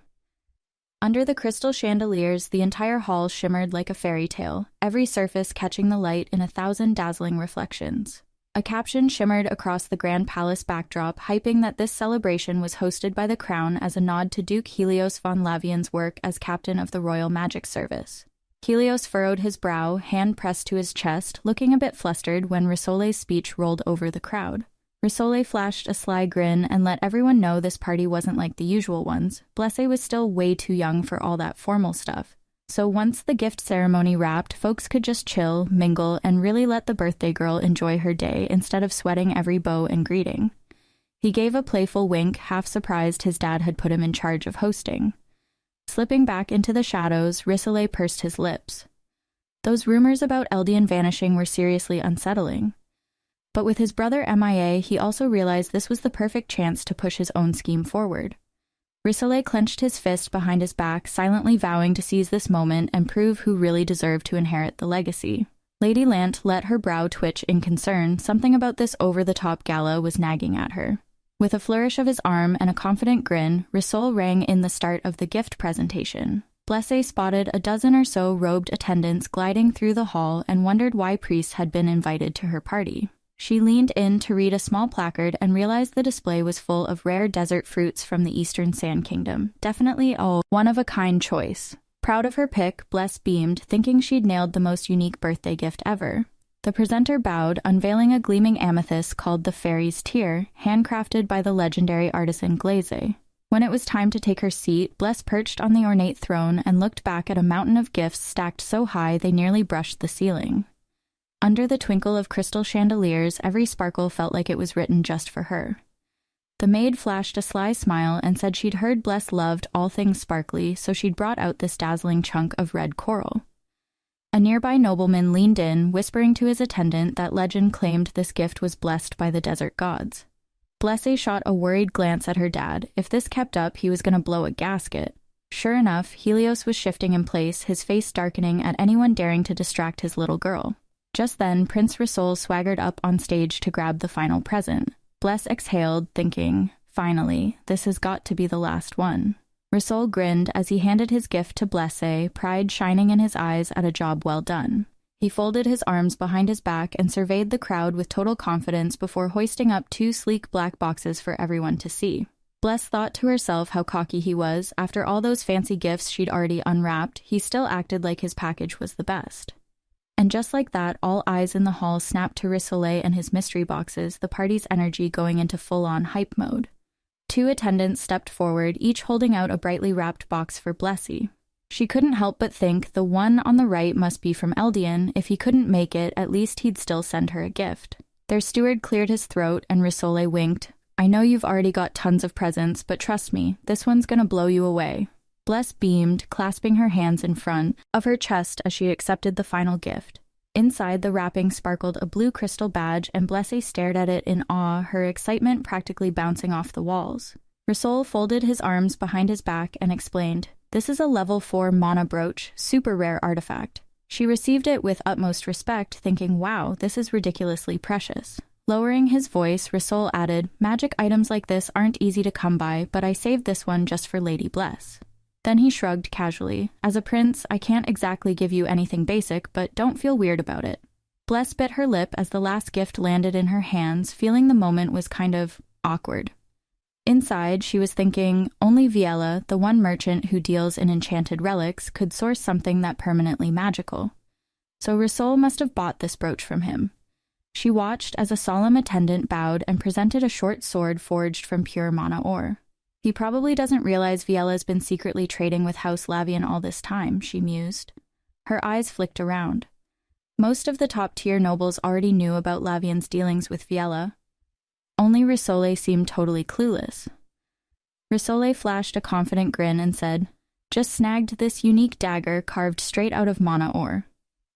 Speaker 1: Under the crystal chandeliers, the entire hall shimmered like a fairy tale, every surface catching the light in 1,000 dazzling reflections. A caption shimmered across the Grand Palace backdrop, hyping that this celebration was hosted by the Crown as a nod to Duke Helios von Lavian's work as captain of the Royal Magic Service. Helios furrowed his brow, hand pressed to his chest, looking a bit flustered when Risole's speech rolled over the crowd. Risole flashed a sly grin and let everyone know this party wasn't like the usual ones. Blesse was still way too young for all that formal stuff. So once the gift ceremony wrapped, folks could just chill, mingle, and really let the birthday girl enjoy her day instead of sweating every bow and greeting. He gave a playful wink, half surprised his dad had put him in charge of hosting. Slipping back into the shadows, Risole pursed his lips. Those rumors about Eldian vanishing were seriously unsettling. But with his brother MIA, he also realized this was the perfect chance to push his own scheme forward. Risole clenched his fist behind his back, silently vowing to seize this moment and prove who really deserved to inherit the legacy. Lady Lant let her brow twitch in concern. Something about this over-the-top gala was nagging at her. With a flourish of his arm and a confident grin, Risole rang in the start of the gift presentation. Blesse spotted a dozen or so robed attendants gliding through the hall and wondered why priests had been invited to her party. She leaned in to read a small placard and realized the display was full of rare desert fruits from the Eastern Sand Kingdom. Definitely a one-of-a-kind choice. Proud of her pick, Bless beamed, thinking she'd nailed the most unique birthday gift ever. The presenter bowed, unveiling a gleaming amethyst called the Fairy's Tear, handcrafted by the legendary artisan Glaze. When it was time to take her seat, Bless perched on the ornate throne and looked back at a mountain of gifts stacked so high they nearly brushed the ceiling. Under the twinkle of crystal chandeliers, every sparkle felt like it was written just for her. The maid flashed a sly smile and said she'd heard Bless loved all things sparkly, so she'd brought out this dazzling chunk of red coral. A nearby nobleman leaned in, whispering to his attendant that legend claimed this gift was blessed by the desert gods. Blesse shot a worried glance at her dad. If this kept up, he was going to blow a gasket. Sure enough, Helios was shifting in place, his face darkening at anyone daring to distract his little girl. Just then, Prince Risole swaggered up on stage to grab the final present. Bless exhaled, thinking, finally, this has got to be the last one. Risole grinned as he handed his gift to Blesse, pride shining in his eyes at a job well done. He folded his arms behind his back and surveyed the crowd with total confidence before hoisting up 2 sleek black boxes for everyone to see. Bless thought to herself how cocky he was. After all those fancy gifts she'd already unwrapped, he still acted like his package was the best. And just like that, all eyes in the hall snapped to Risole and his mystery boxes, the party's energy going into full-on hype mode. 2 attendants stepped forward, each holding out a brightly wrapped box for Blesse. She couldn't help but think the one on the right must be from Eldian. If he couldn't make it, at least he'd still send her a gift. Their steward cleared his throat and Risole winked. I know you've already got tons of presents, but trust me, this one's gonna blow you away. Bless beamed, clasping her hands in front of her chest as she accepted the final gift. Inside, the wrapping sparkled a blue crystal badge, and Blesse stared at it in awe, her excitement practically bouncing off the walls. Risole folded his arms behind his back and explained, this is a level 4 mana brooch, super rare artifact. She received it with utmost respect, thinking, wow, this is ridiculously precious. Lowering his voice, Risole added, magic items like this aren't easy to come by, but I saved this one just for Lady Bless. Then he shrugged casually. As a prince, I can't exactly give you anything basic, but don't feel weird about it. Bless bit her lip as the last gift landed in her hands, feeling the moment was kind of awkward. Inside, she was thinking, only Viella, the one merchant who deals in enchanted relics, could source something that permanently magical. So Risole must have bought this brooch from him. She watched as a solemn attendant bowed and presented a short sword forged from pure mana ore. He probably doesn't realize Viella's been secretly trading with House Lavian all this time, she mused. Her eyes flicked around. Most of the top-tier nobles already knew about Lavian's dealings with Viella. Only Risole seemed totally clueless. Risole flashed a confident grin and said, "Just snagged this unique dagger carved straight out of mana ore."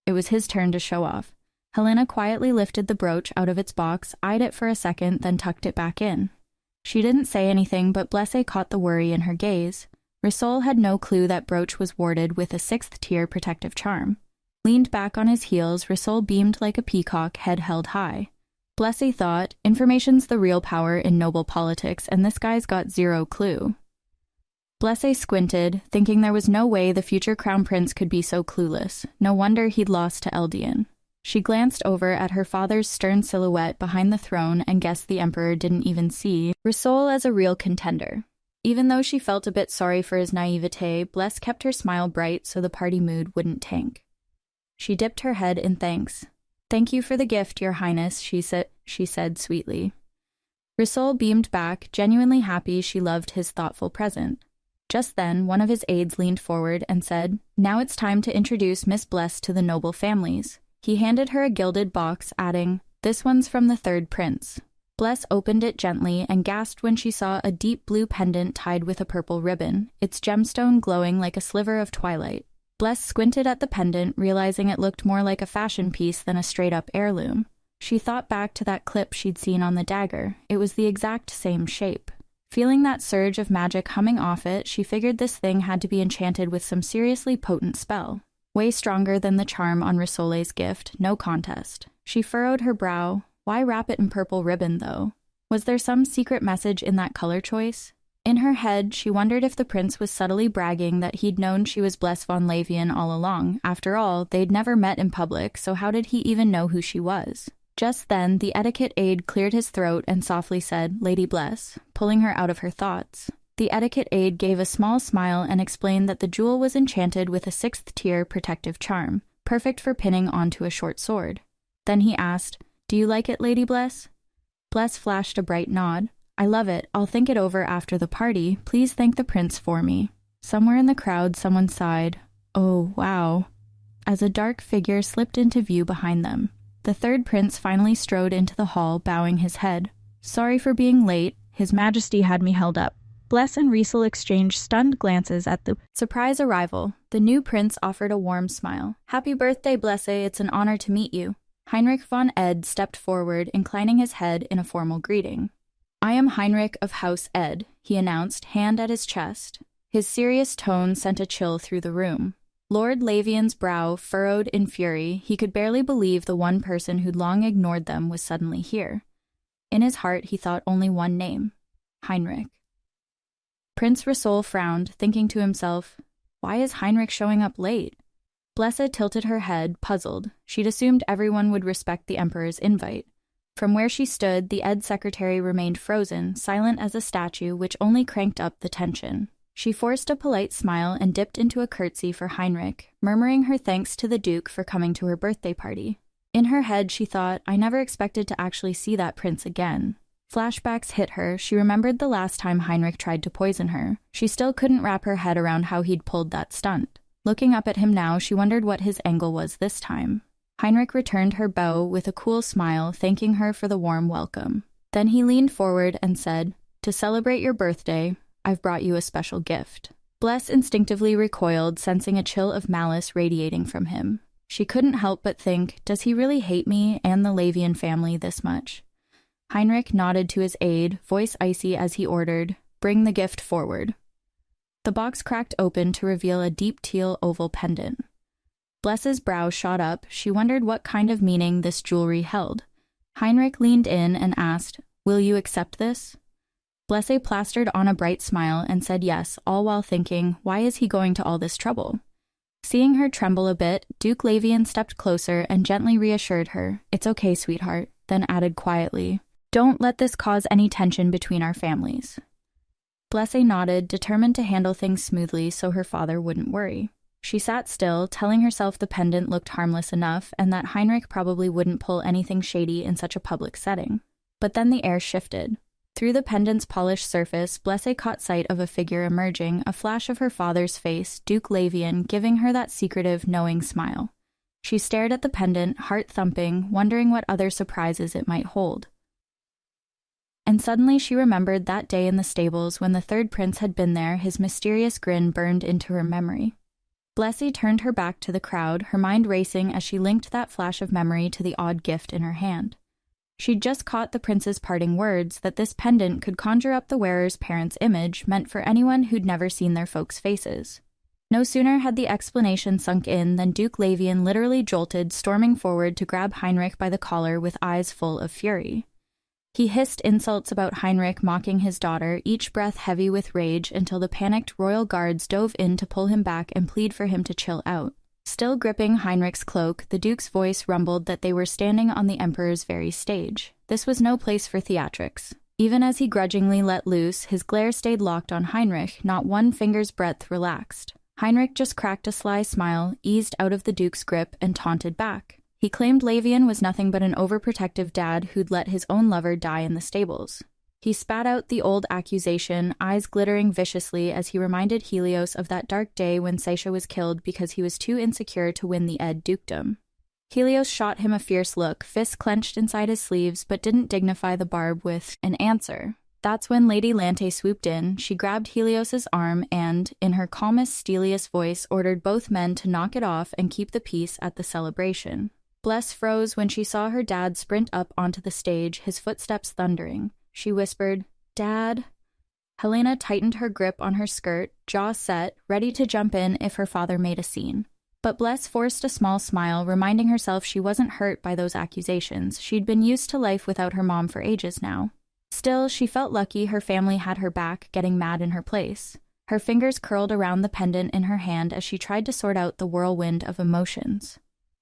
Speaker 1: It was his turn to show off. Helena quietly lifted the brooch out of its box, eyed it for a second, then tucked it back in. She didn't say anything, but Blessé caught the worry in her gaze. Risole had no clue that brooch was warded with a 6th-tier protective charm. Leaned back on his heels, Risole beamed like a peacock, head held high. Blessé thought, information's the real power in noble politics, and this guy's got zero clue. Blessé squinted, thinking there was no way the future crown prince could be so clueless. No wonder he'd lost to Eldian. She glanced over at her father's stern silhouette behind the throne and guessed the emperor didn't even see Risole as a real contender. Even though she felt a bit sorry for his naivete, Bless kept her smile bright so the party mood wouldn't tank. She dipped her head in thanks. "Thank you for the gift, Your Highness," she said sweetly. Risole beamed back, genuinely happy she loved his thoughtful present. Just then, one of his aides leaned forward and said, "Now it's time to introduce Miss Bless to the noble families." He handed her a gilded box, adding, "This one's from the 3rd prince." Bless opened it gently and gasped when she saw a deep blue pendant tied with a purple ribbon, its gemstone glowing like a sliver of twilight. Bless squinted at the pendant, realizing it looked more like a fashion piece than a straight-up heirloom. She thought back to that clip she'd seen on the dagger. It was the exact same shape. Feeling that surge of magic humming off it, she figured this thing had to be enchanted with some seriously potent spell. Way stronger than the charm on Risole's gift, no contest. She furrowed her brow. Why wrap it in purple ribbon, though? Was there some secret message in that color choice? In her head, she wondered if the prince was subtly bragging that he'd known she was Bless von Lavian all along. After all, they'd never met in public, so how did he even know who she was? Just then, the etiquette aide cleared his throat and softly said, "Lady Bless," pulling her out of her thoughts. The etiquette aide gave a small smile and explained that the jewel was enchanted with a 6th-tier protective charm, perfect for pinning onto a short sword. Then he asked, "Do you like it, Lady Bless?" Bless flashed a bright nod. "I love it. I'll think it over after the party. Please thank the prince for me." Somewhere in the crowd, someone sighed, "Oh, wow," as a dark figure slipped into view behind them. The 3rd prince finally strode into the hall, bowing his head. "Sorry for being late. His Majesty had me held up." Bless and Risole exchanged stunned glances at the surprise arrival. The new prince offered a warm smile. "Happy birthday, Blessé. It's an honor to meet you." Heinrich von Ed stepped forward, inclining his head in a formal greeting. "I am Heinrich of House Ed," he announced, hand at his chest. His serious tone sent a chill through the room. Lord Lavian's brow furrowed in fury. He could barely believe the one person who'd long ignored them was suddenly here. In his heart, he thought only one name: Heinrich. Prince Risole frowned, thinking to himself, "Why is Heinrich showing up late?" Blessa tilted her head, puzzled. She'd assumed everyone would respect the Emperor's invite. From where she stood, the Ed secretary remained frozen, silent as a statue, which only cranked up the tension. She forced a polite smile and dipped into a curtsy for Heinrich, murmuring her thanks to the Duke for coming to her birthday party. In her head, she thought, I never expected to actually see that prince again. Flashbacks hit her. She remembered the last time Heinrich tried to poison her. She still couldn't wrap her head around how he'd pulled that stunt. Looking up at him now, she wondered what his angle was this time. Heinrich returned her bow with a cool smile, thanking her for the warm welcome. Then he leaned forward and said, "To celebrate your birthday, I've brought you a special gift." Bless instinctively recoiled, sensing a chill of malice radiating from him. She couldn't help but think, does he really hate me and the Lavian family this much? Heinrich nodded to his aide, voice icy as he ordered, "Bring the gift forward." The box cracked open to reveal a deep teal oval pendant. Bless's brow shot up. She wondered what kind of meaning this jewelry held. Heinrich leaned in and asked, "Will you accept this?" Blesse plastered on a bright smile and said yes, all while thinking, why is he going to all this trouble? Seeing her tremble a bit, Duke Lavian stepped closer and gently reassured her, "It's okay, sweetheart," then added quietly, "Don't let this cause any tension between our families." Blesse nodded, determined to handle things smoothly so her father wouldn't worry. She sat still, telling herself the pendant looked harmless enough and that Heinrich probably wouldn't pull anything shady in such a public setting. But then the air shifted. Through the pendant's polished surface, Blesse caught sight of a figure emerging, a flash of her father's face, Duke Lavian, giving her that secretive, knowing smile. She stared at the pendant, heart-thumping, wondering what other surprises it might hold. And suddenly she remembered that day in the stables when the third prince had been there. His mysterious grin burned into her memory. Blessy turned her back to the crowd, her mind racing as she linked that flash of memory to the odd gift in her hand. She'd just caught the prince's parting words that this pendant could conjure up the wearer's parents' image, meant for anyone who'd never seen their folks' faces. No sooner had the explanation sunk in than Duke Lavian literally jolted, storming forward to grab Heinrich by the collar with eyes full of fury. He hissed insults about Heinrich mocking his daughter, each breath heavy with rage, until the panicked royal guards dove in to pull him back and plead for him to chill out. Still gripping Heinrich's cloak, the Duke's voice rumbled that they were standing on the Emperor's very stage. This was no place for theatrics. Even as he grudgingly let loose, his glare stayed locked on Heinrich, not one finger's breadth relaxed. Heinrich just cracked a sly smile, eased out of the Duke's grip, and taunted back. He claimed Lavian was nothing but an overprotective dad who'd let his own lover die in the stables. He spat out the old accusation, eyes glittering viciously as he reminded Helios of that dark day when Seisha was killed because he was too insecure to win the Ed dukedom. Helios shot him a fierce look, fists clenched inside his sleeves, but didn't dignify the barb with an answer. That's when Lady Lante swooped in. She grabbed Helios's arm and, in her calmest, steeliest voice, ordered both men to knock it off and keep the peace at the celebration. Bless froze when she saw her dad sprint up onto the stage, his footsteps thundering. She whispered, "Dad?" Helena tightened her grip on her skirt, jaw set, ready to jump in if her father made a scene. But Bless forced a small smile, reminding herself she wasn't hurt by those accusations. She'd been used to life without her mom for ages now. Still, she felt lucky her family had her back, getting mad in her place. Her fingers curled around the pendant in her hand as she tried to sort out the whirlwind of emotions.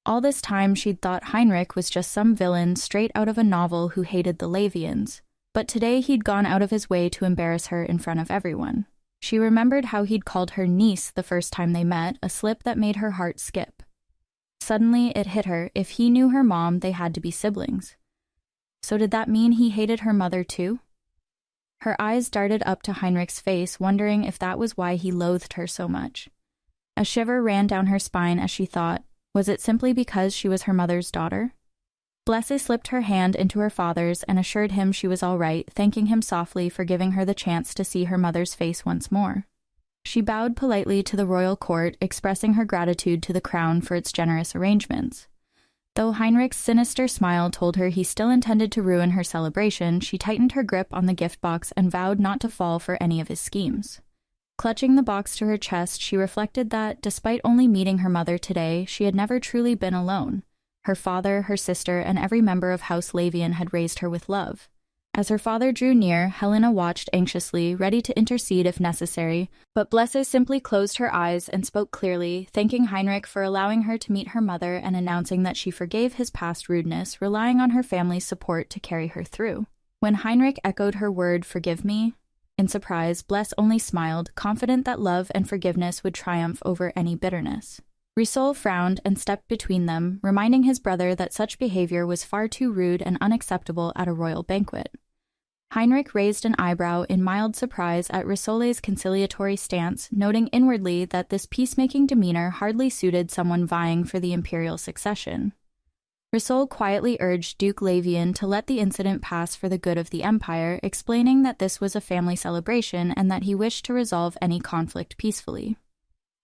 Speaker 1: All this time, she'd thought Heinrich was just some villain straight out of a novel who hated the Lavians. But today he'd gone out of his way to embarrass her in front of everyone. She remembered how he'd called her niece the first time they met, a slip that made her heart skip. Suddenly, it hit her. If he knew her mom, they had to be siblings. So did that mean he hated her mother too? Her eyes darted up to Heinrich's face, wondering if that was why he loathed her so much. A shiver ran down her spine as she thought, was it simply because she was her mother's daughter? Blessy slipped her hand into her father's and assured him she was all right, thanking him softly for giving her the chance to see her mother's face once more. She bowed politely to the royal court, expressing her gratitude to the crown for its generous arrangements. Though Heinrich's sinister smile told her he still intended to ruin her celebration, she tightened her grip on the gift box and vowed not to fall for any of his schemes. Clutching the box to her chest, she reflected that, despite only meeting her mother today, she had never truly been alone. Her father, her sister, and every member of House Lavian had raised her with love. As her father drew near, Helena watched anxiously, ready to intercede if necessary, but Blessy simply closed her eyes and spoke clearly, thanking Heinrich for allowing her to meet her mother and announcing that she forgave his past rudeness, relying on her family's support to carry her through. When Heinrich echoed her word, "Forgive me," in surprise, Bless only smiled, confident that love and forgiveness would triumph over any bitterness. Risol frowned and stepped between them, reminding his brother that such behavior was far too rude and unacceptable at a royal banquet. Heinrich raised an eyebrow in mild surprise at Risole's conciliatory stance, noting inwardly that this peacemaking demeanor hardly suited someone vying for the imperial succession. Risol quietly urged Duke Lavian to let the incident pass for the good of the empire, explaining that this was a family celebration and that he wished to resolve any conflict peacefully.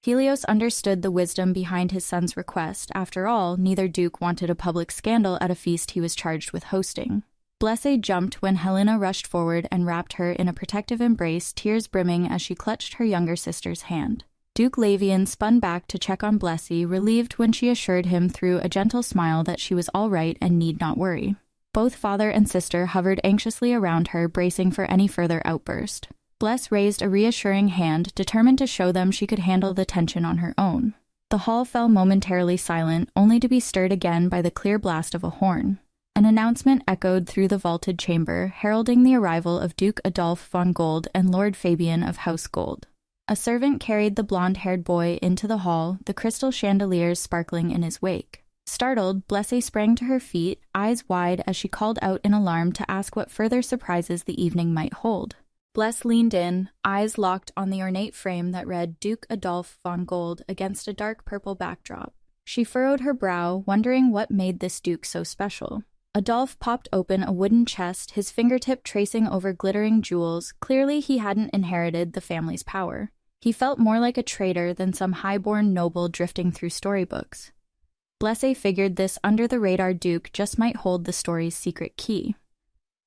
Speaker 1: Helios understood the wisdom behind his son's request. After all, neither duke wanted a public scandal at a feast he was charged with hosting. Blessy jumped when Helena rushed forward and wrapped her in a protective embrace, tears brimming as she clutched her younger sister's hand. Duke Lavian spun back to check on Blessy, relieved when she assured him through a gentle smile that she was all right and need not worry. Both father and sister hovered anxiously around her, bracing for any further outburst. Bless raised a reassuring hand, determined to show them she could handle the tension on her own. The hall fell momentarily silent, only to be stirred again by the clear blast of a horn. An announcement echoed through the vaulted chamber, heralding the arrival of Duke Adolphe von Gold and Lord Fabian of House Gold. A servant carried the blonde-haired boy into the hall, the crystal chandeliers sparkling in his wake. Startled, Blessy sprang to her feet, eyes wide as she called out in alarm to ask what further surprises the evening might hold. Bless leaned in, eyes locked on the ornate frame that read Duke Adolphe von Gold against a dark purple backdrop. She furrowed her brow, wondering what made this duke so special. Adolphe popped open a wooden chest, his fingertip tracing over glittering jewels. Clearly he hadn't inherited the family's power. He felt more like a traitor than some high-born noble drifting through storybooks. Blessé figured this under-the-radar duke just might hold the story's secret key.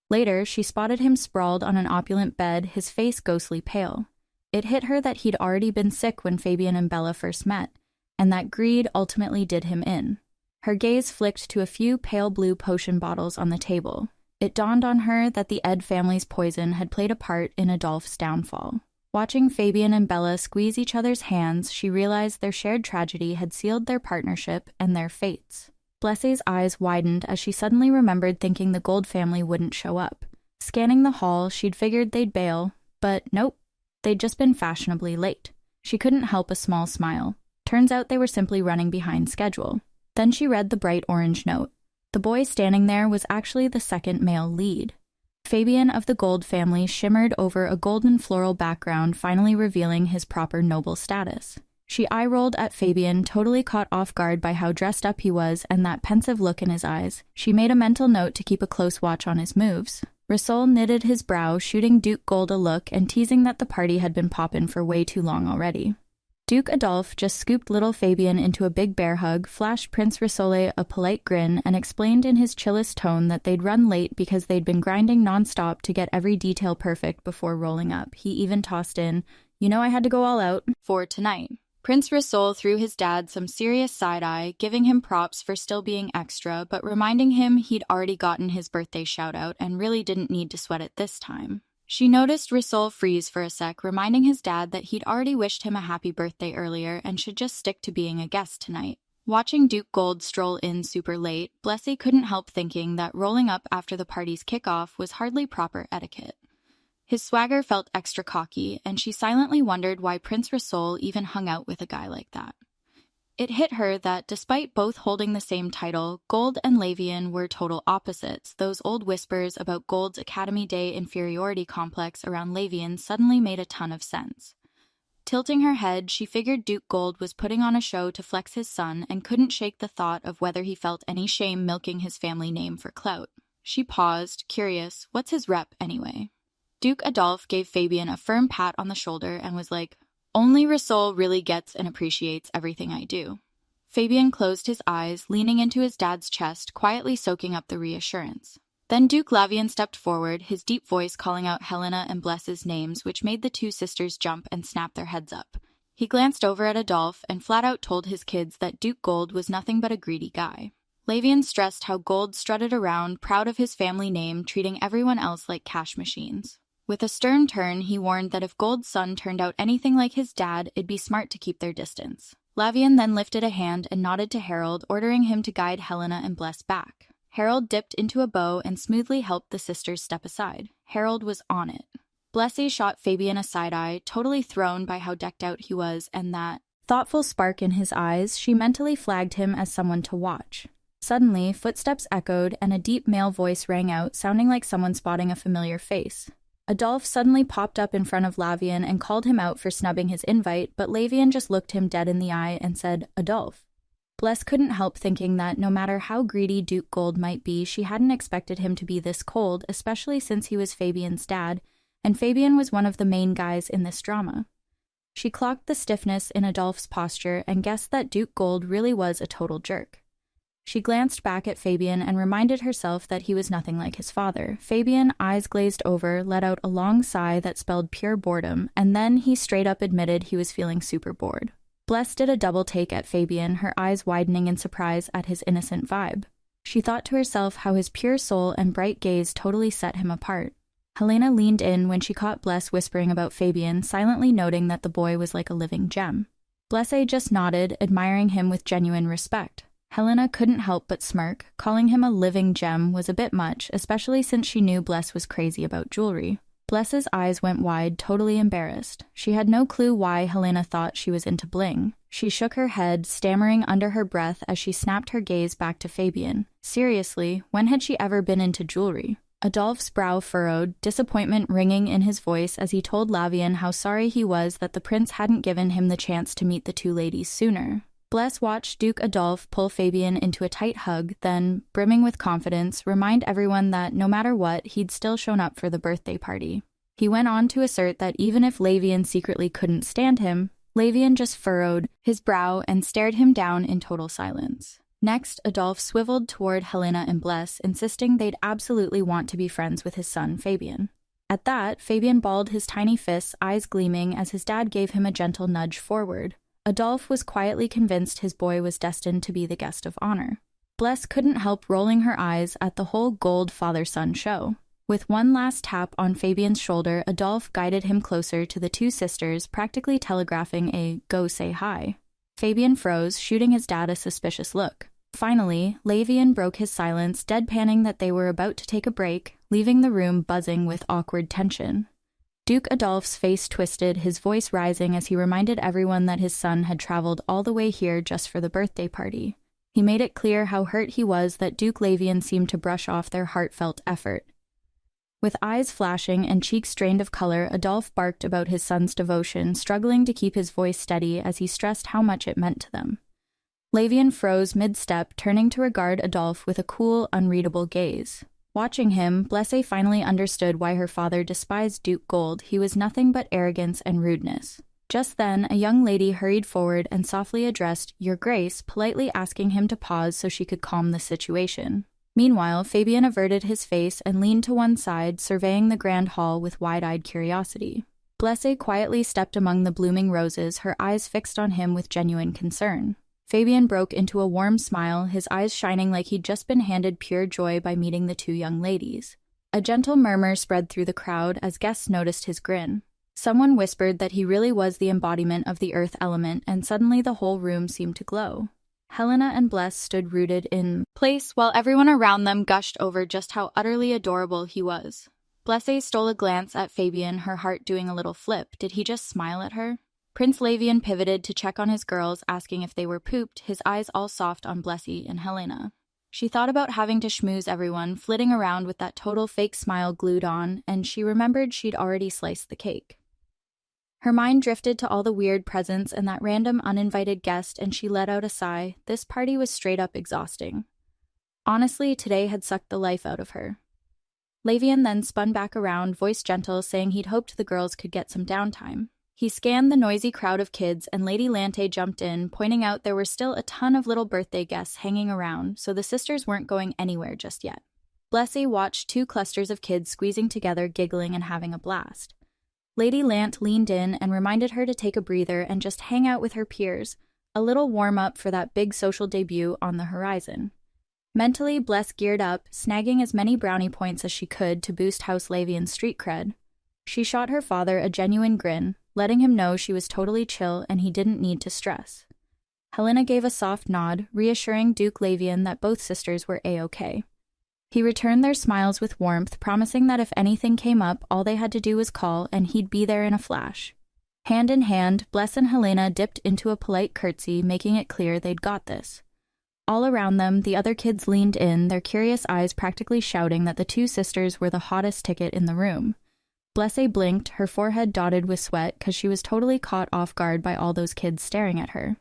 Speaker 1: Later, she spotted him sprawled on an opulent bed, his face ghostly pale. It hit her that he'd already been sick when Fabian and Bella first met, and that greed ultimately did him in. Her gaze flicked to a few pale blue potion bottles on the table. It dawned on her that the Ed family's poison had played a part in Adolphe's downfall. Watching Fabian and Bella squeeze each other's hands, she realized their shared tragedy had sealed their partnership and their fates. Blessé's eyes widened as she suddenly remembered thinking the Gold family wouldn't show up. Scanning the hall, she'd figured they'd bail, but nope, they'd just been fashionably late. She couldn't help a small smile. Turns out they were simply running behind schedule. Then she read the bright orange note. The boy standing there was actually the second male lead. Fabian of the Gold family shimmered over a golden floral background, finally revealing his proper noble status. She eye-rolled at Fabian, totally caught off guard by how dressed up he was and that pensive look in his eyes. She made a mental note to keep a close watch on his moves. Risol knitted his brow, shooting Duke Gold a look and teasing that the party had been poppin' for way too long already. Duke Adolphe just scooped little Fabian into a big bear hug, flashed Prince Risole a polite grin, and explained in his chillest tone that they'd run late because they'd been grinding nonstop to get every detail perfect before rolling up. He even tossed in, "You know I had to go all out for tonight." Prince Risol threw his dad some serious side-eye, giving him props for still being extra, but reminding him he'd already gotten his birthday shout-out and really didn't need to sweat it this time. She noticed Risol freeze for a sec, reminding his dad that he'd already wished him a happy birthday earlier and should just stick to being a guest tonight. Watching Duke Gold stroll in super late, Blessé couldn't help thinking that rolling up after the party's kickoff was hardly proper etiquette. His swagger felt extra cocky, and she silently wondered why Prince Risol even hung out with a guy like that. It hit her that despite both holding the same title, Gold and Lavian were total opposites. Those old whispers about Gold's Academy Day inferiority complex around Lavian suddenly made a ton of sense. Tilting her head, she figured Duke Gold was putting on a show to flex his son and couldn't shake the thought of whether he felt any shame milking his family name for clout. She paused, curious, what's his rep anyway? Duke Adolphe gave Fabian a firm pat on the shoulder and was like, "Only Risol really gets and appreciates everything I do." Fabian closed his eyes, leaning into his dad's chest, quietly soaking up the reassurance. Then Duke Lavian stepped forward, his deep voice calling out Helena and Bless's names, which made the two sisters jump and snap their heads up. He glanced over at Adolphe and flat out told his kids that Duke Gold was nothing but a greedy guy. Lavian stressed how Gold strutted around, proud of his family name, treating everyone else like cash machines. With a stern turn, he warned that if Gold's son turned out anything like his dad, it'd be smart to keep their distance. Lavian then lifted a hand and nodded to Harold, ordering him to guide Helena and Bless back. Harold dipped into a bow and smoothly helped the sisters step aside. Harold was on it. Blessy shot Fabian a side-eye, totally thrown by how decked out he was and that thoughtful spark in his eyes. She mentally flagged him as someone to watch. Suddenly, footsteps echoed and a deep male voice rang out, sounding like someone spotting a familiar face. Adolphe suddenly popped up in front of Lavian and called him out for snubbing his invite, but Lavian just looked him dead in the eye and said, "Adolphe." Bless couldn't help thinking that no matter how greedy Duke Gold might be, she hadn't expected him to be this cold, especially since he was Fabian's dad, and Fabian was one of the main guys in this drama. She clocked the stiffness in Adolphe's posture and guessed that Duke Gold really was a total jerk. She glanced back at Fabian and reminded herself that he was nothing like his father. Fabian, eyes glazed over, let out a long sigh that spelled pure boredom, and then he straight up admitted he was feeling super bored. Bless did a double take at Fabian, her eyes widening in surprise at his innocent vibe. She thought to herself how his pure soul and bright gaze totally set him apart. Helena leaned in when she caught Bless whispering about Fabian, silently noting that the boy was like a living gem. Blesse just nodded, admiring him with genuine respect. Helena couldn't help but smirk. Calling him a living gem was a bit much, especially since she knew Bless was crazy about jewelry. Bless's eyes went wide, totally embarrassed. She had no clue why Helena thought she was into bling. She shook her head, stammering under her breath as she snapped her gaze back to Fabian. Seriously, when had she ever been into jewelry? Adolphe's brow furrowed, disappointment ringing in his voice as he told Lavian how sorry he was that the prince hadn't given him the chance to meet the two ladies sooner. Bless watched Duke Adolphe pull Fabian into a tight hug, then, brimming with confidence, remind everyone that no matter what, he'd still shown up for the birthday party. He went on to assert that even if Lavian secretly couldn't stand him, Lavian just furrowed his brow and stared him down in total silence. Next, Adolphe swiveled toward Helena and Bless, insisting they'd absolutely want to be friends with his son, Fabian. At that, Fabian balled his tiny fists, eyes gleaming, as his dad gave him a gentle nudge forward. Adolphe was quietly convinced his boy was destined to be the guest of honor. Bless couldn't help rolling her eyes at the whole gold father-son show. With one last tap on Fabian's shoulder, Adolphe guided him closer to the two sisters, practically telegraphing a "go say hi." Fabian froze, shooting his dad a suspicious look. Finally, Lavian broke his silence, deadpanning that they were about to take a break, leaving the room buzzing with awkward tension. Duke Adolphe's face twisted, his voice rising as he reminded everyone that his son had traveled all the way here just for the birthday party. He made it clear how hurt he was that Duke Lavian seemed to brush off their heartfelt effort. With eyes flashing and cheeks drained of color, Adolphe barked about his son's devotion, struggling to keep his voice steady as he stressed how much it meant to them. Lavian froze mid-step, turning to regard Adolphe with a cool, unreadable gaze. Watching him, Blesse finally understood why her father despised Duke Gold. He was nothing but arrogance and rudeness. Just then, a young lady hurried forward and softly addressed "Your Grace," politely asking him to pause so she could calm the situation. Meanwhile, Fabian averted his face and leaned to one side, surveying the grand hall with wide-eyed curiosity. Blesse quietly stepped among the blooming roses, her eyes fixed on him with genuine concern. Fabian broke into a warm smile, his eyes shining like he'd just been handed pure joy by meeting the two young ladies. A gentle murmur spread through the crowd as guests noticed his grin. Someone whispered that he really was the embodiment of the earth element, and suddenly the whole room seemed to glow. Helena and Bless stood rooted in place while everyone around them gushed over just how utterly adorable he was. Blesse stole a glance at Fabian, her heart doing a little flip. Did he just smile at her? Prince Lavian pivoted to check on his girls, asking if they were pooped, his eyes all soft on Blesse and Helena. She thought about having to schmooze everyone, flitting around with that total fake smile glued on, and she remembered she'd already sliced the cake. Her mind drifted to all the weird presents and that random uninvited guest, and she let out a sigh. This party was straight up exhausting. Honestly, today had sucked the life out of her. Lavian then spun back around, voice gentle, saying he'd hoped the girls could get some downtime. He scanned the noisy crowd of kids, and Lady Lante jumped in, pointing out there were still a ton of little birthday guests hanging around, so the sisters weren't going anywhere just yet. Blesse watched two clusters of kids squeezing together, giggling and having a blast. Lady Lant leaned in and reminded her to take a breather and just hang out with her peers, a little warm-up for that big social debut on the horizon. Mentally, Bless geared up, snagging as many brownie points as she could to boost House Lavian's street cred. She shot her father a genuine grin, letting him know she was totally chill and he didn't need to stress. Helena gave a soft nod, reassuring Duke Lavian that both sisters were A-OK. He returned their smiles with warmth, promising that if anything came up, all they had to do was call, and he'd be there in a flash. Hand in hand, Bless and Helena dipped into a polite curtsy, making it clear they'd got this. All around them, the other kids leaned in, their curious eyes practically shouting that the two sisters were the hottest ticket in the room. Blesse blinked, her forehead dotted with sweat, because she was totally caught off guard by all those kids staring at her.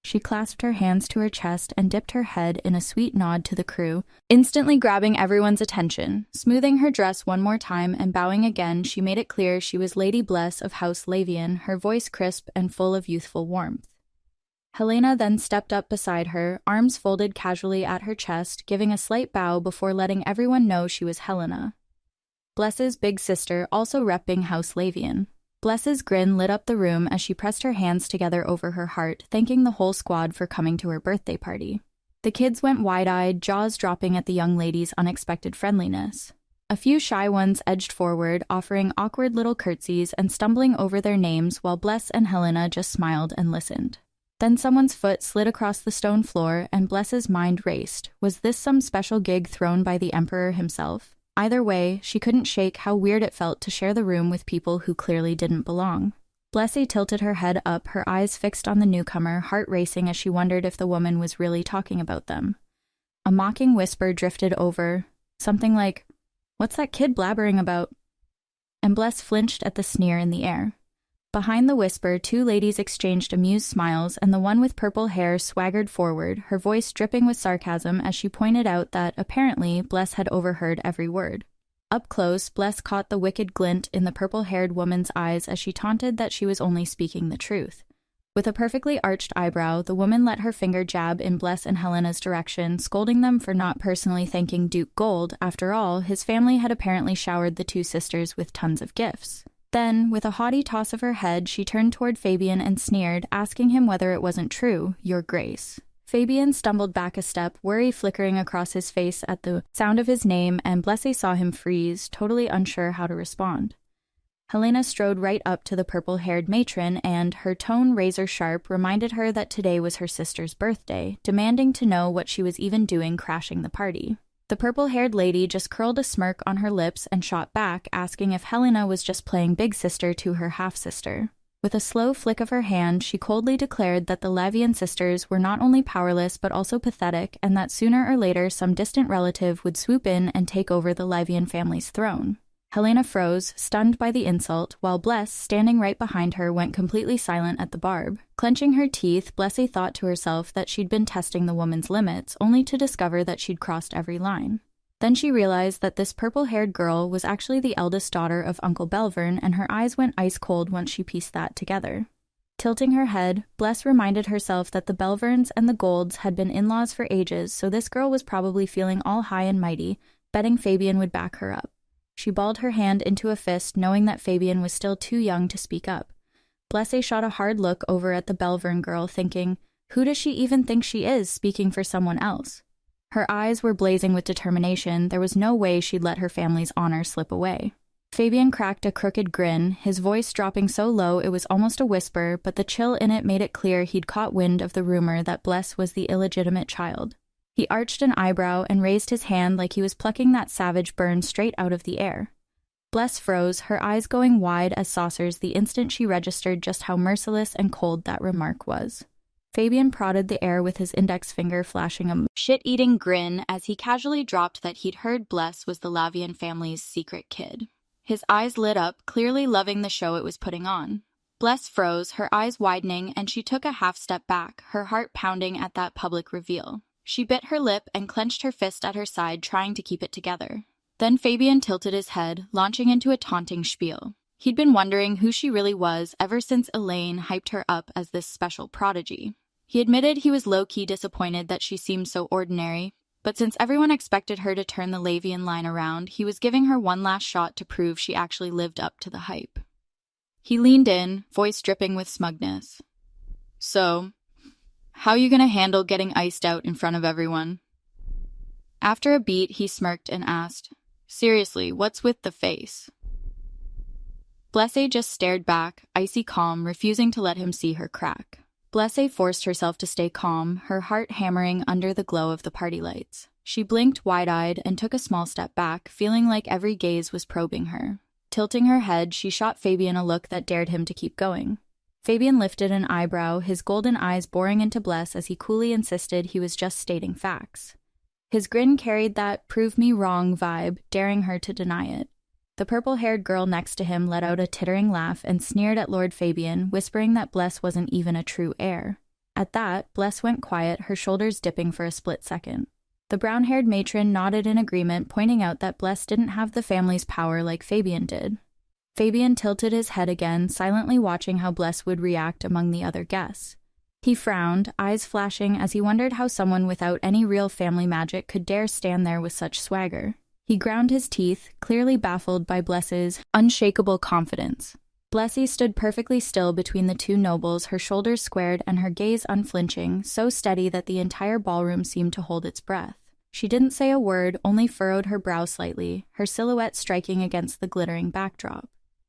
Speaker 1: She clasped her hands to her chest and dipped her head in a sweet nod to the crew, instantly grabbing everyone's attention. Smoothing her dress one more time and bowing again, she made it clear she was Lady Bless of House Lavian, her voice crisp and full of youthful warmth. Helena then stepped up beside her, arms folded casually at her chest, giving a slight bow before letting everyone know she was Helena. Bless's big sister, also repping House Lavian. Bless's grin lit up the room as she pressed her hands together over her heart, thanking the whole squad for coming to her birthday party. The kids went wide-eyed, jaws dropping at the young lady's unexpected friendliness. A few shy ones edged forward, offering awkward little curtsies and stumbling over their names, while Bless and Helena just smiled and listened. Then someone's foot slid across the stone floor, and Bless's mind raced. Was this some special gig thrown by the Emperor himself? Either way, she couldn't shake how weird it felt to share the room with people who clearly didn't belong. Blesse tilted her head up, her eyes fixed on the newcomer, heart racing as she wondered if the woman was really talking about them. A mocking whisper drifted over, something like, "What's that kid blabbering about?" And Bless flinched at the sneer in the air. Behind the whisper, two ladies exchanged amused smiles, and the one with purple hair swaggered forward, her voice dripping with sarcasm as she pointed out that, apparently, Bless had overheard every word. Up close, Bless caught the wicked glint in the purple-haired woman's eyes as she taunted that she was only speaking the truth. With a perfectly arched eyebrow, the woman let her finger jab in Bless and Helena's direction, scolding them for not personally thanking Duke Gold. After all, his family had apparently showered the two sisters with tons of gifts. Then, with a haughty toss of her head, she turned toward Fabian and sneered, asking him whether it wasn't true, Your Grace. Fabian stumbled back a step, worry flickering across his face at the sound of his name, and Blessé saw him freeze, totally unsure how to respond. Helena strode right up to the purple-haired matron and, her tone razor-sharp, reminded her that today was her sister's birthday, demanding to know what she was even doing crashing the party. The purple-haired lady just curled a smirk on her lips and shot back, asking if Helena was just playing big sister to her half-sister. With a slow flick of her hand, she coldly declared that the Lavian sisters were not only powerless but also pathetic, and that sooner or later some distant relative would swoop in and take over the Lavian family's throne. Helena froze, stunned by the insult, while Bless, standing right behind her, went completely silent at the barb. Clenching her teeth, Blessé thought to herself that she'd been testing the woman's limits, only to discover that she'd crossed every line. Then she realized that this purple-haired girl was actually the eldest daughter of Uncle Belvern, and her eyes went ice-cold once she pieced that together. Tilting her head, Bless reminded herself that the Belverns and the Golds had been in-laws for ages, so this girl was probably feeling all high and mighty, betting Fabian would back her up. She balled her hand into a fist, knowing that Fabian was still too young to speak up. Blessé shot a hard look over at the Belvern girl, thinking, who does she even think she is, speaking for someone else? Her eyes were blazing with determination. There was no way she'd let her family's honor slip away. Fabian cracked a crooked grin, his voice dropping so low it was almost a whisper, but the chill in it made it clear he'd caught wind of the rumor that Bless was the illegitimate child. He arched an eyebrow and raised his hand like he was plucking that savage burn straight out of the air. Bless froze, her eyes going wide as saucers the instant she registered just how merciless and cold that remark was. Fabian prodded the air with his index finger, flashing a shit-eating grin as he casually dropped that he'd heard Bless was the Lavian family's secret kid. His eyes lit up, clearly loving the show it was putting on. Bless froze, her eyes widening, and she took a half step back, her heart pounding at that public reveal. She bit her lip and clenched her fist at her side, trying to keep it together. Then Fabian tilted his head, launching into a taunting spiel. He'd been wondering who she really was ever since Elaine hyped her up as this special prodigy. He admitted he was low-key disappointed that she seemed so ordinary, but since everyone expected her to turn the Lavian line around, he was giving her one last shot to prove she actually lived up to the hype. He leaned in, voice dripping with smugness. So, how you gonna handle getting iced out in front of everyone? After a beat, he smirked and asked, seriously, what's with the face? Blessé just stared back, icy calm, refusing to let him see her crack. Blessé forced herself to stay calm, her heart hammering under the glow of the party lights. She blinked wide-eyed and took a small step back, feeling like every gaze was probing her. Tilting her head, she shot Fabian a look that dared him to keep going. Fabian lifted an eyebrow, his golden eyes boring into Bless as he coolly insisted he was just stating facts. His grin carried that prove me wrong vibe, daring her to deny it. The purple-haired girl next to him let out a tittering laugh and sneered at Lord Fabian, whispering that Bless wasn't even a true heir. At that, Bless went quiet, her shoulders dipping for a split second. The brown-haired matron nodded in agreement, pointing out that Bless didn't have the family's power like Fabian did. Fabian tilted his head again, silently watching how Bless would react among the other guests. He frowned, eyes flashing as he wondered how someone without any real family magic could dare stand there with such swagger. He ground his teeth, clearly baffled by Bless's unshakable confidence. Blessy stood perfectly still between the two nobles, her shoulders squared and her gaze unflinching, so steady that the entire ballroom seemed to hold its breath. She didn't say a word, only furrowed her brow slightly, her silhouette striking against the glittering backdrop.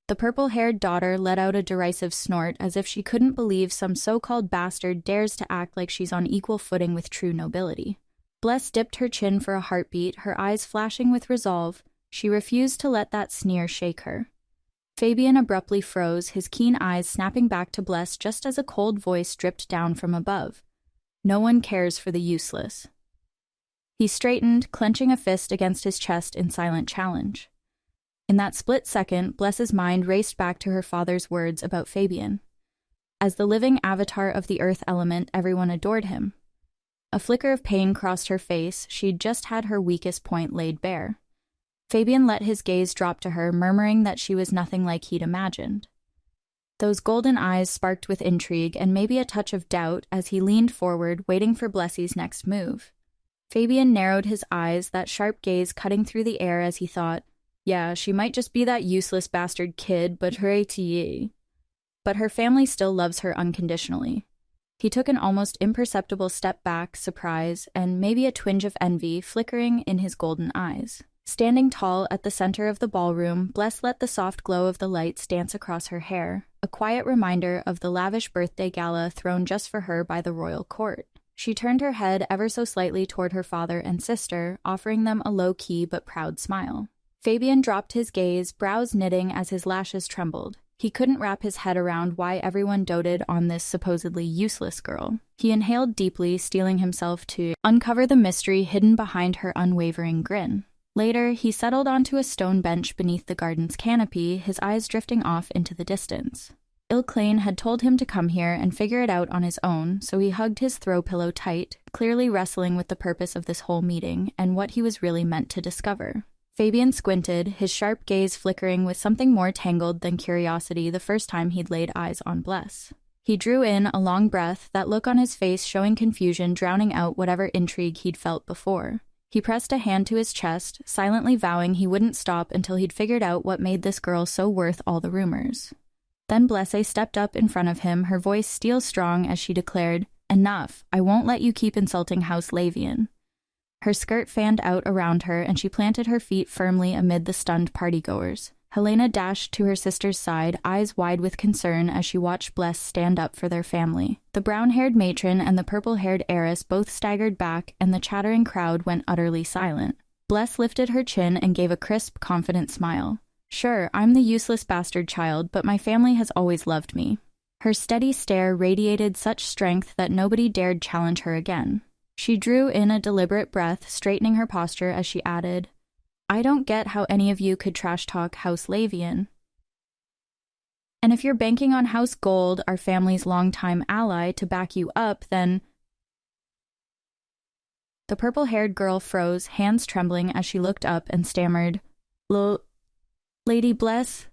Speaker 1: The purple-haired daughter let out a derisive snort as if she couldn't believe some so-called bastard dares to act like she's on equal footing with true nobility. Bless dipped her chin for a heartbeat, her eyes flashing with resolve. She refused to let that sneer shake her. Fabian abruptly froze, his keen eyes snapping back to Bless just as a cold voice dripped down from above. No one cares for the useless. He straightened, clenching a fist against his chest in silent challenge. In that split second, Bless's mind raced back to her father's words about Fabian. As the living avatar of the earth element, everyone adored him. A flicker of pain crossed her face. She'd just had her weakest point laid bare. Fabian let his gaze drop to her, murmuring that she was nothing like he'd imagined. Those golden eyes sparked with intrigue and maybe a touch of doubt as he leaned forward, waiting for Blessie's next move. Fabian narrowed his eyes, that sharp gaze cutting through the air as he thought, yeah, she might just be that useless bastard kid, but hooray to ye. But her family still loves her unconditionally. He took an almost imperceptible step back, surprise, and maybe a twinge of envy flickering in his golden eyes. Standing tall at the center of the ballroom, Bless let the soft glow of the lights dance across her hair, a quiet reminder of the lavish birthday gala thrown just for her by the royal court. She turned her head ever so slightly toward her father and sister, offering them a low-key but proud smile. Fabian dropped his gaze, brows knitting as his lashes trembled. He couldn't wrap his head around why everyone doted on this supposedly useless girl. He inhaled deeply, steeling himself to uncover the mystery hidden behind her unwavering grin. Later, he settled onto a stone bench beneath the garden's canopy, his eyes drifting off into the distance. Ilklain had told him to come here and figure it out on his own, so he hugged his throw pillow tight, clearly wrestling with the purpose of this whole meeting and what he was really meant to discover. Fabian squinted, his sharp gaze flickering with something more tangled than curiosity the first time he'd laid eyes on Bless. He drew in a long breath, that look on his face showing confusion drowning out whatever intrigue he'd felt before. He pressed a hand to his chest, silently vowing he wouldn't stop until he'd figured out what made this girl so worth all the rumors. Then Blesse stepped up in front of him, her voice steel-strong as she declared, "Enough, I won't let you keep insulting House Lavian." Her skirt fanned out around her, and she planted her feet firmly amid the stunned partygoers. Helena dashed to her sister's side, eyes wide with concern as she watched Bless stand up for their family. The brown-haired matron and the purple-haired heiress both staggered back, and the chattering crowd went utterly silent. Bless lifted her chin and gave a crisp, confident smile. "Sure, I'm the useless bastard child, but my family has always loved me." Her steady stare radiated such strength that nobody dared challenge her again. She drew in a deliberate breath, straightening her posture as she added, "I don't get how any of you could trash-talk House Lavian. And if you're banking on House Gold, our family's longtime ally, to back you up, then—" The purple-haired girl froze, hands trembling as she looked up and stammered, Lady Bless?"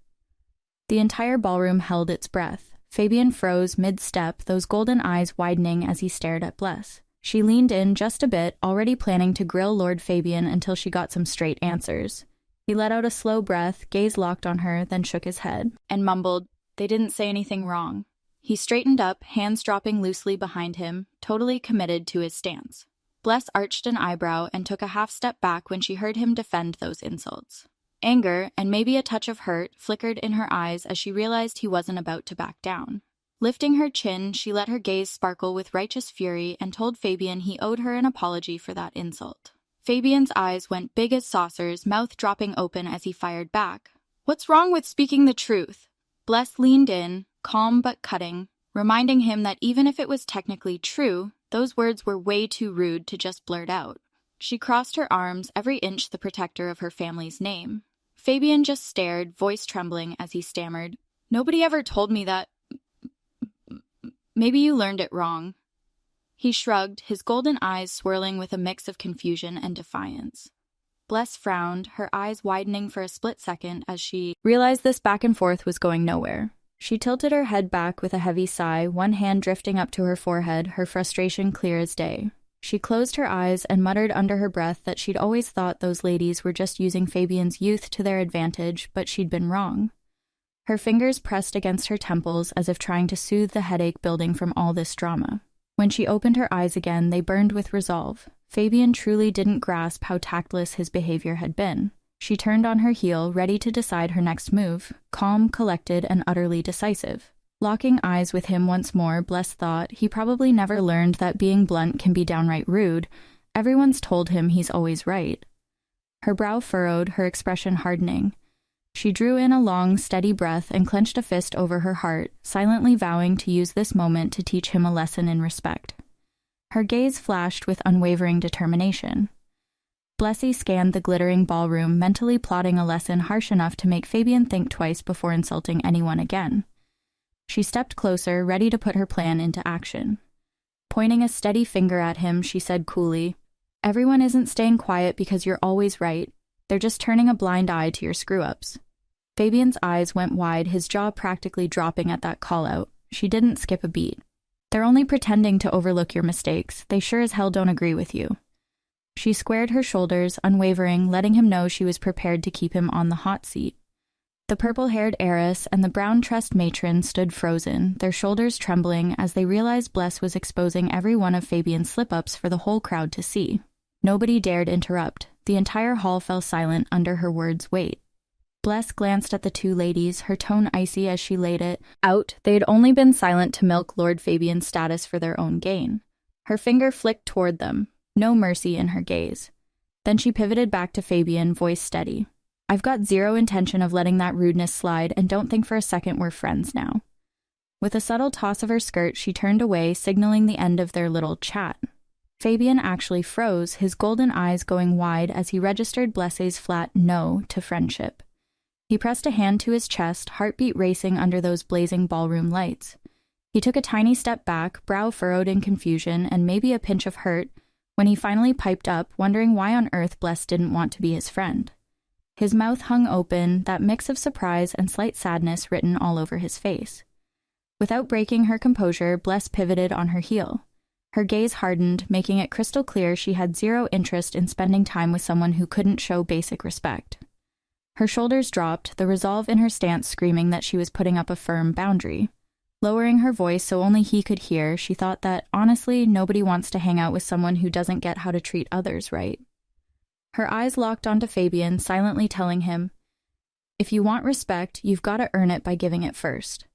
Speaker 1: The entire ballroom held its breath. Fabian froze mid-step, those golden eyes widening as he stared at Bless. She leaned in just a bit, already planning to grill Lord Fabian until she got some straight answers. He let out a slow breath, gaze locked on her, then shook his head, and mumbled, "They didn't say anything wrong." He straightened up, hands dropping loosely behind him, totally committed to his stance. Bless arched an eyebrow and took a half-step back when she heard him defend those insults. Anger, and maybe a touch of hurt, flickered in her eyes as she realized he wasn't about to back down. Lifting her chin, she let her gaze sparkle with righteous fury and told Fabian he owed her an apology for that insult. Fabian's eyes went big as saucers, mouth dropping open as he fired back. "What's wrong with speaking the truth?" Bless leaned in, calm but cutting, reminding him that even if it was technically true, those words were way too rude to just blurt out. She crossed her arms, every inch the protector of her family's name. Fabian just stared, voice trembling as he stammered, "Nobody ever told me that. Maybe you learned it wrong." He shrugged, his golden eyes swirling with a mix of confusion and defiance. Bless frowned, her eyes widening for a split second as she realized this back and forth was going nowhere. She tilted her head back with a heavy sigh, one hand drifting up to her forehead, her frustration clear as day. She closed her eyes and muttered under her breath that she'd always thought those ladies were just using Fabian's youth to their advantage, but she'd been wrong. Her fingers pressed against her temples as if trying to soothe the headache building from all this drama. When she opened her eyes again, they burned with resolve. Fabian truly didn't grasp how tactless his behavior had been. She turned on her heel, ready to decide her next move, calm, collected, and utterly decisive. Locking eyes with him once more, Bless thought he probably never learned that being blunt can be downright rude. Everyone's told him he's always right. Her brow furrowed, her expression hardening. She drew in a long, steady breath and clenched a fist over her heart, silently vowing to use this moment to teach him a lesson in respect. Her gaze flashed with unwavering determination. Blessy scanned the glittering ballroom, mentally plotting a lesson harsh enough to make Fabian think twice before insulting anyone again. She stepped closer, ready to put her plan into action. Pointing a steady finger at him, she said coolly, "Everyone isn't staying quiet because you're always right. They're just turning a blind eye to your screw-ups." Fabian's eyes went wide, his jaw practically dropping at that call-out. She didn't skip a beat. "They're only pretending to overlook your mistakes. They sure as hell don't agree with you." She squared her shoulders, unwavering, letting him know she was prepared to keep him on the hot seat. The purple-haired heiress and the brown-tressed matron stood frozen, their shoulders trembling as they realized Bless was exposing every one of Fabian's slip-ups for the whole crowd to see. Nobody dared interrupt. The entire hall fell silent under her words' weight. Bless glanced at the two ladies, her tone icy as she laid it out. They'd only been silent to milk Lord Fabian's status for their own gain. Her finger flicked toward them, no mercy in her gaze. Then she pivoted back to Fabian, voice steady. "I've got zero intention of letting that rudeness slide, and don't think for a second we're friends now." With a subtle toss of her skirt, she turned away, signaling the end of their little chat. Fabian actually froze, his golden eyes going wide as he registered Blessé's flat no to friendship. He pressed a hand to his chest, heartbeat racing under those blazing ballroom lights. He took a tiny step back, brow furrowed in confusion and maybe a pinch of hurt, when he finally piped up, wondering why on earth Bless didn't want to be his friend. His mouth hung open, that mix of surprise and slight sadness written all over his face. Without breaking her composure, Bless pivoted on her heel. Her gaze hardened, making it crystal clear she had zero interest in spending time with someone who couldn't show basic respect. Her shoulders dropped, the resolve in her stance screaming that she was putting up a firm boundary. Lowering her voice so only he could hear, she thought that, honestly, nobody wants to hang out with someone who doesn't get how to treat others right. Her eyes locked onto Fabian, silently telling him, "If you want respect, you've got to earn it by giving it first."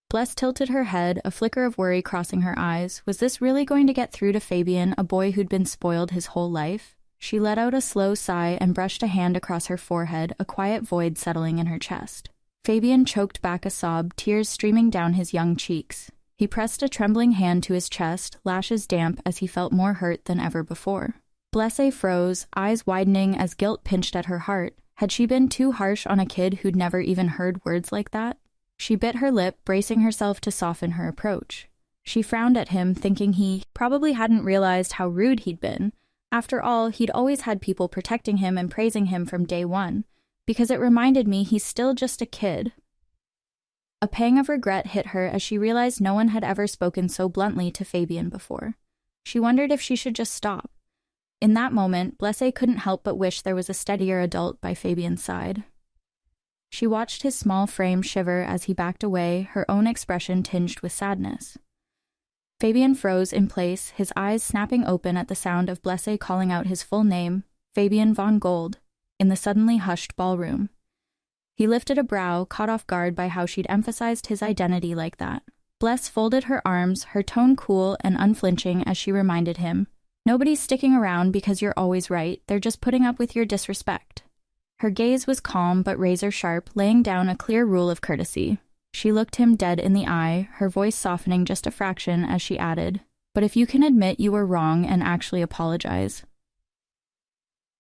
Speaker 1: Bless tilted her head, a flicker of worry crossing her eyes. Was this really going to get through to Fabian, a boy who'd been spoiled his whole life? She let out a slow sigh and brushed a hand across her forehead, a quiet void settling in her chest. Fabian choked back a sob, tears streaming down his young cheeks. He pressed a trembling hand to his chest, lashes damp as he felt more hurt than ever before. Blessé froze, eyes widening as guilt pinched at her heart. Had she been too harsh on a kid who'd never even heard words like that? She bit her lip, bracing herself to soften her approach. She frowned at him, thinking he probably hadn't realized how rude he'd been. After all, he'd always had people protecting him and praising him from day one, because it reminded me he's still just a kid. A pang of regret hit her as she realized no one had ever spoken so bluntly to Fabian before. She wondered if she should just stop. In that moment, Blessé couldn't help but wish there was a steadier adult by Fabian's side. She watched his small frame shiver as he backed away, her own expression tinged with sadness. Fabian froze in place, his eyes snapping open at the sound of Blessé calling out his full name, Fabian von Gold, in the suddenly hushed ballroom. He lifted a brow, caught off guard by how she'd emphasized his identity like that. Bless folded her arms, her tone cool and unflinching as she reminded him, "Nobody's sticking around because you're always right, they're just putting up with your disrespect." Her gaze was calm but razor-sharp, laying down a clear rule of courtesy. She looked him dead in the eye, her voice softening just a fraction as she added, "But if you can admit you were wrong and actually apologize."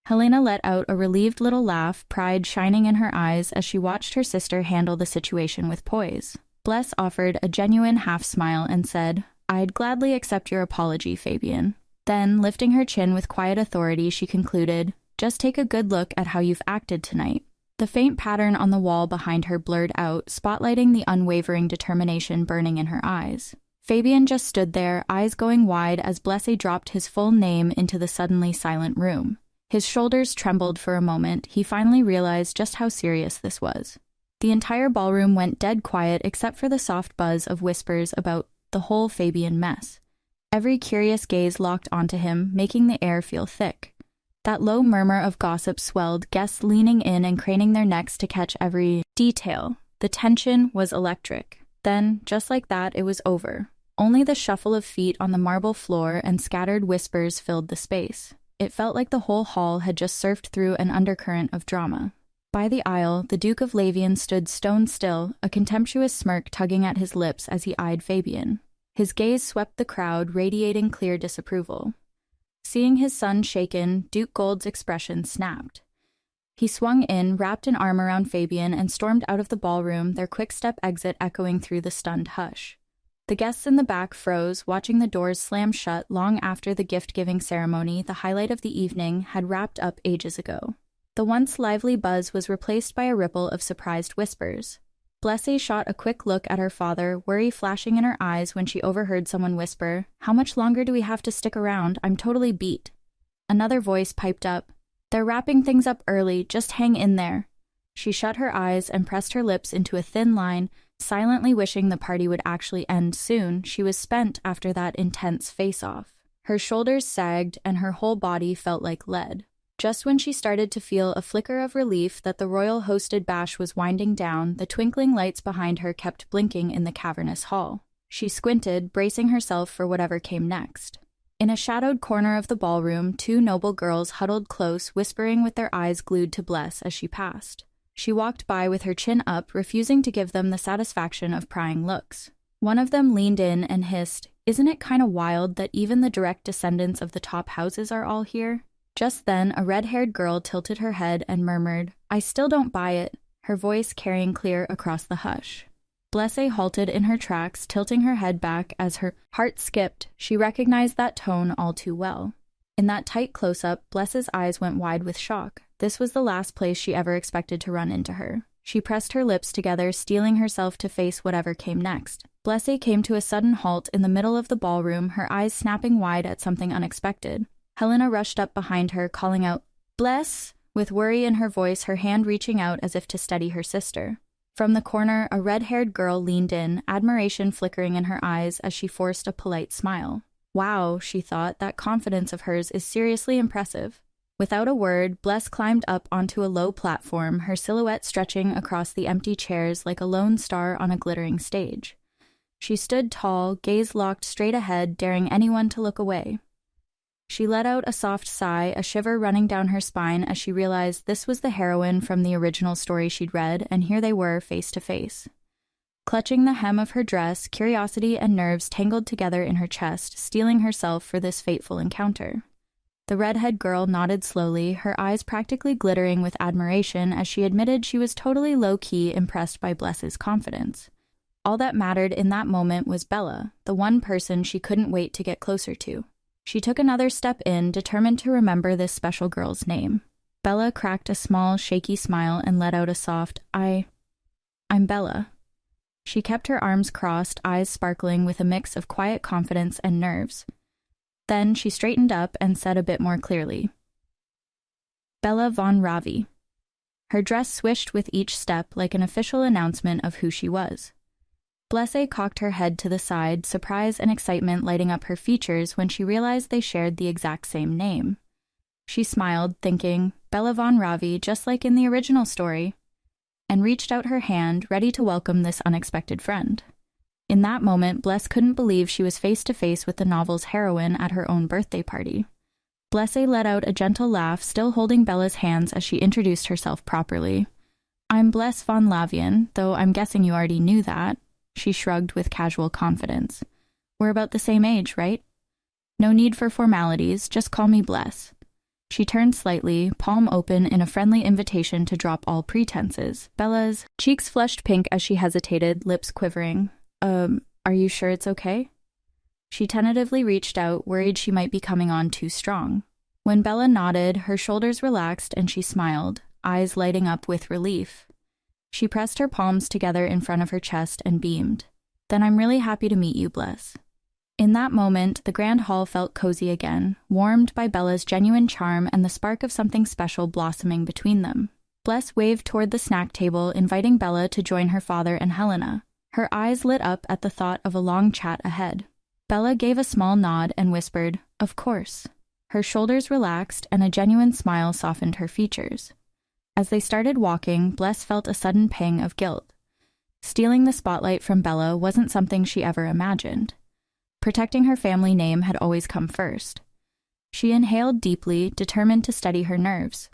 Speaker 1: Helena let out a relieved little laugh, pride shining in her eyes as she watched her sister handle the situation with poise. Bless offered a genuine half-smile and said, "I'd gladly accept your apology, Fabian." Then, lifting her chin with quiet authority, she concluded, "Just take a good look at how you've acted tonight." The faint pattern on the wall behind her blurred out, spotlighting the unwavering determination burning in her eyes. Fabian just stood there, eyes going wide as Blessé dropped his full name into the suddenly silent room. His shoulders trembled for a moment. He finally realized just how serious this was. The entire ballroom went dead quiet except for the soft buzz of whispers about the whole Fabian mess. Every curious gaze locked onto him, making the air feel thick. That low murmur of gossip swelled, guests leaning in and craning their necks to catch every detail. The tension was electric. Then, just like that, it was over. Only the shuffle of feet on the marble floor and scattered whispers filled the space. It felt like the whole hall had just surfed through an undercurrent of drama. By the aisle, the Duke of Lavian stood stone still, a contemptuous smirk tugging at his lips as he eyed Fabian. His gaze swept the crowd, radiating clear disapproval. Seeing his son shaken, Duke Gold's expression snapped. He swung in, wrapped an arm around Fabian, and stormed out of the ballroom, their quick-step exit echoing through the stunned hush. The guests in the back froze, watching the doors slam shut long after the gift-giving ceremony, the highlight of the evening, had wrapped up ages ago. The once lively buzz was replaced by a ripple of surprised whispers. Blessé shot a quick look at her father, worry flashing in her eyes when she overheard someone whisper, "How much longer do we have to stick around? I'm totally beat." Another voice piped up, "They're wrapping things up early, just hang in there." She shut her eyes and pressed her lips into a thin line, silently wishing the party would actually end soon. She was spent after that intense face-off. Her shoulders sagged and her whole body felt like lead. Just when she started to feel a flicker of relief that the royal-hosted bash was winding down, the twinkling lights behind her kept blinking in the cavernous hall. She squinted, bracing herself for whatever came next. In a shadowed corner of the ballroom, two noble girls huddled close, whispering with their eyes glued to Bless as she passed. She walked by with her chin up, refusing to give them the satisfaction of prying looks. One of them leaned in and hissed, "Isn't it kind of wild that even the direct descendants of the top houses are all here?" Just then, a red-haired girl tilted her head and murmured, "I still don't buy it," her voice carrying clear across the hush. Blessé halted in her tracks, tilting her head back as her heart skipped. She recognized that tone all too well. In that tight close-up, Bless's eyes went wide with shock. This was the last place she ever expected to run into her. She pressed her lips together, steeling herself to face whatever came next. Blessé came to a sudden halt in the middle of the ballroom, her eyes snapping wide at something unexpected. Helena rushed up behind her, calling out, "Bless!" with worry in her voice, her hand reaching out as if to steady her sister. From the corner, a red-haired girl leaned in, admiration flickering in her eyes as she forced a polite smile. "Wow," she thought, "that confidence of hers is seriously impressive." Without a word, Bless climbed up onto a low platform, her silhouette stretching across the empty chairs like a lone star on a glittering stage. She stood tall, gaze locked straight ahead, daring anyone to look away. She let out a soft sigh, a shiver running down her spine as she realized this was the heroine from the original story she'd read, and here they were, face to face. Clutching the hem of her dress, curiosity and nerves tangled together in her chest, steeling herself for this fateful encounter. The redhead girl nodded slowly, her eyes practically glittering with admiration as she admitted she was totally low-key impressed by Bless's confidence. All that mattered in that moment was Bella, the one person she couldn't wait to get closer to. She took another step in, determined to remember this special girl's name. Bella cracked a small, shaky smile and let out a soft, I'm Bella." She kept her arms crossed, eyes sparkling with a mix of quiet confidence and nerves. Then she straightened up and said a bit more clearly, "Bella von Ravi." Her dress swished with each step like an official announcement of who she was. Blessé cocked her head to the side, surprise and excitement lighting up her features when she realized they shared the exact same name. She smiled, thinking, Bella von Ravi, just like in the original story, and reached out her hand, ready to welcome this unexpected friend. In that moment, Bless couldn't believe she was face to face with the novel's heroine at her own birthday party. Blessé let out a gentle laugh, still holding Bella's hands as she introduced herself properly. "I'm Bless von Lavian, though I'm guessing you already knew that." She shrugged with casual confidence. "We're about the same age, right? No need for formalities, just call me Bless." She turned slightly, palm open in a friendly invitation to drop all pretenses. Bella's cheeks flushed pink as she hesitated, lips quivering. Are you sure it's okay?" She tentatively reached out, worried she might be coming on too strong. When Bella nodded, her shoulders relaxed and she smiled, eyes lighting up with relief. She pressed her palms together in front of her chest and beamed. "Then I'm really happy to meet you, Bless." In that moment, the grand hall felt cozy again, warmed by Bella's genuine charm and the spark of something special blossoming between them. Bless waved toward the snack table, inviting Bella to join her father and Helena. Her eyes lit up at the thought of a long chat ahead. Bella gave a small nod and whispered, "Of course." Her shoulders relaxed and a genuine smile softened her features. As they started walking, Bless felt a sudden pang of guilt. Stealing the spotlight from Bella wasn't something she ever imagined. Protecting her family name had always come first. She inhaled deeply, determined to steady her nerves.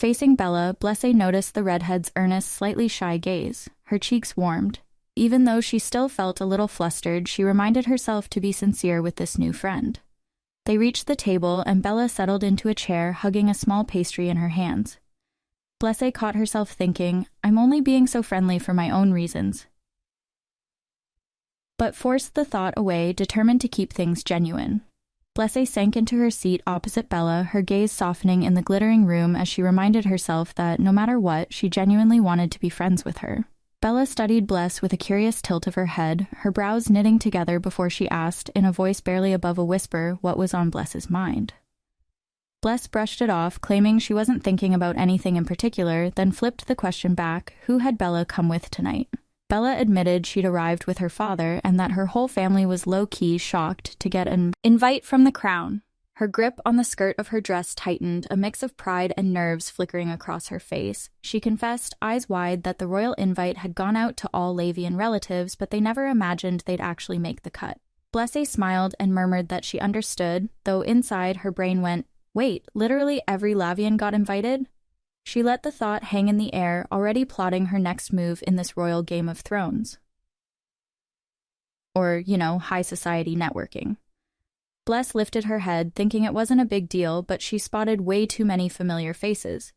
Speaker 1: Facing Bella, Blessé noticed the redhead's earnest, slightly shy gaze. Her cheeks warmed. Even though she still felt a little flustered, she reminded herself to be sincere with this new friend. They reached the table, and Bella settled into a chair, hugging a small pastry in her hands. Blessé caught herself thinking, I'm only being so friendly for my own reasons, but forced the thought away, determined to keep things genuine. Blessé sank into her seat opposite Bella, her gaze softening in the glittering room as she reminded herself that, no matter what, she genuinely wanted to be friends with her. Bella studied Bless with a curious tilt of her head, her brows knitting together before she asked, in a voice barely above a whisper, what was on Bless's mind. Bless brushed it off, claiming she wasn't thinking about anything in particular, then flipped the question back, who had Bella come with tonight? Bella admitted she'd arrived with her father and that her whole family was low-key shocked to get an invite from the crown. Her grip on the skirt of her dress tightened, a mix of pride and nerves flickering across her face. She confessed, eyes wide, that the royal invite had gone out to all Lavian relatives, but they never imagined they'd actually make the cut. Blessé smiled and murmured that she understood, though inside her brain went, wait, literally every Lavian got invited? She let the thought hang in the air, already plotting her next move in this royal Game of Thrones. Or, high society networking. Bless lifted her head, thinking it wasn't a big deal, but she spotted way too many familiar faces.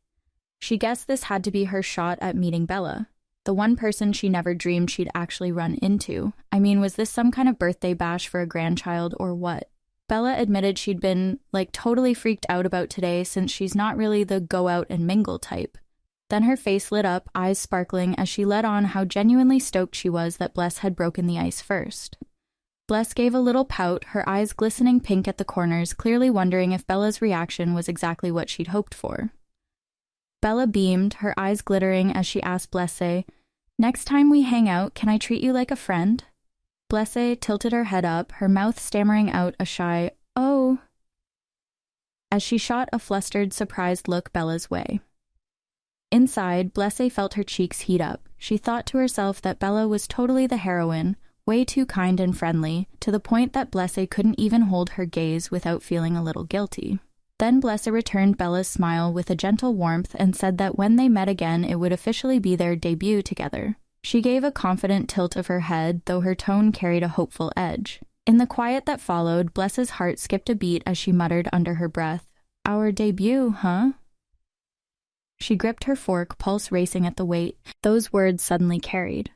Speaker 1: She guessed this had to be her shot at meeting Bella, the one person she never dreamed she'd actually run into. I mean, was this some kind of birthday bash for a grandchild or what? Bella admitted she'd been, totally freaked out about today since she's not really the go out and mingle type. Then her face lit up, eyes sparkling, as she let on how genuinely stoked she was that Bless had broken the ice first. Bless gave a little pout, her eyes glistening pink at the corners, clearly wondering if Bella's reaction was exactly what she'd hoped for. Bella beamed, her eyes glittering as she asked Blessé, next time we hang out, can I treat you like a friend? Blessé tilted her head up, her mouth stammering out a shy, oh, as she shot a flustered, surprised look Bella's way. Inside, Blessé felt her cheeks heat up. She thought to herself that Bella was totally the heroine, way too kind and friendly, to the point that Blessé couldn't even hold her gaze without feeling a little guilty. Then Blessé returned Bella's smile with a gentle warmth and said that when they met again it would officially be their debut together. She gave a confident tilt of her head, though her tone carried a hopeful edge. In the quiet that followed, Bless's heart skipped a beat as she muttered under her breath, "Our debut, huh?" She gripped her fork, pulse racing at the weight those words suddenly carried.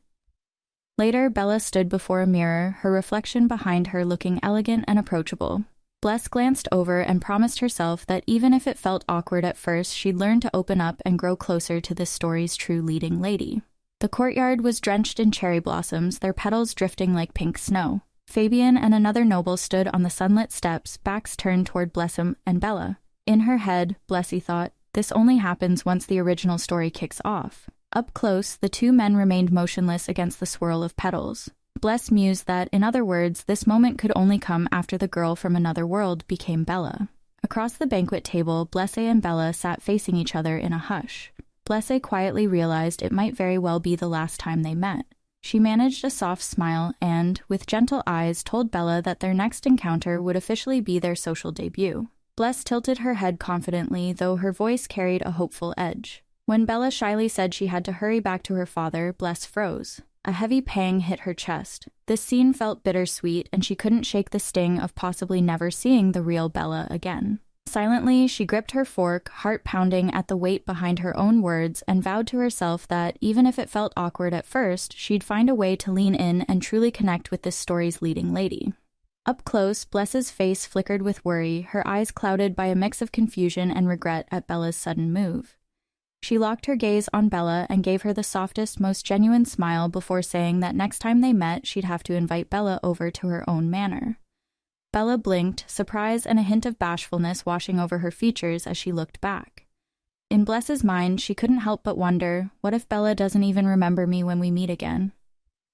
Speaker 1: Later, Bella stood before a mirror, her reflection behind her looking elegant and approachable. Bless glanced over and promised herself that even if it felt awkward at first, she'd learn to open up and grow closer to this story's true leading lady. The courtyard was drenched in cherry blossoms, their petals drifting like pink snow. Fabian and another noble stood on the sunlit steps, backs turned toward Blessum and Bella. In her head, Blessy thought, this only happens once the original story kicks off. Up close, the two men remained motionless against the swirl of petals. Bless mused that, in other words, this moment could only come after the girl from another world became Bella. Across the banquet table, Blessé and Bella sat facing each other in a hush. Blessé quietly realized it might very well be the last time they met. She managed a soft smile and, with gentle eyes, told Bella that their next encounter would officially be their social debut. Bless tilted her head confidently, though her voice carried a hopeful edge. When Bella shyly said she had to hurry back to her father, Bless froze. A heavy pang hit her chest. This scene felt bittersweet, and she couldn't shake the sting of possibly never seeing the real Bella again. Silently, she gripped her fork, heart pounding at the weight behind her own words, and vowed to herself that, even if it felt awkward at first, she'd find a way to lean in and truly connect with this story's leading lady. Up close, Bless's face flickered with worry, her eyes clouded by a mix of confusion and regret at Bella's sudden move. She locked her gaze on Bella and gave her the softest, most genuine smile before saying that next time they met, she'd have to invite Bella over to her own manor. Bella blinked, surprise and a hint of bashfulness washing over her features as she looked back. In Bless's mind, she couldn't help but wonder, what if Bella doesn't even remember me when we meet again?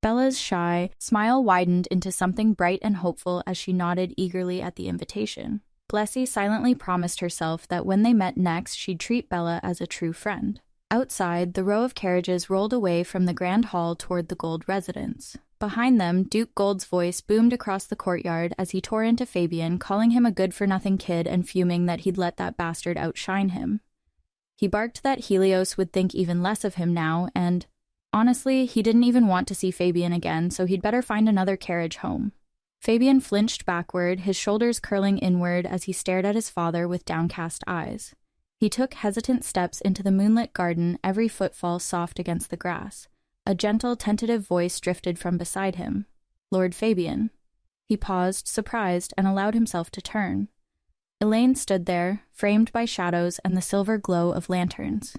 Speaker 1: Bella's shy smile widened into something bright and hopeful as she nodded eagerly at the invitation. Blessy silently promised herself that when they met next, she'd treat Bella as a true friend. Outside, the row of carriages rolled away from the grand hall toward the Gold residence. Behind them, Duke Gold's voice boomed across the courtyard as he tore into Fabian, calling him a good-for-nothing kid and fuming that he'd let that bastard outshine him. He barked that Helios would think even less of him now, and, honestly, he didn't even want to see Fabian again, so he'd better find another carriage home. Fabian flinched backward, his shoulders curling inward as he stared at his father with downcast eyes. He took hesitant steps into the moonlit garden, every footfall soft against the grass. A gentle, tentative voice drifted from beside him. "Lord Fabian." He paused, surprised, and allowed himself to turn. Elaine stood there, framed by shadows and the silver glow of lanterns.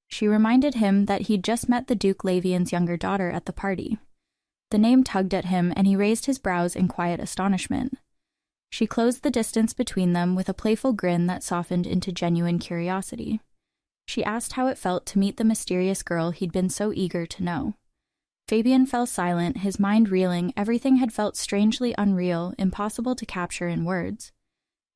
Speaker 1: She reminded him that he'd just met the Duke Lavian's younger daughter at the party. The name tugged at him, and he raised his brows in quiet astonishment. She closed the distance between them with a playful grin that softened into genuine curiosity. She asked how it felt to meet the mysterious girl he'd been so eager to know. Fabian fell silent, his mind reeling. Everything had felt strangely unreal, impossible to capture in words.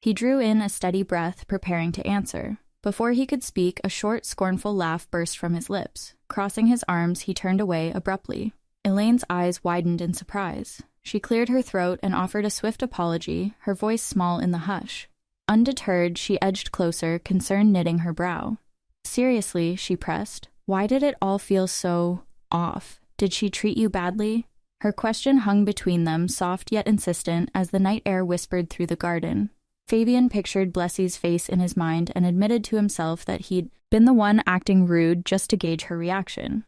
Speaker 1: He drew in a steady breath, preparing to answer. Before he could speak, a short, scornful laugh burst from his lips. Crossing his arms, he turned away abruptly. Elaine's eyes widened in surprise. She cleared her throat and offered a swift apology, her voice small in the hush. Undeterred, she edged closer, concern knitting her brow. "Seriously," she pressed, "why did it all feel so off? Did she treat you badly?" Her question hung between them, soft yet insistent, as the night air whispered through the garden. Fabian pictured Blessie's face in his mind and admitted to himself that he'd been the one acting rude just to gauge her reaction.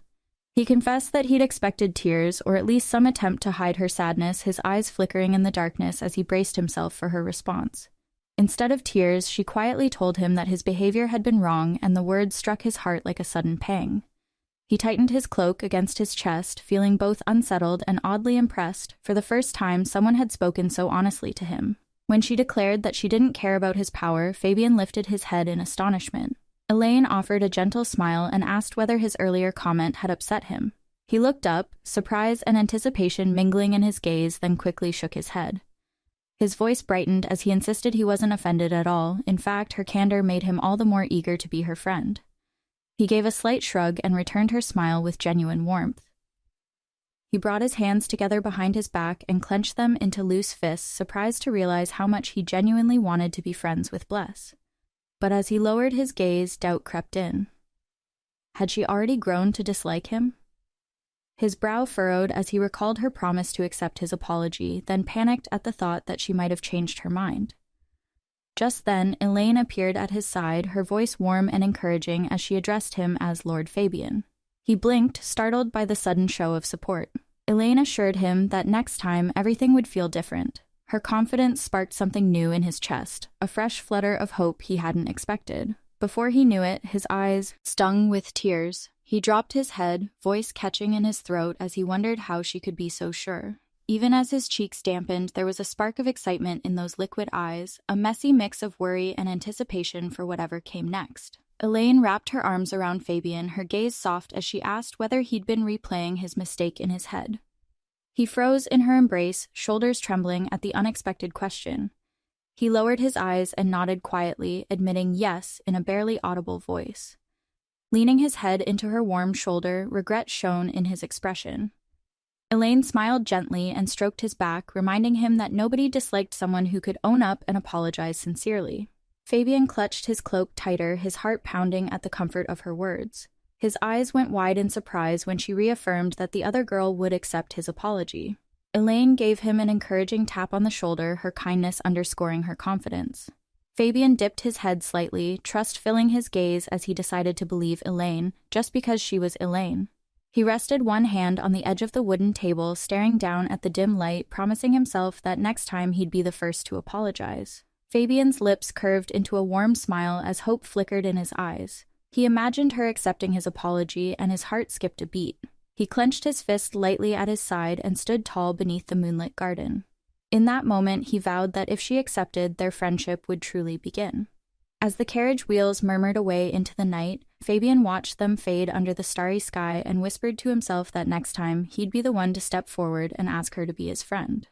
Speaker 1: He confessed that he'd expected tears, or at least some attempt to hide her sadness, his eyes flickering in the darkness as he braced himself for her response. Instead of tears, she quietly told him that his behavior had been wrong, and the words struck his heart like a sudden pang. He tightened his cloak against his chest, feeling both unsettled and oddly impressed. For the first time, someone had spoken so honestly to him. When she declared that she didn't care about his power, Fabian lifted his head in astonishment. Elaine offered a gentle smile and asked whether his earlier comment had upset him. He looked up, surprise and anticipation mingling in his gaze, then quickly shook his head. His voice brightened as he insisted he wasn't offended at all. In fact, her candor made him all the more eager to be her friend. He gave a slight shrug and returned her smile with genuine warmth. He brought his hands together behind his back and clenched them into loose fists, surprised to realize how much he genuinely wanted to be friends with Bless. But as he lowered his gaze, doubt crept in. Had she already grown to dislike him? His brow furrowed as he recalled her promise to accept his apology, then panicked at the thought that she might have changed her mind. Just then, Elaine appeared at his side, her voice warm and encouraging as she addressed him as Lord Fabian. He blinked, startled by the sudden show of support. Elaine assured him that next time everything would feel different. Her confidence sparked something new in his chest, a fresh flutter of hope he hadn't expected. Before he knew it, his eyes stung with tears. He dropped his head, voice catching in his throat as he wondered how she could be so sure. Even as his cheeks dampened, there was a spark of excitement in those liquid eyes, a messy mix of worry and anticipation for whatever came next. Elaine wrapped her arms around Fabian, her gaze soft as she asked whether he'd been replaying his mistake in his head. He froze in her embrace, shoulders trembling at the unexpected question. He lowered his eyes and nodded quietly, admitting yes in a barely audible voice. Leaning his head into her warm shoulder, regret shone in his expression. Elaine smiled gently and stroked his back, reminding him that nobody disliked someone who could own up and apologize sincerely. Fabian clutched his cloak tighter, his heart pounding at the comfort of her words. His eyes went wide in surprise when she reaffirmed that the other girl would accept his apology. Elaine gave him an encouraging tap on the shoulder, her kindness underscoring her confidence. Fabian dipped his head slightly, trust filling his gaze as he decided to believe Elaine, just because she was Elaine. He rested one hand on the edge of the wooden table, staring down at the dim light, promising himself that next time he'd be the first to apologize. Fabian's lips curved into a warm smile as hope flickered in his eyes. He imagined her accepting his apology, and his heart skipped a beat. He clenched his fist lightly at his side and stood tall beneath the moonlit garden. In that moment, he vowed that if she accepted, their friendship would truly begin. As the carriage wheels murmured away into the night, Fabian watched them fade under the starry sky and whispered to himself that next time, he'd be the one to step forward and ask her to be his friend.